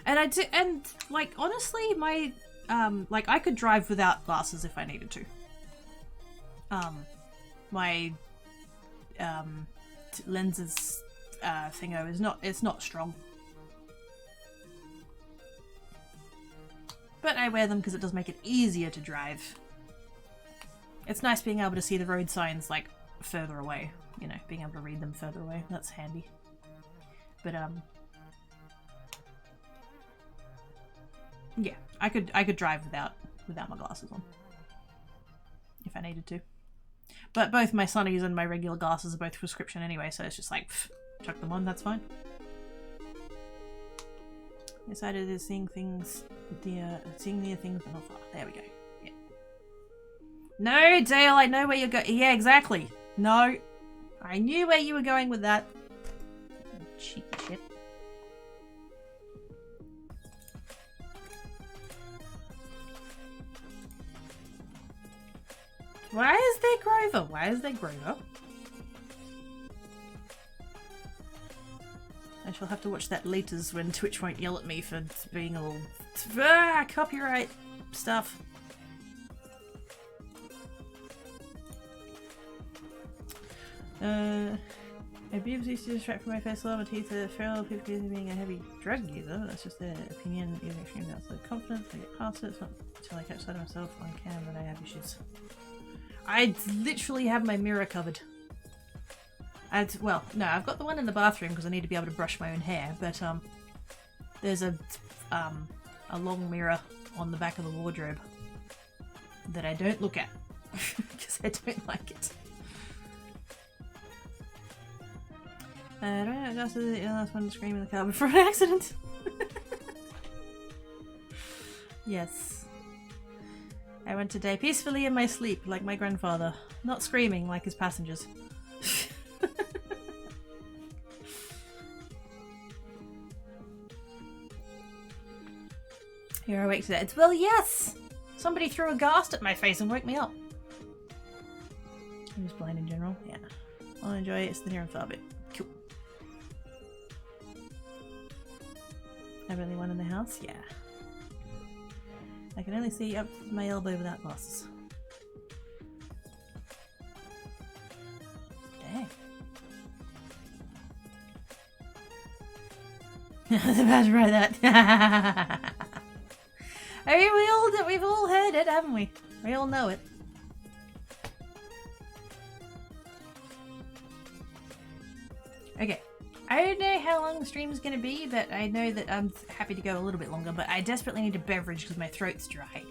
And like honestly, my like I could drive without glasses if I needed to. My lenses thingo is not strong. But I wear them because it does make it easier to drive. It's nice being able to see the road signs like further away. you know, being able to read them further away. That's handy. But yeah, I could drive without my glasses on if I needed to. But both my sunnies and my regular glasses are both prescription anyway, so it's just like, pff, chuck them on, that's fine. Decided to seeing things, seeing near things but not far. There we go. Yeah. No, Dale, I know where you're going. Yeah, exactly. No, I knew where you were going with that. Cheeky shit. Why is there Grover? Why is there Grover? I shall have to watch that later when Twitch won't yell at me for being a little copyright stuff. Abuse used to distract from my first love and teeth the feral people accusing me being a heavy drug user. That's just their opinion. Even extreme outside confidence, I get past it. It's not until I catch sight of myself on cam that I have issues. I literally have my mirror covered. Well, no, I've got the one in the bathroom because I need to be able to brush my own hair, but there's a long mirror on the back of the wardrobe that I don't look at because I don't like it. I don't know, that's the last one to scream in the car before an accident. Yes. I went to die peacefully in my sleep, like my grandfather, not screaming like his passengers. You're awake today. Well, yes! Somebody threw a ghast at my face and woke me up. I'm just blind in general. Yeah. I'll enjoy it. It's the near and far bit. Cool. I'm the only one in the house? Yeah. I can only see up to my elbow without glasses. Dang. I was about to write that. I mean, we've all heard it, haven't we? We all know it. Okay. I don't know how long the stream is going to be, but I know that I'm happy to go a little bit longer, but I desperately need a beverage because my throat's dry.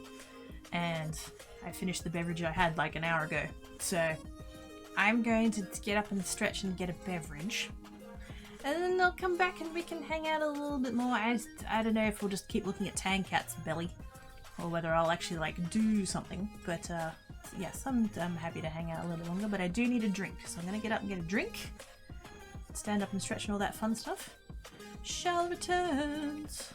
And I finished the beverage I had like an hour ago. So I'm going to get up and stretch and get a beverage. And then I'll come back and we can hang out a little bit more. I don't know if we'll just keep looking at Tankat's belly or whether I'll actually like do something. But yes, I'm happy to hang out a little longer, but I do need a drink. So I'm going to get up and get a drink. Stand up and stretch and all that fun stuff. Shall returns.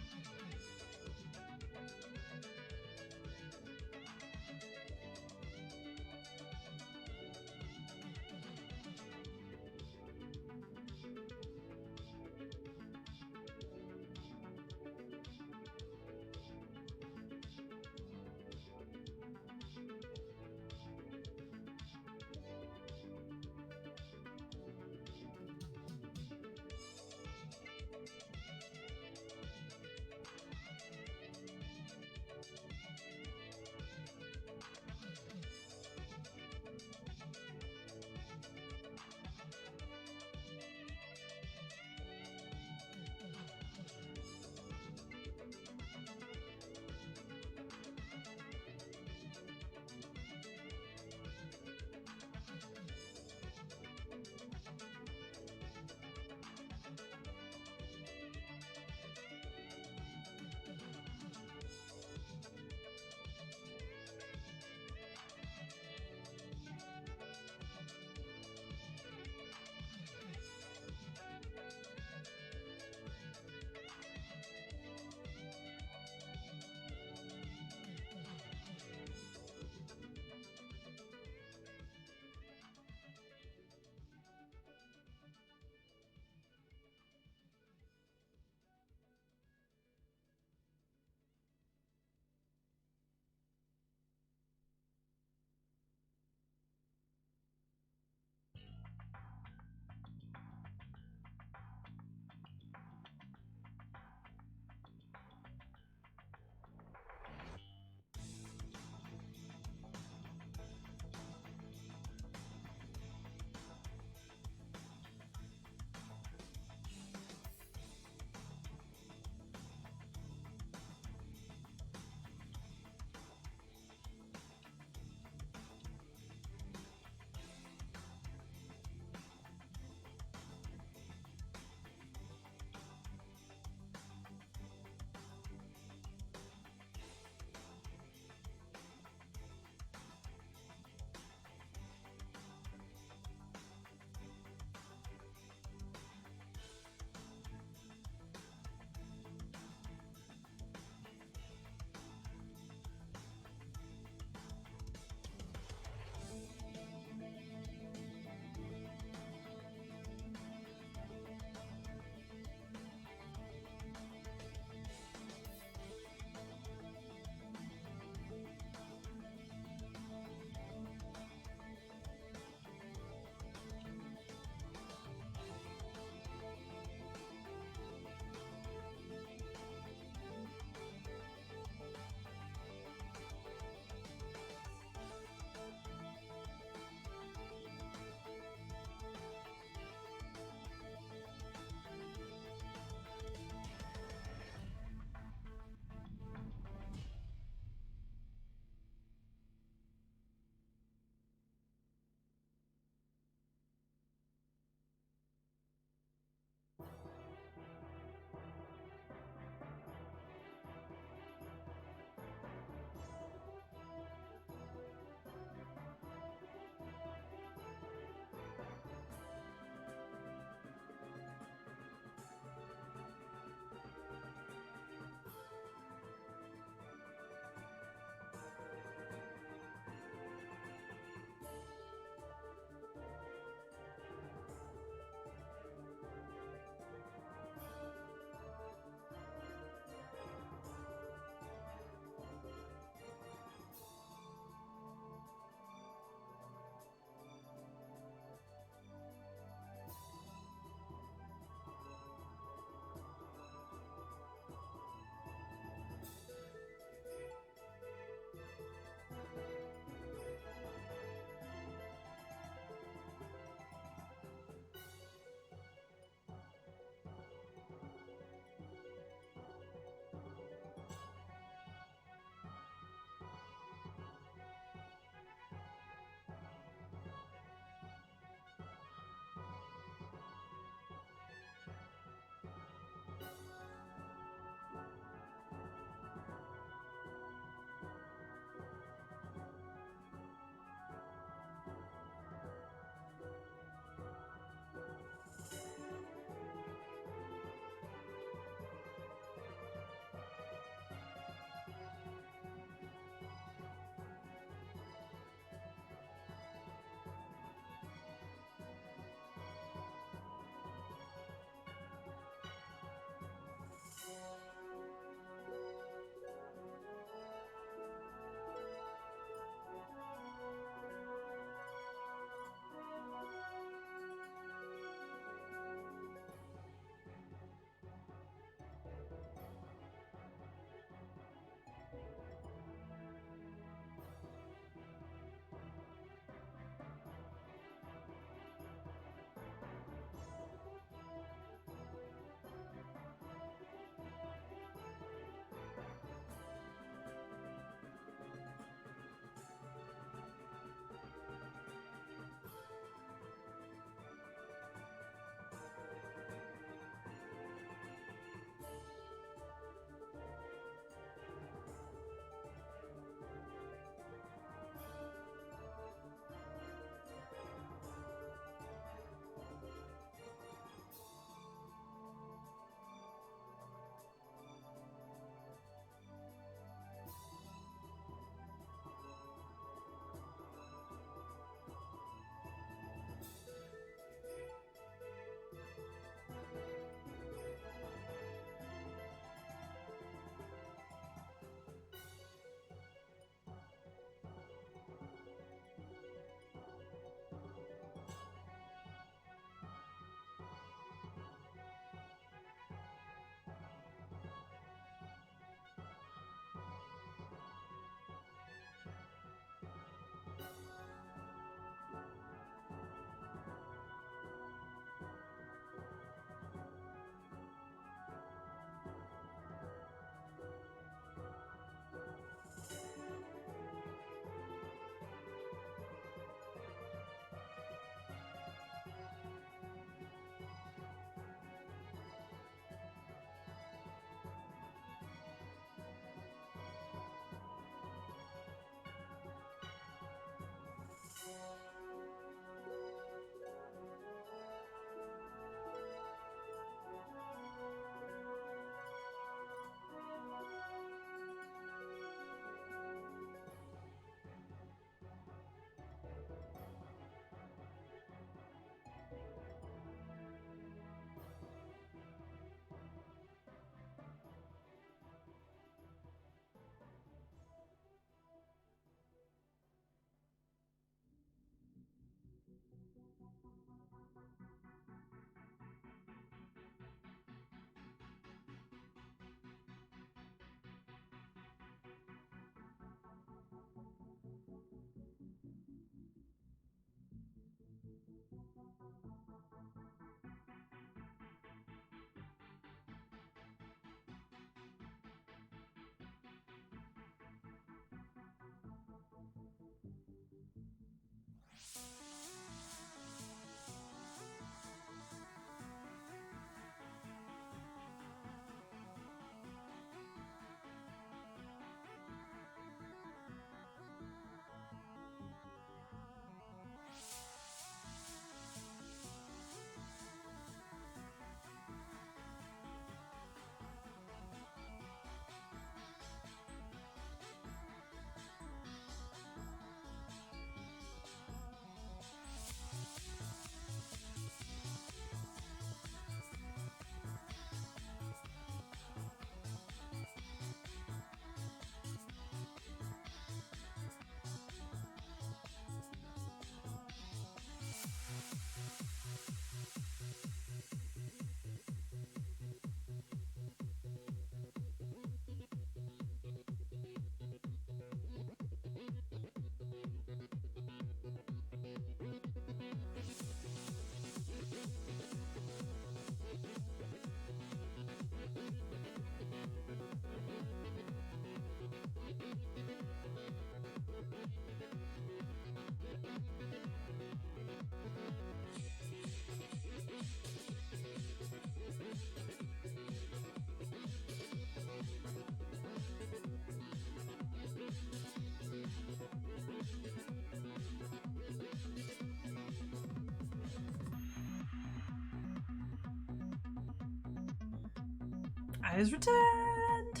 has returned!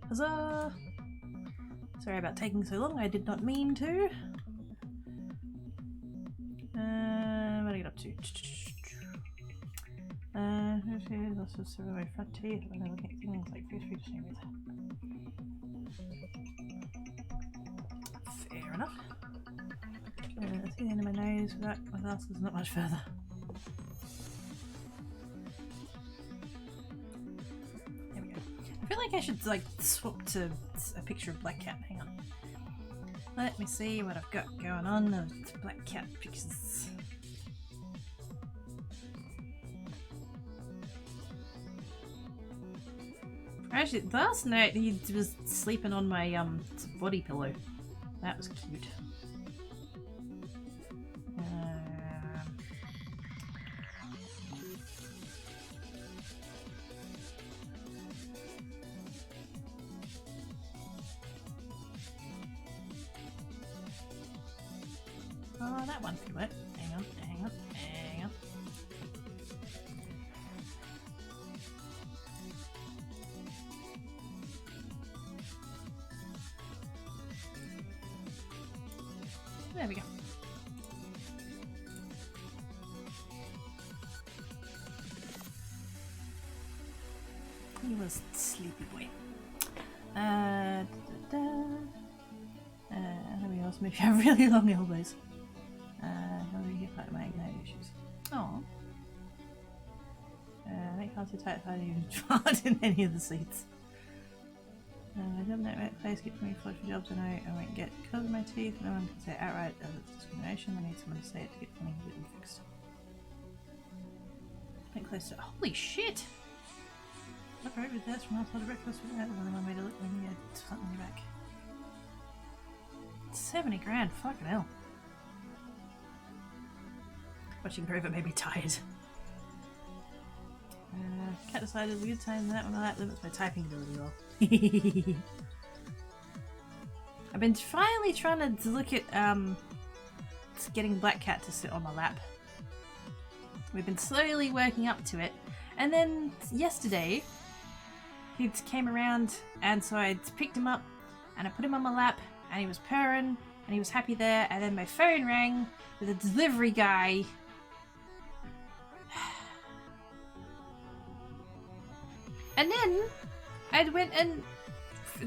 Huzzah! Sorry about taking so long, I did not mean to. What do I get up to? Here's also some of my front teeth when I'm looking at things like face features. Fair enough. See the end of my nose without my glasses, not much further. There we go. I feel like I should like swap to a picture of Black Cat. Hang on. Let me see what I've got going on with Black Cat pictures. Actually, last night he was sleeping on my body pillow. That was cute. Oh, that one could work. Hang on, hang on, hang on. There we go. He was sleepy boy. Anybody else? Maybe have really long elbows. How do you get out of my anxiety issues? Oh. Make hard to type hard even fart in any of the seats. I don't know what place get me flush for jobs and I won't get covered my teeth. No one can say it outright as it's discrimination. I need someone to say it to get something fixed. Get close to. Holy shit! Look over there from outside of breakfast with that one way to look when you get something in your back. 70 grand, fucking hell. Watching Grover made me tired. Cat decided a good time that one that limits my typing ability well. I've been finally trying to look at getting Black Cat to sit on my lap. We've been slowly working up to it, and then yesterday he came around, and so I picked him up and I put him on my lap, and he was purring and he was happy there, and then my phone rang with a delivery guy. And then I went and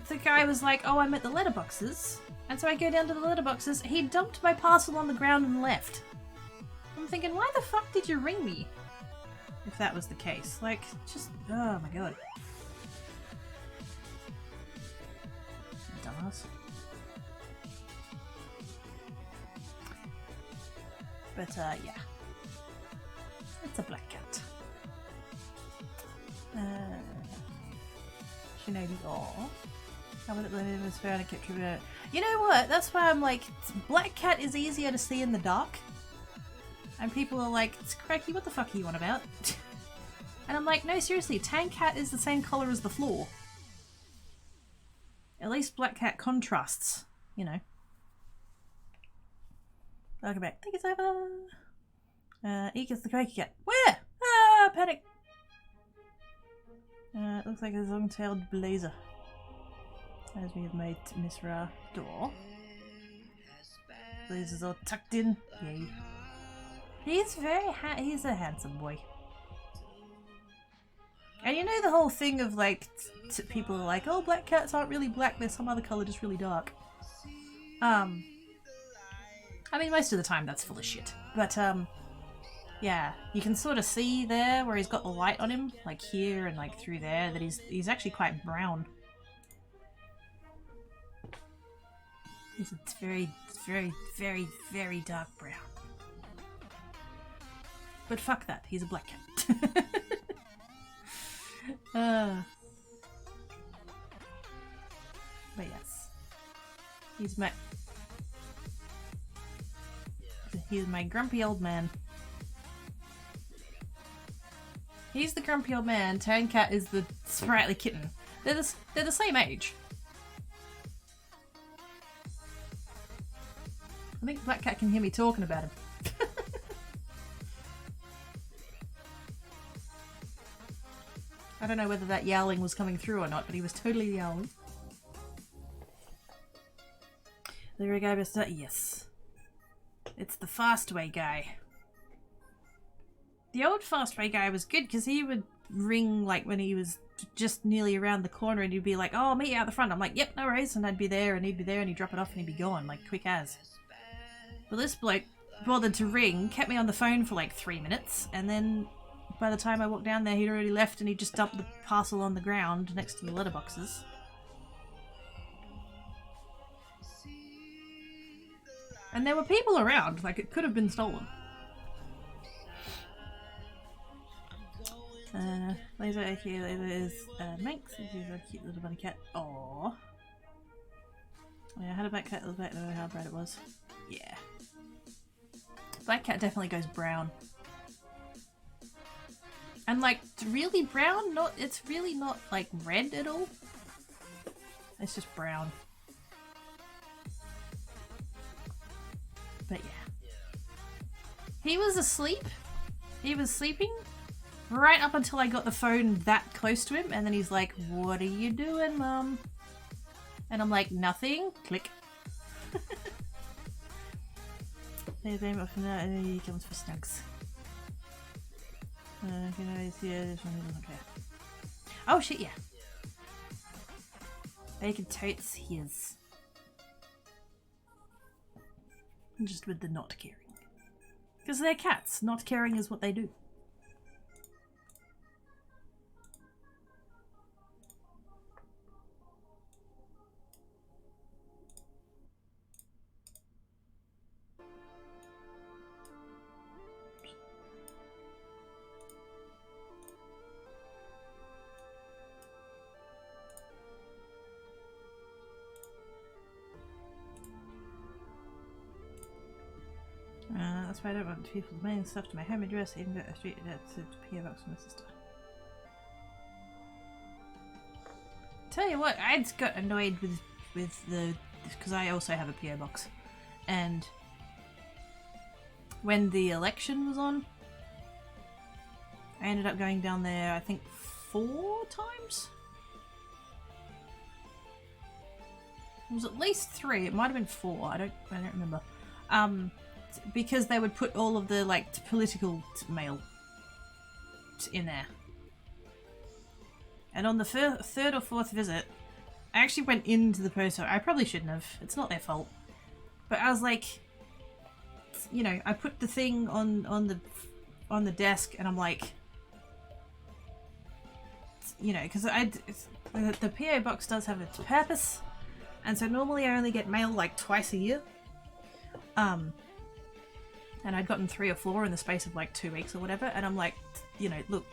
the guy was like, oh, I'm at the letterboxes. And so I go down to the letterboxes. He dumped my parcel on the ground and left. I'm thinking, why the fuck did you ring me? If that was the case. Like, just, oh my god. Dumbass. But, yeah. It's a Black Cat. Shinobi, aw. How would it let it was fair and I kept it. You know what? That's why I'm like, Black Cat is easier to see in the dark. And people are like, it's cracky, what the fuck are you on about? And I'm like, no, seriously, Tan Cat is the same colour as the floor. At least Black Cat contrasts, you know. Welcome back. Think it's over. Eek is the cracky cat. Where? Ah, panic. It looks like a long-tailed blazer. As we have made Miss Ra door. Blazer's all tucked in. Yay. He's he's a handsome boy. And you know the whole thing of like, people are like, oh, Black Cats aren't really black, there's some other colour just really dark. I mean, most of the time that's full of shit. But, yeah, you can sort of see there where he's got the light on him, like here and like through there, that he's actually quite brown. It's very, very, very, very dark brown. But fuck that, he's a Black Cat. But yes, he's my grumpy old man. He's the grumpy old man. Tan Cat is the sprightly kitten. They're the same age. I think Black Cat can hear me talking about him. I don't know whether that yowling was coming through or not, but he was totally yowling. There we go, Mr. Yes. It's the Fastway guy. The old Fastway guy was good because he would ring like when he was just nearly around the corner and he'd be like, oh, I'll meet you out the front. I'm like, yep, no worries. And I'd be there and he'd be there and he'd drop it off and he'd be gone, like quick as. Well, this bloke bothered to ring, kept me on the phone for like 3 minutes, and then by the time I walked down there, he'd already left and he just dumped the parcel on the ground next to the letterboxes. And there were people around, like it could have been stolen. Laser okay, Laser is Manx. This is a cute little bunny cat. Aww. Yeah, I had a black cat, I don't know how bright it was. Yeah. Black cat definitely goes brown. And like really brown, it's really not like red at all. It's just brown. But yeah. He was asleep. He was sleeping right up until I got the phone that close to him, and then he's like, what are you doing, Mum? And I'm like, nothing. Click. He comes for snacks. You know, he's here. This one doesn't care. Oh shit, yeah. Bacon totes his. Just with the not caring. Because they're cats. Not caring is what they do. That's why I don't want people mailing stuff to my home address, even though I street to PO box from my sister. Tell you what, I just got annoyed with the because I also have a PO box, and when the election was on, I ended up going down there I think 4 times. It was at least 3. It might have been 4. I don't remember. Because they would put all of the like political mail in there. And on the 3rd or 4th visit, I actually went into the post office. I probably shouldn't have. It's not their fault. But I was like, you know, I put the thing on the desk, and I'm like, you know, because the PO box does have its purpose, and so normally I only get mail like twice a year. And I'd gotten 3 or 4 in the space of like 2 weeks or whatever, and I'm like, you know, look,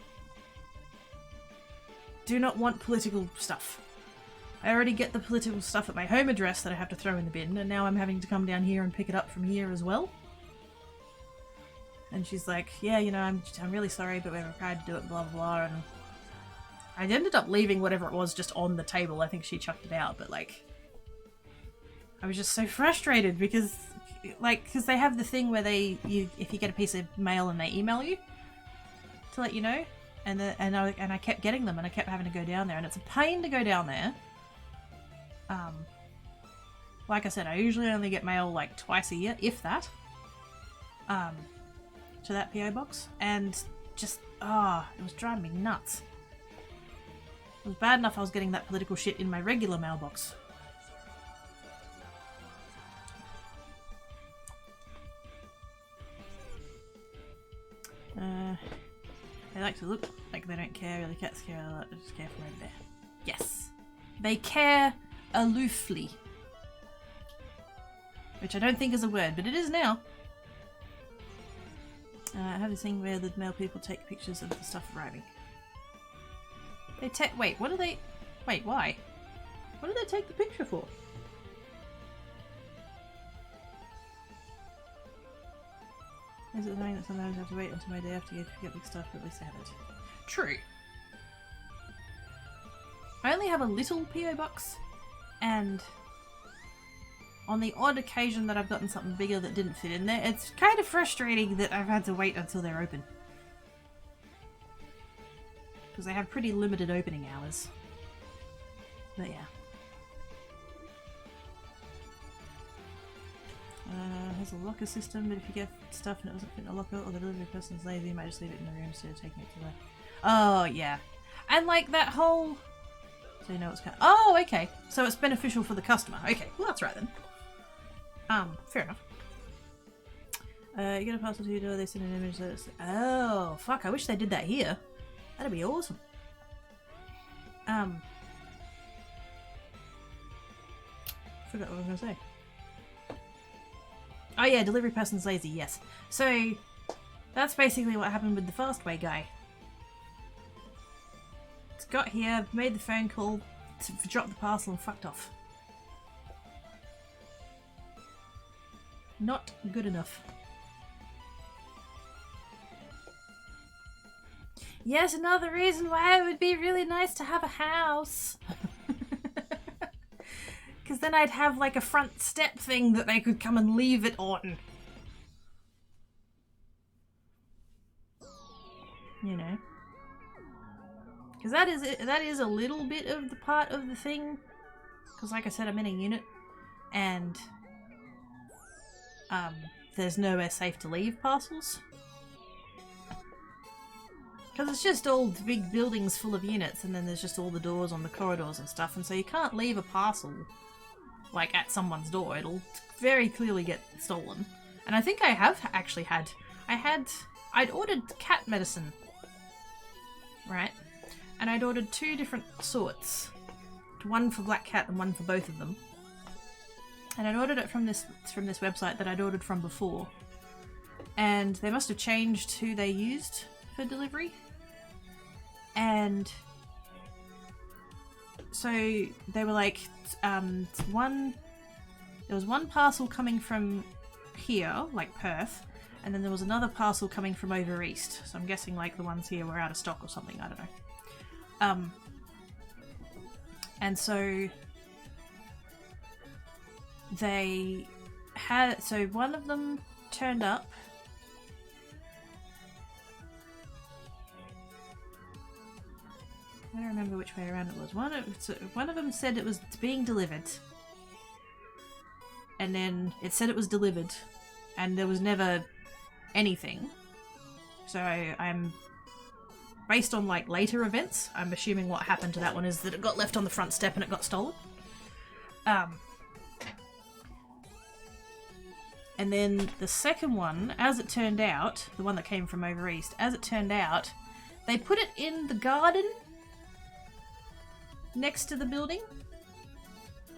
do not want political stuff. I already get the political stuff at my home address that I have to throw in the bin, and now I'm having to come down here and pick it up from here as well. And she's like, yeah, you know, I'm really sorry, but we're required to do it, blah, blah, blah. And I ended up leaving whatever it was just on the table. I think she chucked it out, but like, I was just so frustrated because they have the thing where if you get a piece of mail and they email you to let you know, and I kept getting them, and I kept having to go down there, and it's a pain to go down there. Like I said, I usually only get mail like twice a year, if that, to that PO box, and just it was driving me nuts. It was bad enough I was getting that political shit in my regular mailbox. They like to look like they don't care, really. Cats care a lot, they just care for over there. Yes. They care aloofly. Which I don't think is a word, but it is now. I have this thing where the mail people take pictures of the stuff arriving. They wait, what do they... Wait, why? What do they take the picture for? Is it annoying that sometimes I have to wait until my day after to get big stuff, but at least I have it. True. I only have a little PO box, and on the odd occasion that I've gotten something bigger that didn't fit in there, it's kind of frustrating that I've had to wait until they're open. because they have pretty limited opening hours. But yeah. Has a locker system, but if you get stuff and it doesn't fit in a locker or the delivery person's lazy, you might just leave it in the room instead of taking it to the... Oh, yeah. And like that whole... So you know what's going... Oh, okay. So it's beneficial for the customer. Okay, well that's right then. Fair enough. You get a parcel to your door, they send an image that's... Oh, fuck, I wish they did that here. That'd be awesome. Forgot what I was going to say. Oh yeah, delivery person's lazy, yes. So, that's basically what happened with the Fastway guy. It's got here, made the phone call, dropped the parcel and fucked off. Not good enough. Yes, another reason why it would be really nice to have a house. Because then I'd have like a front step thing that they could come and leave it on. You know. Because that is a little bit of the part of the thing. Because like I said, I'm in a unit. And there's nowhere safe to leave parcels. Because it's just all big buildings full of units, and then there's just all the doors on the corridors and stuff, and so you can't leave a parcel like at someone's door. It'll very clearly get stolen. And I think I have actually had... I'd ordered cat medicine, right? And I'd ordered 2 different sorts. One for Black Cat and one for both of them. And I'd ordered it from this website that I'd ordered from before. And they must have changed who they used for delivery. And so they were like, there was one parcel coming from here, like Perth, and then there was another parcel coming from over east. So I'm guessing like the ones here were out of stock or something, I don't know. And so they had, so one of them turned up. I don't remember which way around it was. One of them said it was being delivered. And then it said it was delivered. And there was never anything. So I'm... Based on like later events, I'm assuming what happened to that one is that it got left on the front step and it got stolen. And then the second one, as it turned out, the one that came from over east, as it turned out, they put it in the garden next to the building,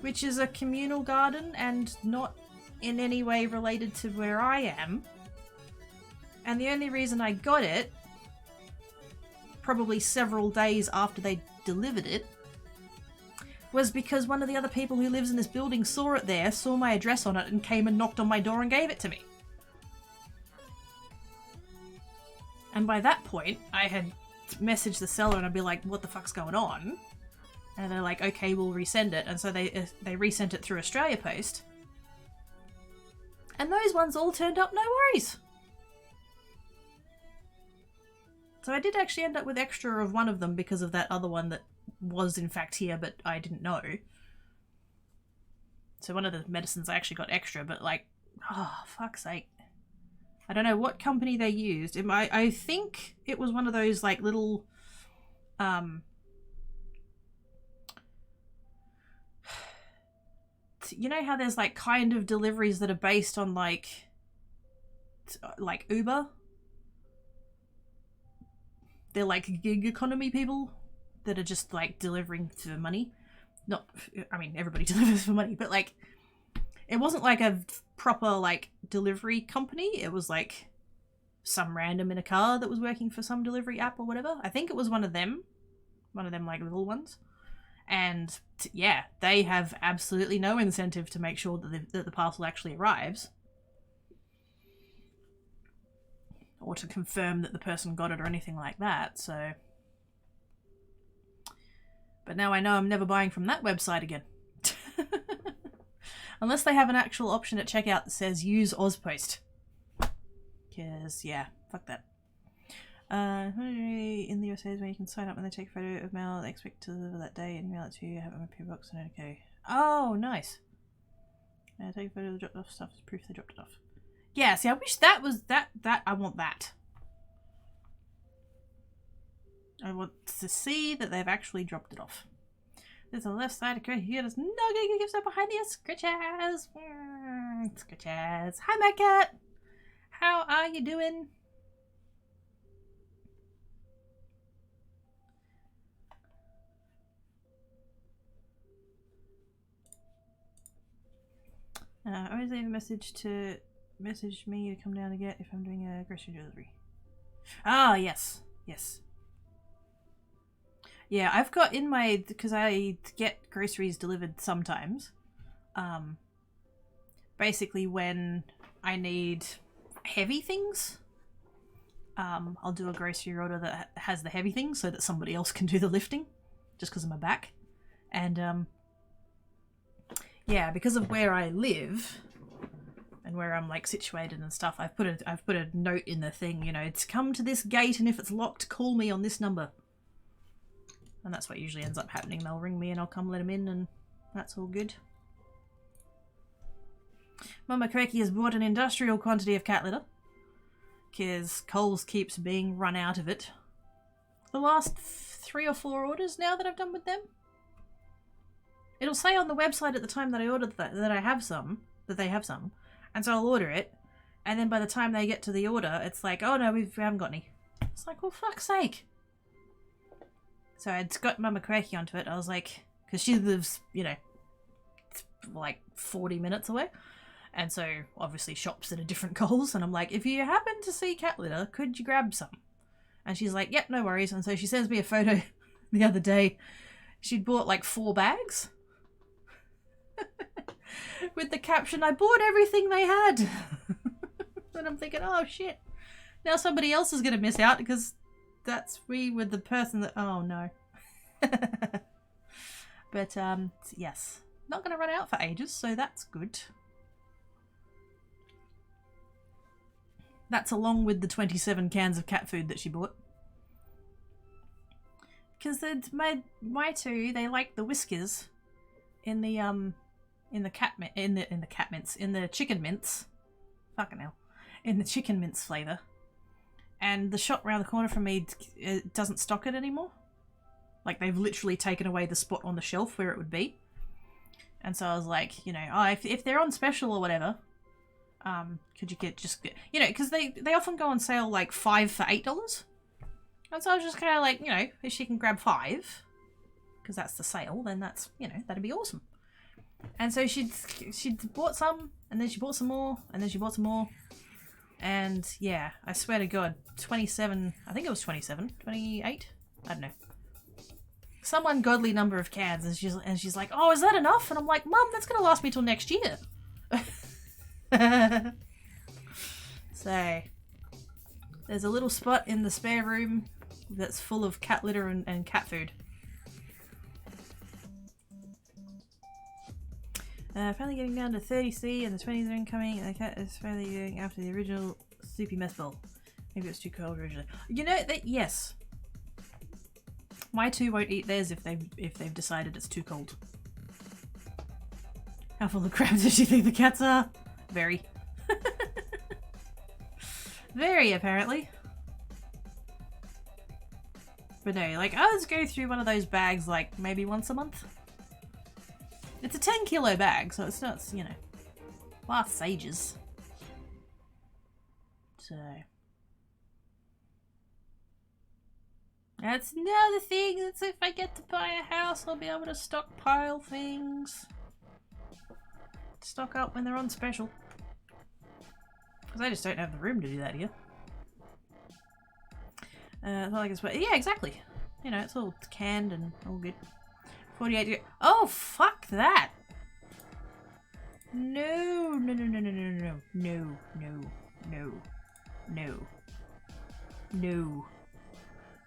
which is a communal garden and not in any way related to where I am. And the only reason I got it, probably several days after they delivered it, was because one of the other people who lives in this building saw it there, saw my address on it, and came and knocked on my door and gave it to me. And by that point, I had messaged the seller and I'd be like, what the fuck's going on? And they're like, okay, we'll resend it. And so they resent it through Australia Post. And those ones all turned up, no worries. So I did actually end up with extra of one of them because of that other one that was in fact here, but I didn't know. So one of the medicines I actually got extra, but like, oh, fuck's sake. I don't know what company they used. I think it was one of those like little, you know how there's like kind of deliveries that are based on like Uber? They're like gig economy people that are just like delivering for money. Not, I mean, everybody delivers for money, but like, it wasn't like a proper like delivery company. It was like some random in a car that was working for some delivery app or whatever. I think it was one of them like little ones. And yeah, they have absolutely no incentive to make sure that the parcel actually arrives. Or to confirm that the person got it or anything like that, so... But now I know I'm never buying from that website again. Unless they have an actual option at checkout that says use Ozpost. Because, yeah, fuck that. In the USA is where you can sign up and they take a photo of mail they expect to deliver that day and email it to you. Have it in my PO box and okay. Oh, nice. Take a photo of the dropped off stuff as proof they dropped it off. Yeah, see, I wish that was that. I want that. I want to see that they've actually dropped it off. There's a left side of here. There's no getting gives up behind the scratches. Scratches. Hi, my cat. How are you doing? Always leave a message me to come down to get if I'm doing a grocery delivery. Ah, yes. Yes. Yeah, I've got in my, because I get groceries delivered sometimes. Basically when I need heavy things, I'll do a grocery order that has the heavy things so that somebody else can do the lifting, just because of my back. And yeah, because of where I live and where I'm like situated and stuff, I've put a note in the thing, you know, it's come to this gate and if it's locked, call me on this number. And that's what usually ends up happening. They'll ring me and I'll come let them in and that's all good. Mama Cracky has bought an industrial quantity of cat litter because Coles keeps being run out of it. The last 3 or 4 orders now that I've done with them. It'll say on the website at the time that I ordered that they have some, and so I'll order it, and then by the time they get to the order, it's like, oh no, we haven't got any. It's like, well, fuck's sake. So I'd got Mama Cracky onto it. I was like, because she lives, you know, like 40 minutes away, and so obviously shops at a different Coles, and I'm like, if you happen to see cat litter, could you grab some? And she's like, yep, no worries. And so she sends me a photo the other day. She'd bought like 4 bags. With the caption, I bought everything they had. And I'm thinking, oh shit. Now somebody else is going to miss out because that's we were the person that, oh no. But yes, not going to run out for ages, so that's good. That's along with the 27 cans of cat food that she bought. Because my two, they like the whiskers in the chicken mince. Fucking hell. In the chicken mince flavour. And the shop around the corner from me doesn't stock it anymore. Like, they've literally taken away the spot on the shelf where it would be. And so I was like, you know, oh, if they're on special or whatever, could you get, you know, because they often go on sale like 5 for $8. And so I was just kind of like, you know, if she can grab 5, because that's the sale, then that's, you know, that'd be awesome. And so she'd bought some, and then she bought some more, and then she bought some more. And yeah, I swear to God, 27, I think it was 27, 28, I don't know. Some ungodly number of cans, and she's like, oh, is that enough? And I'm like, Mum, that's going to last me till next year. So, there's a little spot in the spare room that's full of cat litter and cat food. Finally getting down to 30C and the 20s are incoming and the cat is finally going after the original soupy mess bowl. Maybe it was too cold originally. You know, yes. My two won't eat theirs if they've decided it's too cold. How full of crap does she think the cats are? Very. Very, apparently. But no, like, I just go through one of those bags, like, maybe once a month. It's a 10 kilo bag, so it's not, you know, lasts ages. So. That's another thing, that's if I get to buy a house, I'll be able to stockpile things. Stock up when they're on special. Because I just don't have the room to do that here. It's not like it's, yeah, exactly. You know, it's all canned and all good. 48. Oh, fuck that! No, no, no, no, no, no, no, no, no, no, no, no.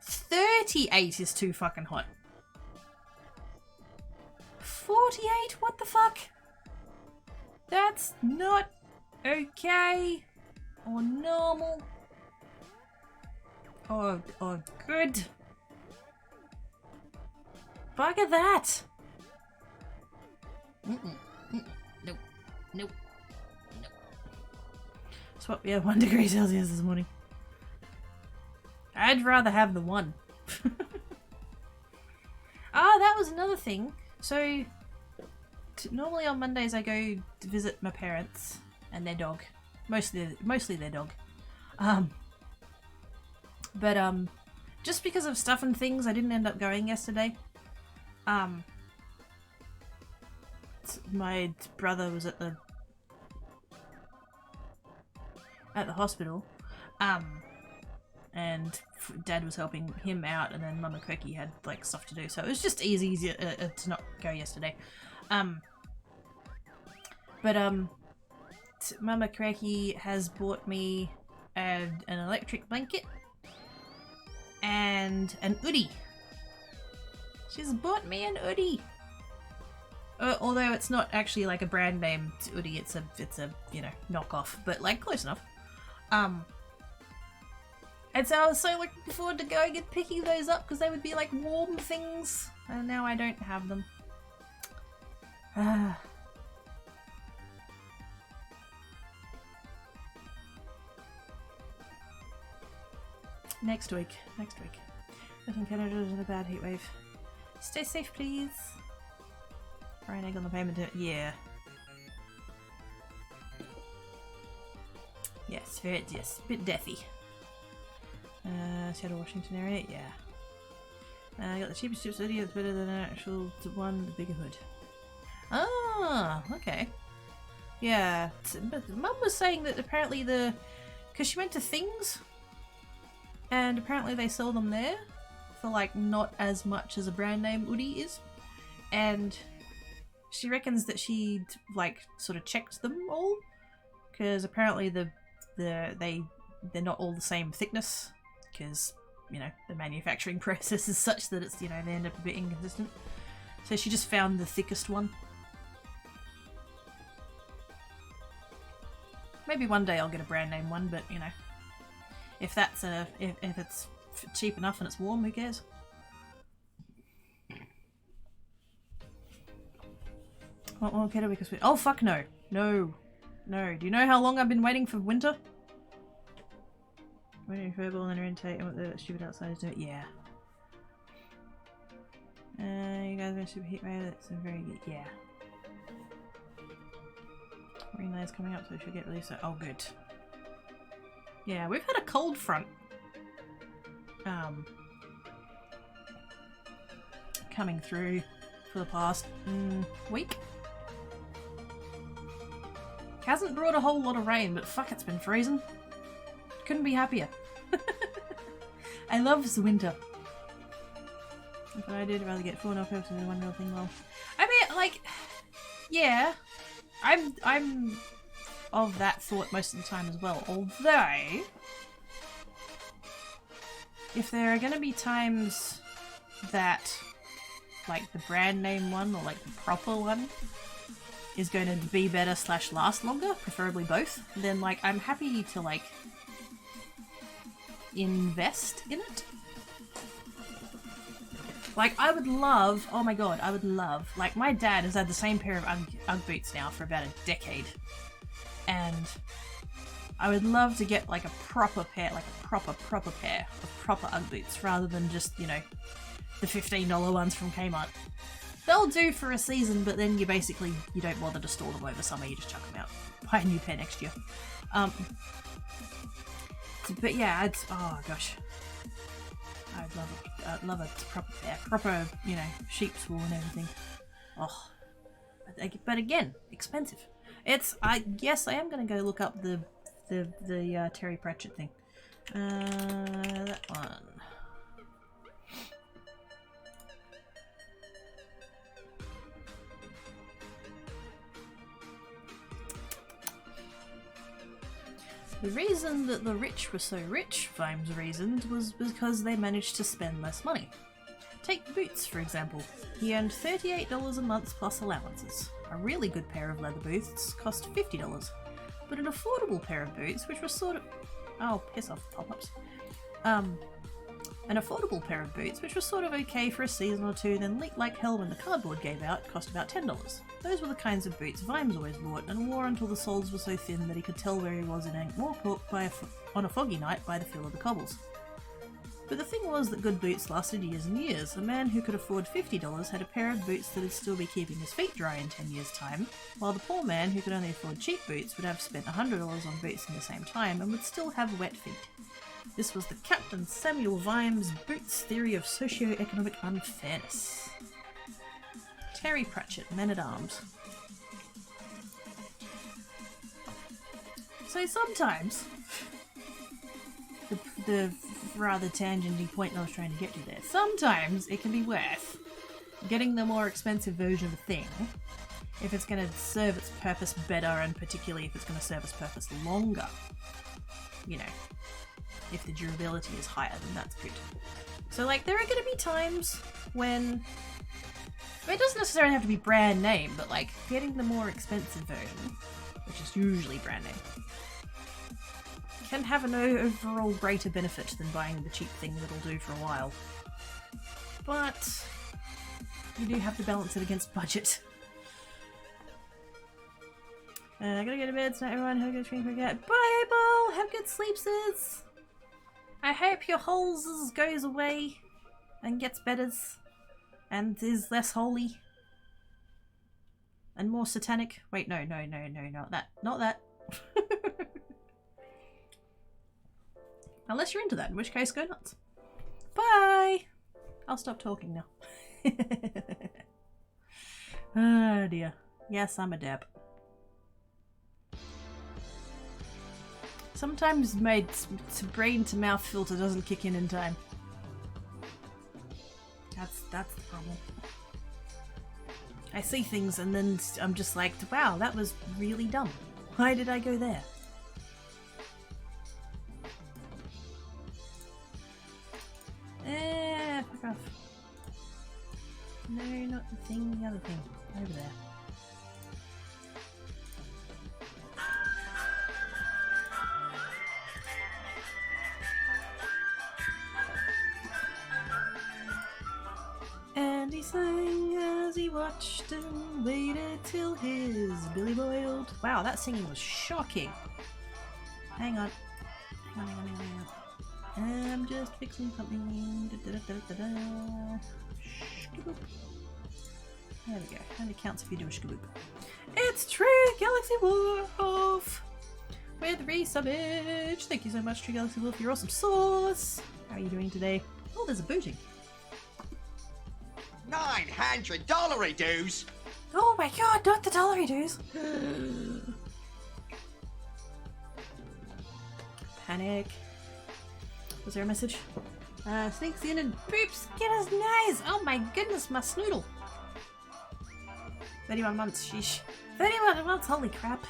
38 is too fucking hot. 48? What the fuck? That's not okay or normal. Oh, good. Bugger that. Nope. Nope. Swap, yeah, 1 degree Celsius this morning. I'd rather have the 1. Ah, that was another thing. So, normally on Mondays I go to visit my parents and their dog. Mostly their dog. But just because of stuff and things, I didn't end up going yesterday. My brother was at the hospital, and Dad was helping him out, and then Mama Quirky had like stuff to do, so it was just easier to not go yesterday. But Mama Quirky has bought me an electric blanket and an hoodie. She's bought me an hoodie. Although it's not actually like a brand name hoodie, it's a you know, knockoff, but like close enough. And so I was so looking forward to going and picking those up because they would be like warm things, and now I don't have them. Next week. I think Canada's in a bad heat wave. Stay safe, please. Fry an egg on the pavement. Yeah. Yes, very, yes, a bit deathy. Seattle, Washington area, yeah. I got the cheapest chips hoodie, it's better than an actual one, the bigger hood. Ah, okay. Yeah, but Mum was saying that apparently because she went to Things, and apparently they sell them there for like not as much as a brand name hoodie is, and she reckons that she like sort of checked them all, because apparently they're not all the same thickness, because you know the manufacturing process is such that it's, you know, they end up a bit inconsistent. So she just found the thickest one. Maybe one day I'll get a brand name one, but you know, if that's if it's cheap enough and it's warm, who cares? Won't get it because oh fuck no. No. Do you know how long I've been waiting for winter? Waiting for verbal and intake and what the stupid outsiders do it. Yeah. You guys are going to super heat wave, that's very good. Yeah. Green layer's coming up, so it should get released. Oh good. Yeah, we've had a cold front. Coming through for the past week. Hasn't brought a whole lot of rain, but fuck, it's been freezing. Couldn't be happier. I love the winter. If I did, I'd rather get 4 knockoffs than 1 real thing. Well, I mean, like, yeah, I'm of that thought most of the time as well. Although, if there are going to be times that, like, the brand name one or like the proper one is going to be better / last longer, preferably both, then like I'm happy to like invest in it. Like I would love, oh my god, I would love, like my dad has had the same pair of Ugg boots now for about a decade, and I would love to get like a proper pair, like a proper pair of proper Ugg boots rather than just, you know, the $15 ones from Kmart. They'll do for a season, but then you don't bother to store them over summer, you just chuck them out. Buy a new pair next year. But yeah, oh gosh. I'd love a proper pair. Proper, you know, sheep's wool and everything. Oh. But again, expensive. Yes, I am going to go look up the Terry Pratchett thing. That one. The reason that the rich were so rich, Vimes reasoned, was because they managed to spend less money. Take Boots, for example. He earned $38 a month plus allowances. A really good pair of leather boots cost $50, but an affordable pair of boots, which was sort of... Oh, piss off, pop-ups. an affordable pair of boots, which was sort of okay for a season or two, then leaked like hell when the cardboard gave out, cost about $10. Those were the kinds of boots Vimes always bought, and wore until the soles were so thin that he could tell where he was in Ankh-Morpork on a foggy night by the feel of the cobbles. But the thing was that good boots lasted years and years. A man who could afford $50 had a pair of boots that would still be keeping his feet dry in 10 years' time, while the poor man who could only afford cheap boots would have spent $100 on boots in the same time and would still have wet feet. This was the Captain Samuel Vimes' boots theory of socio-economic unfairness. Terry Pratchett, Men-at-Arms. So sometimes, the rather tangenty point I was trying to get to there, sometimes it can be worth getting the more expensive version of a thing if it's going to serve its purpose better, and particularly if it's going to serve its purpose longer. You know, if the durability is higher, then that's good. So like, there are going to be times when, it doesn't necessarily have to be brand name, but like getting the more expensive version, which is usually brand name, can have an overall greater benefit than buying the cheap thing that'll do for a while. But you do have to balance it against budget. I gotta go to bed tonight, everyone. Have a good dream. Forget. Bye, April! Have good sleep, sis! I hope your holes goes away and gets better and is less holy and more satanic. Wait, no, not that. Not that. Unless you're into that, in which case go nuts. Bye! I'll stop talking now. Oh dear. Yes, I'm a dab. Sometimes my brain to mouth filter doesn't kick in time. That's the problem. I see things and then I'm just like, wow, that was really dumb. Why did I go there? Fuck off. No, not the thing, the other thing. Over there. And he sang as he watched and waited till his billy boiled. Wow, that singing was shocking. Hang on. I'm just fixing something. Shkaboop. There we go. And it counts if you do a shkaboop. It's True Galaxy Wolf with Resubbage. Thank you so much, True Galaxy Wolf, for your awesome sauce. How are you doing today? Oh, there's a booting. $900 dues. Oh my god, not the dollary dues. Panic. Was there a message? Sneaks in and boops, get his nose. Oh my goodness, my snoodle. 31 months, sheesh. 31 months, holy crap.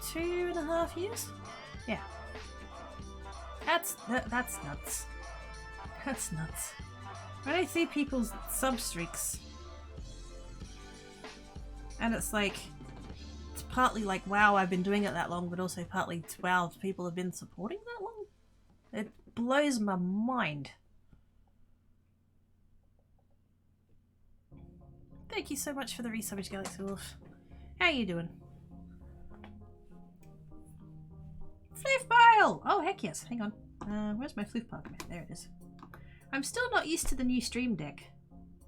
2.5 years? Yeah. That's nuts. That's nuts. When I see people's sub-streaks, and it's like, it's partly like, wow, I've been doing it that long, but also partly, wow, people have been supporting that long? It blows my mind. Thank you so much for the resubbage, Galaxy Wolf. How you doing? Floof pile! Oh, heck yes. Hang on. Where's my floof pile? There it is. I'm still not used to the new stream deck.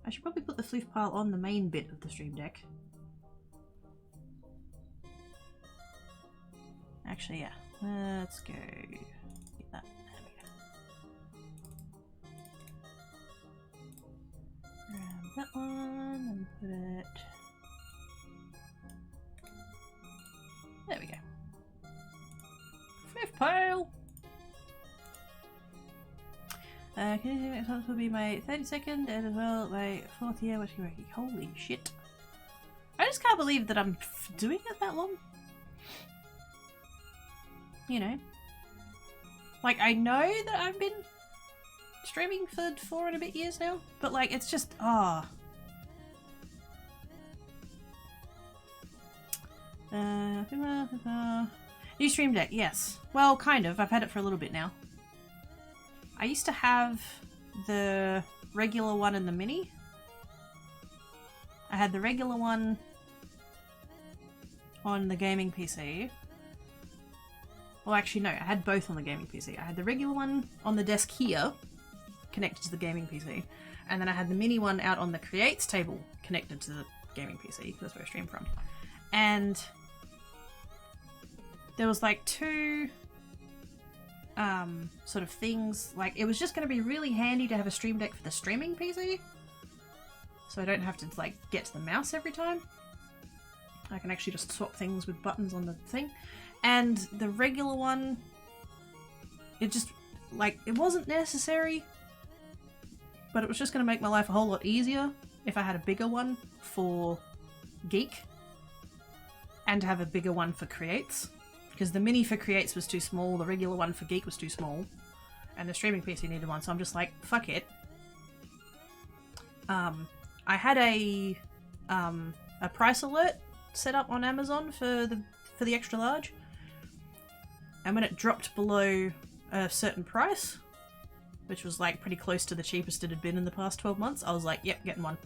I should probably put the floof pile on the main bit of the stream deck. Actually, yeah. Let's go get that. There we go. Grab that one and put it. There we go. Floof pile! Can you see next month will be my 32nd and as well my 4th year watching Rocky. Holy shit. I just can't believe that I'm doing it that long. You know. Like, I know that I've been streaming for 4 and a bit years now, but like, it's just, New stream deck, yes. Well, kind of. I've had it for a little bit now. I used to have the regular one and the mini. I had the regular one on the gaming PC. Well, actually, no, I had both on the gaming PC. I had the regular one on the desk here, connected to the gaming PC, and then I had the mini one out on the creates table, connected to the gaming PC. That's where I stream from. And there was like two sort of things. Like, it was just going to be really handy to have a stream deck for the streaming PC, so I don't have to like get to the mouse every time. I can actually just swap things with buttons on the thing. And the regular one, it just, like, it wasn't necessary, but it was just going to make my life a whole lot easier if I had a bigger one for Geek and to have a bigger one for Creates. Because the mini for Creates was too small, the regular one for Geek was too small, and the streaming PC needed one, so I'm just like, fuck it. I had a price alert set up on Amazon for the extra large, and when it dropped below a certain price, which was like pretty close to the cheapest it had been in the past 12 months, I was like, yep, getting one.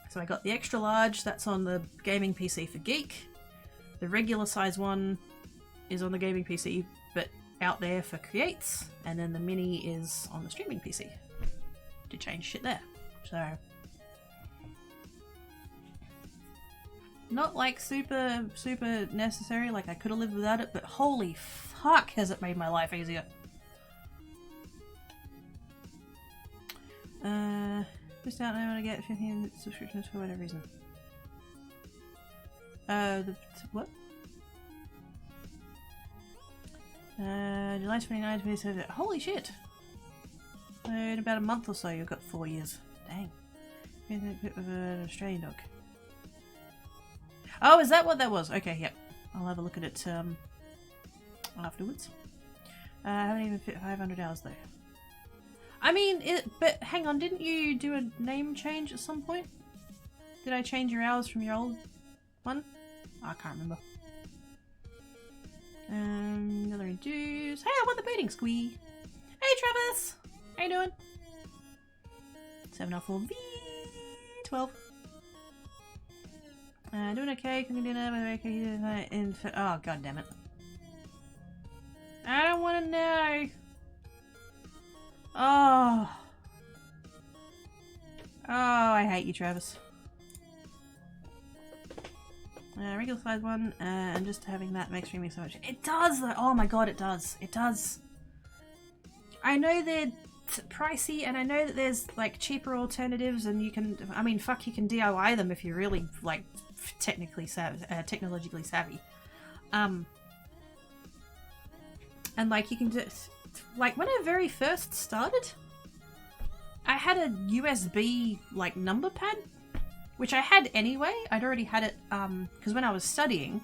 So I got the extra large, that's on the gaming PC for Geek. The regular size one is on the gaming PC, but out there for Creates, and then the mini is on the streaming PC to change shit there. So, not like super necessary, like I could have lived without it, but holy fuck has it made my life easier. Just don't know how to get 15 subscriptions for whatever reason. What? July 29th, 27th. Holy shit! So in about a month or so you've got 4 years. Dang. Bit of an Australian dog. Oh, is that what that was? Okay, yep. I'll have a look at it afterwards. I haven't even fit 500 hours though. I mean, but hang on, didn't you do a name change at some point? Did I change your hours from your old one? Oh, I can't remember. Another induce. Hey, I won the baiting squee. Hey, Travis. How you doing? 704 V12. Doing okay. Cooking dinner. By the way, can you do that in? Oh, god damn it. I don't want to know. Oh. Oh, I hate you, Travis. Regular size one, and just having that makes streaming so much. It does, though. Oh my god, it does. It does. I know they're pricey, and I know that there's like cheaper alternatives, and you can. I mean, fuck, you can DIY them if you're really like technically technologically savvy. And like you can just like when I very first started, I had a USB like number pad. Which I had anyway. I'd already had it, because when I was studying,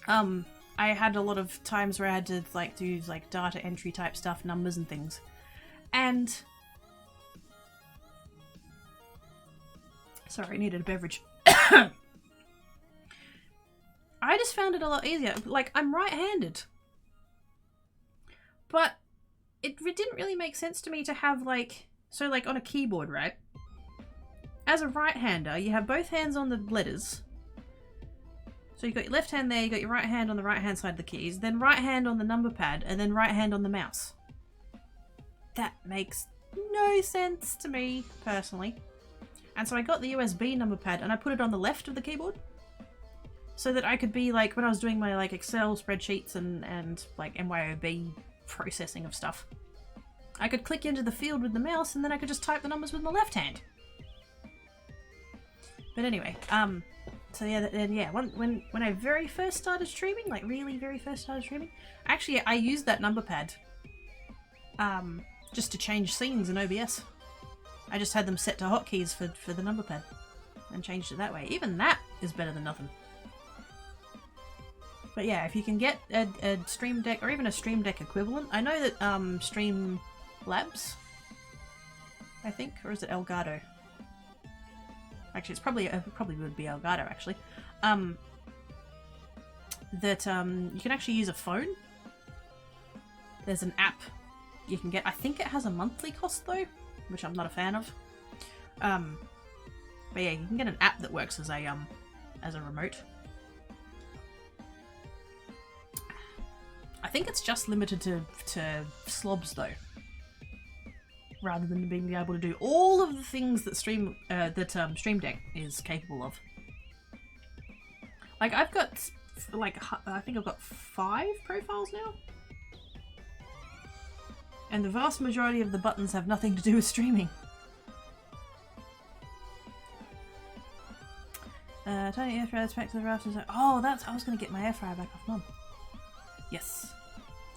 I had a lot of times where I had to, like, do, like, data entry type stuff, numbers and things. And... Sorry, I needed a beverage. I just found it a lot easier. Like, I'm right-handed. But it didn't really make sense to me to have, like... So, like, on a keyboard, right? As a right-hander, you have both hands on the letters. So you've got your left hand there, you've got your right hand on the right-hand side of the keys, then right hand on the number pad, and then right hand on the mouse. That makes no sense to me, personally. And so I got the USB number pad, and I put it on the left of the keyboard. So that I could be, like, when I was doing my, like, Excel spreadsheets and like, MYOB processing of stuff, I could click into the field with the mouse, and then I could just type the numbers with my left hand. But anyway, so yeah, then yeah, when I very first started streaming, like really very first started streaming, actually I used that number pad, just to change scenes in OBS. I just had them set to hotkeys for the number pad, and changed it that way. Even that is better than nothing. But yeah, if you can get a Stream Deck, or even a Stream Deck equivalent, I know that Stream Labs, I think, or is it Elgato? Actually, it probably would be Elgato, actually. You can actually use a phone there's an app you can get. I think it has a monthly cost though, which I'm not a fan of. But yeah, you can get an app that works as a remote. I think it's just limited to slobs though, rather than being able to do all of the things that Stream Deck is capable of. Like I've got I think I've got 5 profiles now, and the vast majority of the buttons have nothing to do with streaming. Tiny air fryer back to the rafters. Oh, I was gonna get my air fryer back off Mum. Yes.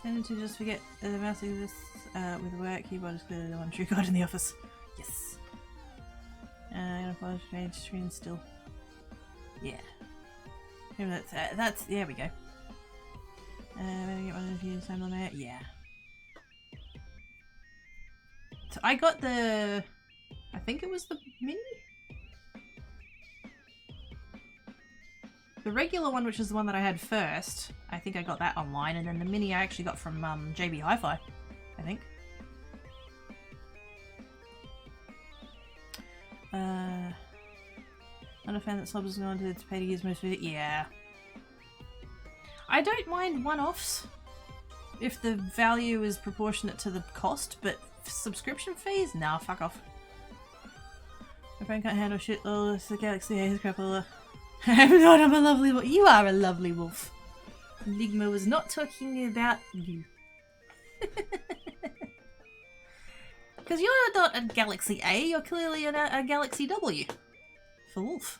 Tended to just forget the mouse of this with work. Keyboard is clearly the one true god in the office. Yes. I'm gonna polish range screen still. Yeah. Maybe that's there we go. Maybe get one of you time on there. Yeah. So I got I think it was the mini? The regular one, which is the one that I had first, I think I got that online, and then the mini I actually got from JB Hi-Fi, I think. Not a fan that Slobs is going to pay to use most of it. Yeah. I don't mind one-offs if the value is proportionate to the cost, but subscription fees? Nah, fuck off. My friend can't handle shit. Oh, it's the Galaxy A crapola. I'm not, I'm a lovely wolf. You are a lovely wolf. Enigma was not talking about you. Because you're not a Galaxy A, you're clearly a Galaxy W. For wolf.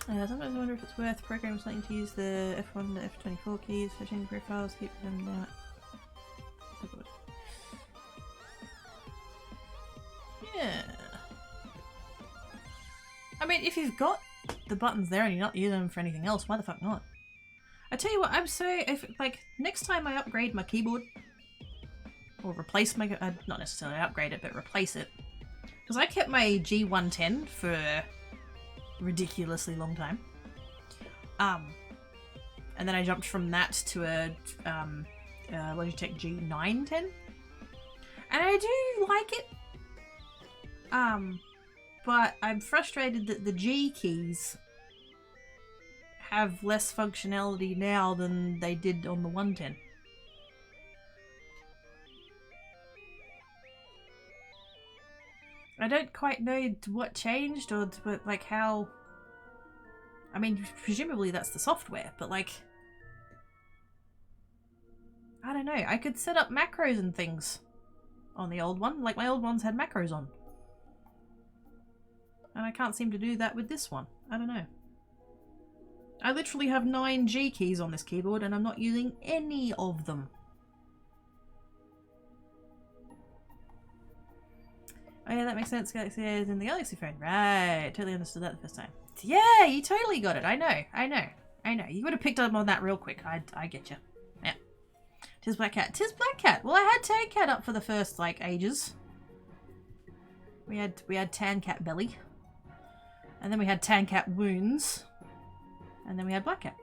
Sometimes I wonder if it's worth programming something to use the F1 to F24 keys for changing profiles, keep them down. Yeah. I mean, if you've got the buttons there and you're not using them for anything else, why the fuck not? I tell you what, next time I upgrade my keyboard, or replace my, not necessarily upgrade it, but replace it, because I kept my G110 for a ridiculously long time, and then I jumped from that to a Logitech G910, and I do like it, but I'm frustrated that the G keys have less functionality now than they did on the 110. I don't quite know what changed or like how. I mean, presumably that's the software, but like, I don't know. I could set up macros and things on the old one. Like my old ones had macros on. And I can't seem to do that with this one. I don't know. I literally have 9 G keys on this keyboard and I'm not using any of them. Oh yeah, that makes sense. Galaxy A is in the Galaxy phone. Right, totally understood that the first time. Yeah, you totally got it. I know. You would have picked up on that real quick. I get you. Yeah. Tis Black Cat. Tis Black Cat. Well, I had Tan Cat up for the first, like, ages. We had Tan Cat Belly. And then we had Tan Cat Wounds. And then we had Black Cat.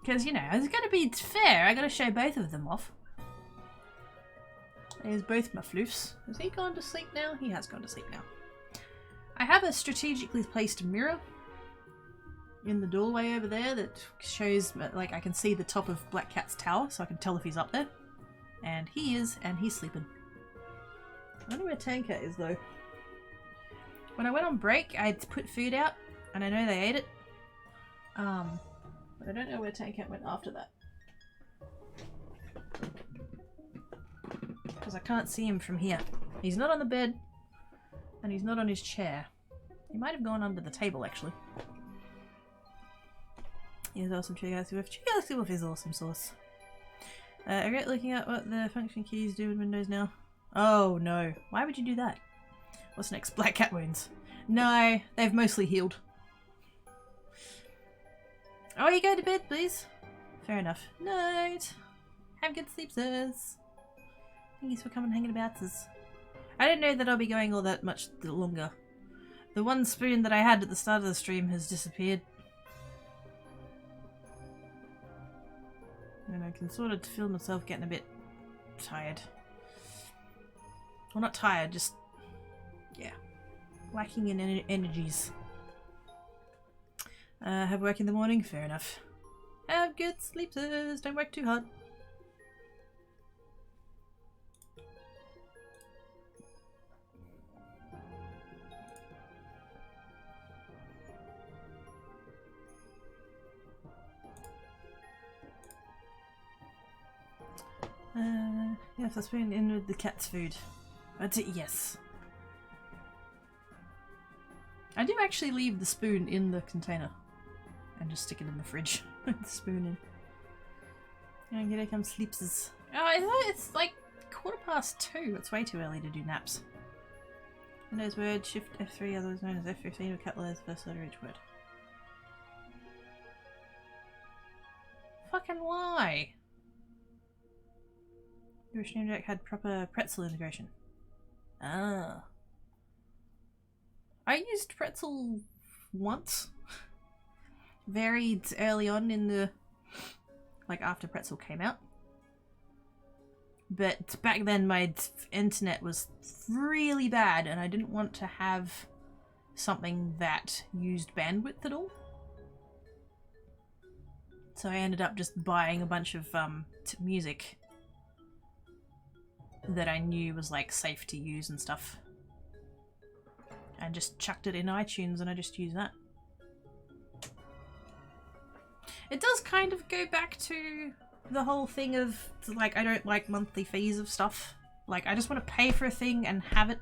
Because, you know, it's got to be fair. I got to show both of them off. There's both my floofs. Has he gone to sleep now? He has gone to sleep now. I have a strategically placed mirror in the doorway over there that shows, like, I can see the top of Black Cat's tower, so I can tell if he's up there. And he is, and he's sleeping. I wonder where Tan Cat is, though. When I went on break, I put food out, and I know they ate it. But I don't know where Tan Cat went after that. Because I can't see him from here. He's not on the bed, and he's not on his chair. He might have gone under the table, actually. He's awesome. True Galaxy Wolf. True Galaxy Wolf is awesome sauce. I regret looking at what the function keys do in Windows now. Oh no. Why would you do that? What's next? Black Cat wounds. No, they've mostly healed. Oh, you go to bed, please. Fair enough. Night. Have good sleep, sirs. Thanks for coming and hanging about us. I don't know that I'll be going all that much longer. The one spoon that I had at the start of the stream has disappeared. And I can sort of feel myself getting a bit tired. Well, not tired, just, yeah, lacking in energies. Have work in the morning? Fair enough. Have good sleepers, don't work too hard. Yeah, if the spoon in with the cat's food. Yes. I do actually leave the spoon in the container and just stick it in the fridge with the spoon in. And here comes sleepses. Oh, it's like 2:15. It's way too early to do naps. Windows word, shift F3, otherwise known as F15, with capitalize the first letter of each word. Fucking why? Your Stream Deck had proper pretzel integration. Ah. I used pretzel once. Very early on in the... like after pretzel came out. But back then my internet was really bad and I didn't want to have something that used bandwidth at all. So I ended up just buying a bunch of music that I knew was like safe to use and stuff. And just chucked it in iTunes and I just used that. It does kind of go back to the whole thing of like, I don't like monthly fees of stuff. Like, I just want to pay for a thing and have it.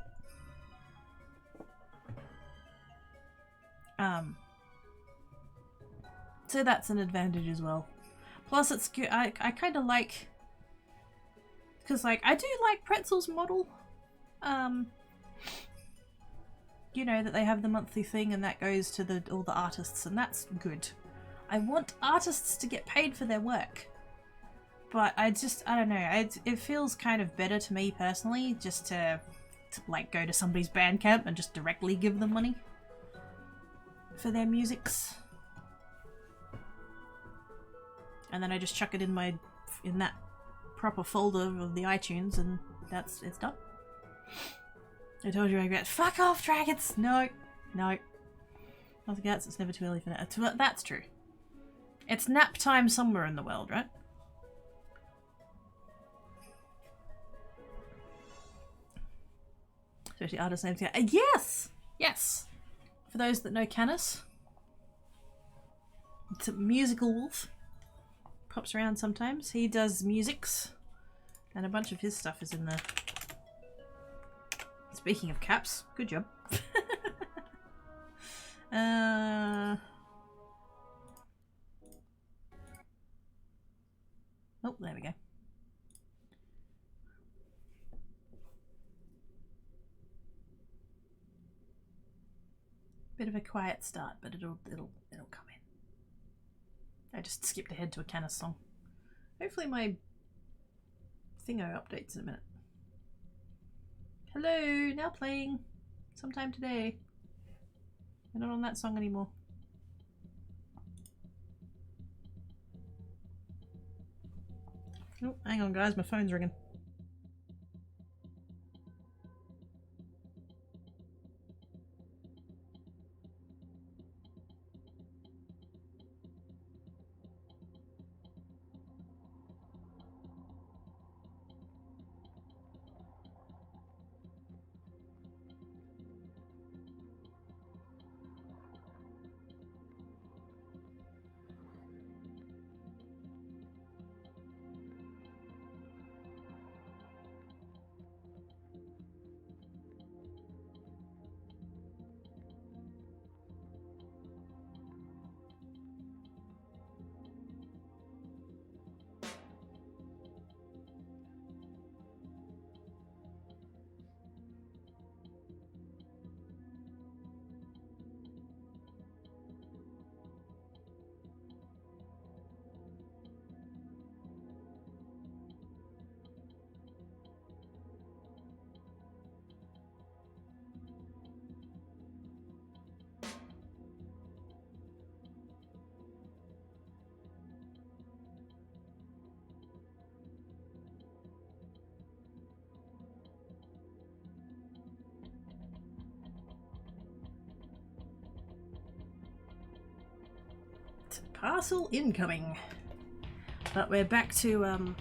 So that's an advantage as well. Plus it's good. I kind of like, because like I do like Pretzel's model. You know, that they have the monthly thing and that goes to all the artists, and that's good. I want artists to get paid for their work. But I don't know, it feels kind of better to me personally just to like go to somebody's Bandcamp and just directly give them money for their musics. And then I just chuck it in that proper folder of the iTunes and it's done. I told you I regret. Fuck off, dragons! No. No. Nothing else, it's never too early for that. That's true. It's nap time somewhere in the world, right? Especially artist names. Yes! Yes! For those that know Canis. It's a musical wolf. Pops around sometimes. He does musics. And a bunch of his stuff is in there. Speaking of caps, good job. Oh, there we go. Bit of a quiet start, but it'll come in. I just skipped ahead to a Canis song. Hopefully my thingo updates in a minute. Hello, now playing. Sometime today. We're not on that song anymore. Oh, hang on guys, my phone's ringing. Parcel incoming. But we're back to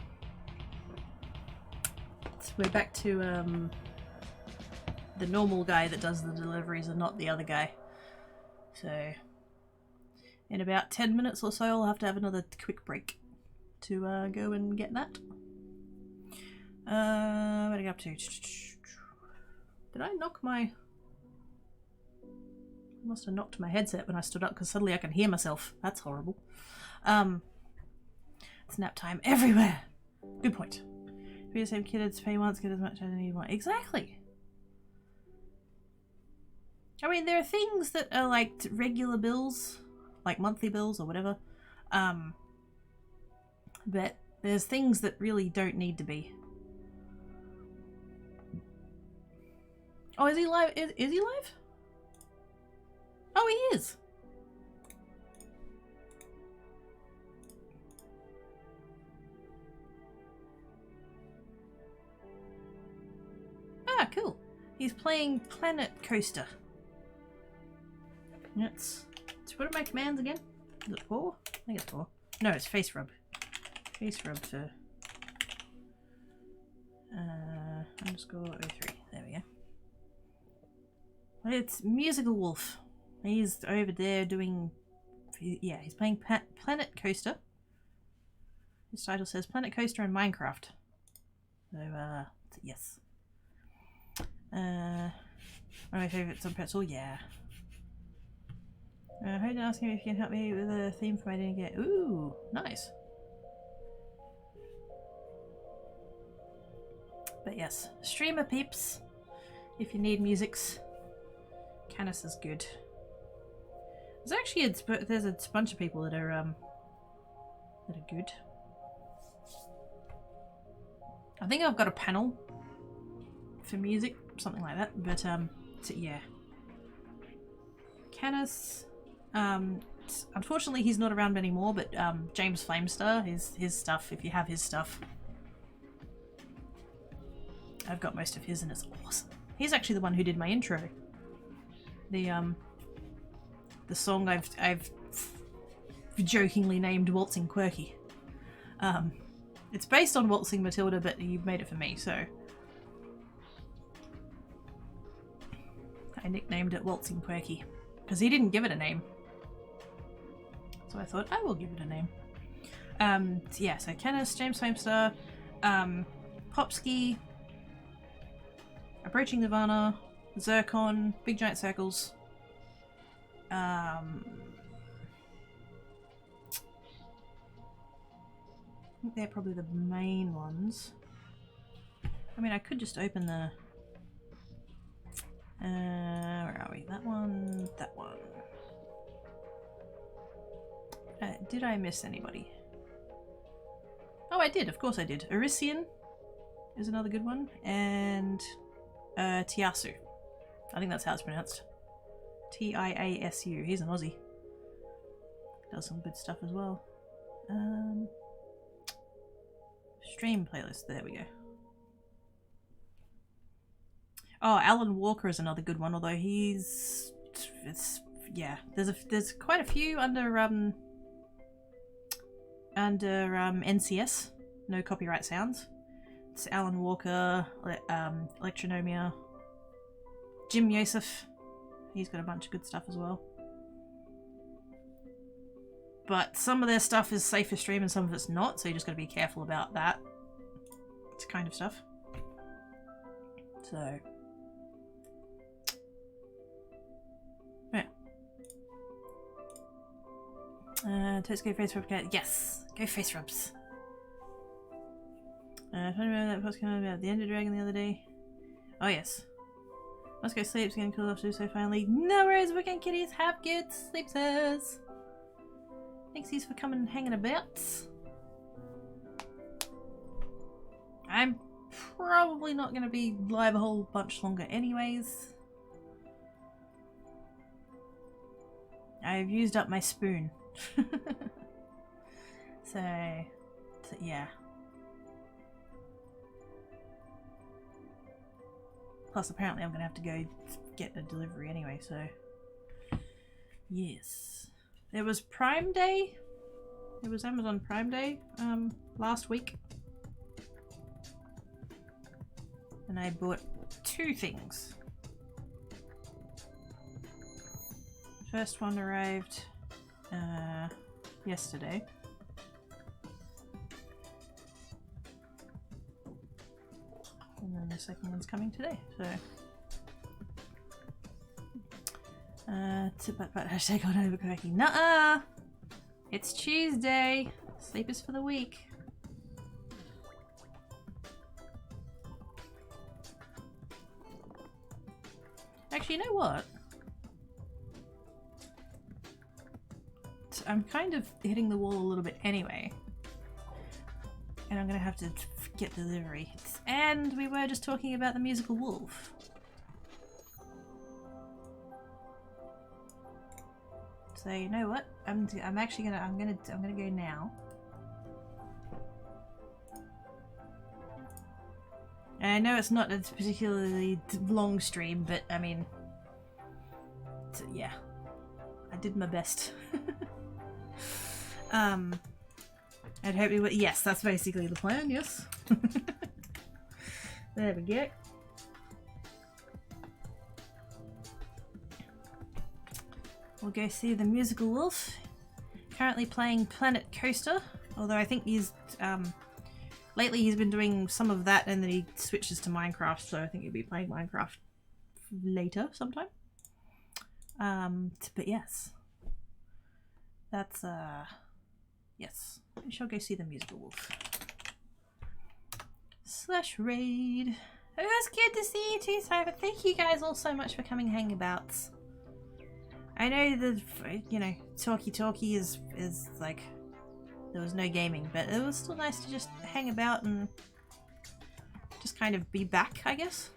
the normal guy that does the deliveries and not the other guy. So in about 10 minutes or so I'll have to have another quick break to go and get that. Where did I go up to? Did I knock my... I must have knocked my headset when I stood up because suddenly I can hear myself. That's horrible. It's nap time everywhere. Good point. Be the same kids, pay once, get as much as I need more. Exactly. I mean, there are things that are like regular bills, like monthly bills or whatever. But there's things that really don't need to be. Oh, is he live? Is he live? Oh, he is. Ah, cool. He's playing Planet Coaster. What are my commands again? Is it 4? I think it's 4. No, it's face rub. Face rub to _03. There we go. It's Musical Wolf. He's over there doing... Yeah, he's playing Planet Coaster. His title says Planet Coaster and Minecraft. So, yes. One of my favourite subpets. Oh, yeah. I heard asking if you can help me with a theme for my didn't get. Ooh, nice. But yes, streamer peeps, if you need musics, Canis is good. There's actually there's a bunch of people that are good. I think I've got a panel for music, something like that. But so yeah, Canis. Unfortunately, he's not around anymore. But James Flamestar, his stuff. If you have his stuff. I've got most of his and it's awesome. He's actually the one who did my intro. The song I've jokingly named Waltzing Quirky. It's based on Waltzing Matilda, but he made it for me, so I nicknamed it Waltzing Quirky because he didn't give it a name. So I thought I will give it a name. Yeah, so Canis, James Flamestar, Popsky, Approaching Ivana, Zircon, Big Giant Circles. I think they're probably the main ones. I mean, I could just open the... where are we? That one, that one. Did I miss anybody? Oh, I did. Of course I did. Orisian is another good one. And... Tiasu. I think that's how it's pronounced. Tiasu. He's an Aussie. Does some good stuff as well. Stream playlist. There we go. Oh, Alan Walker is another good one. Although he's, yeah. There's quite a few under NCS. No copyright sounds. It's Alan Walker, Electronomia, Jim Yosef. He's got a bunch of good stuff as well. But some of their stuff is safe for stream and some of it's not, so you just got to be careful about that. It's kind of stuff. So, yeah. Let's go face rub. Yes, go face rubs. I remember that post came about the Ender Dragon the other day. Oh yes. Let's go sleep. It's getting cool off so finally. No worries, weekend kitties. Have good sleep, sirs. Thanks for coming and hanging about. I'm probably not going to be live a whole bunch longer anyways. I've used up my spoon. so yeah. Plus, apparently I'm going to have to go get a delivery anyway, so... Yes. it was Prime Day. It was Amazon Prime Day last week. And I bought 2 things. First one arrived yesterday. And then the second one's coming today, so but hashtag on overcorrecting. Nuh-uh! It's Tuesday. Sleep is for the weak. Actually, you know what? I'm kind of hitting the wall a little bit anyway. And I'm gonna have to get delivery. And we were just talking about the musical Wolf. So you know what? I'm gonna go now. And I know it's not a particularly long stream, but I mean, yeah, I did my best. I'd hope we would. Yes, that's basically the plan. Yes. There we go. We'll go see the musical Wolf. Currently playing Planet Coaster, although I think he's lately he's been doing some of that and then he switches to Minecraft, so I think he'll be playing Minecraft later sometime. But yes. That's yes. We shall go see the musical Wolf. Slash raid. It was good to see you too, Cyber. Thank you guys all so much for coming hang about. I know the, you know, talkie is like, there was no gaming, but it was still nice to just hang about and just kind of be back, I guess.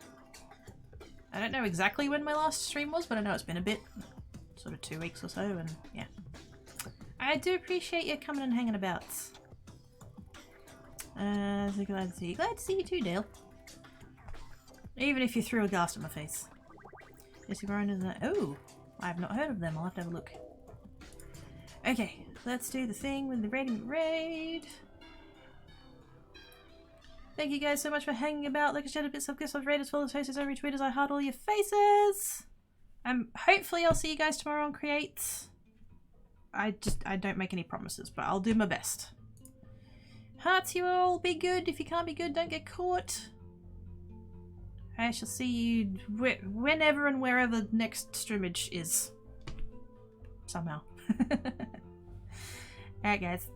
I don't know exactly when my last stream was, but I know it's been a bit, sort of 2 weeks or so, and yeah. I do appreciate you coming and hanging about. So glad to see you. Glad to see you too, Dale. Even if you threw a ghast at my face. Yes, you're in the... Oh! I've not heard of them. I'll have to have a look. Okay, let's do the thing with the Radiant Raid. Thank you guys so much for hanging about. Like I said, a bit of gifts of raid as well as faces and retweeters. I heart all your faces. Hopefully I'll see you guys tomorrow on Create. I don't make any promises, but I'll do my best. Hearts you all, be good. If you can't be good, don't get caught. I shall see you whenever and wherever the next streamage is. Somehow. Alright guys.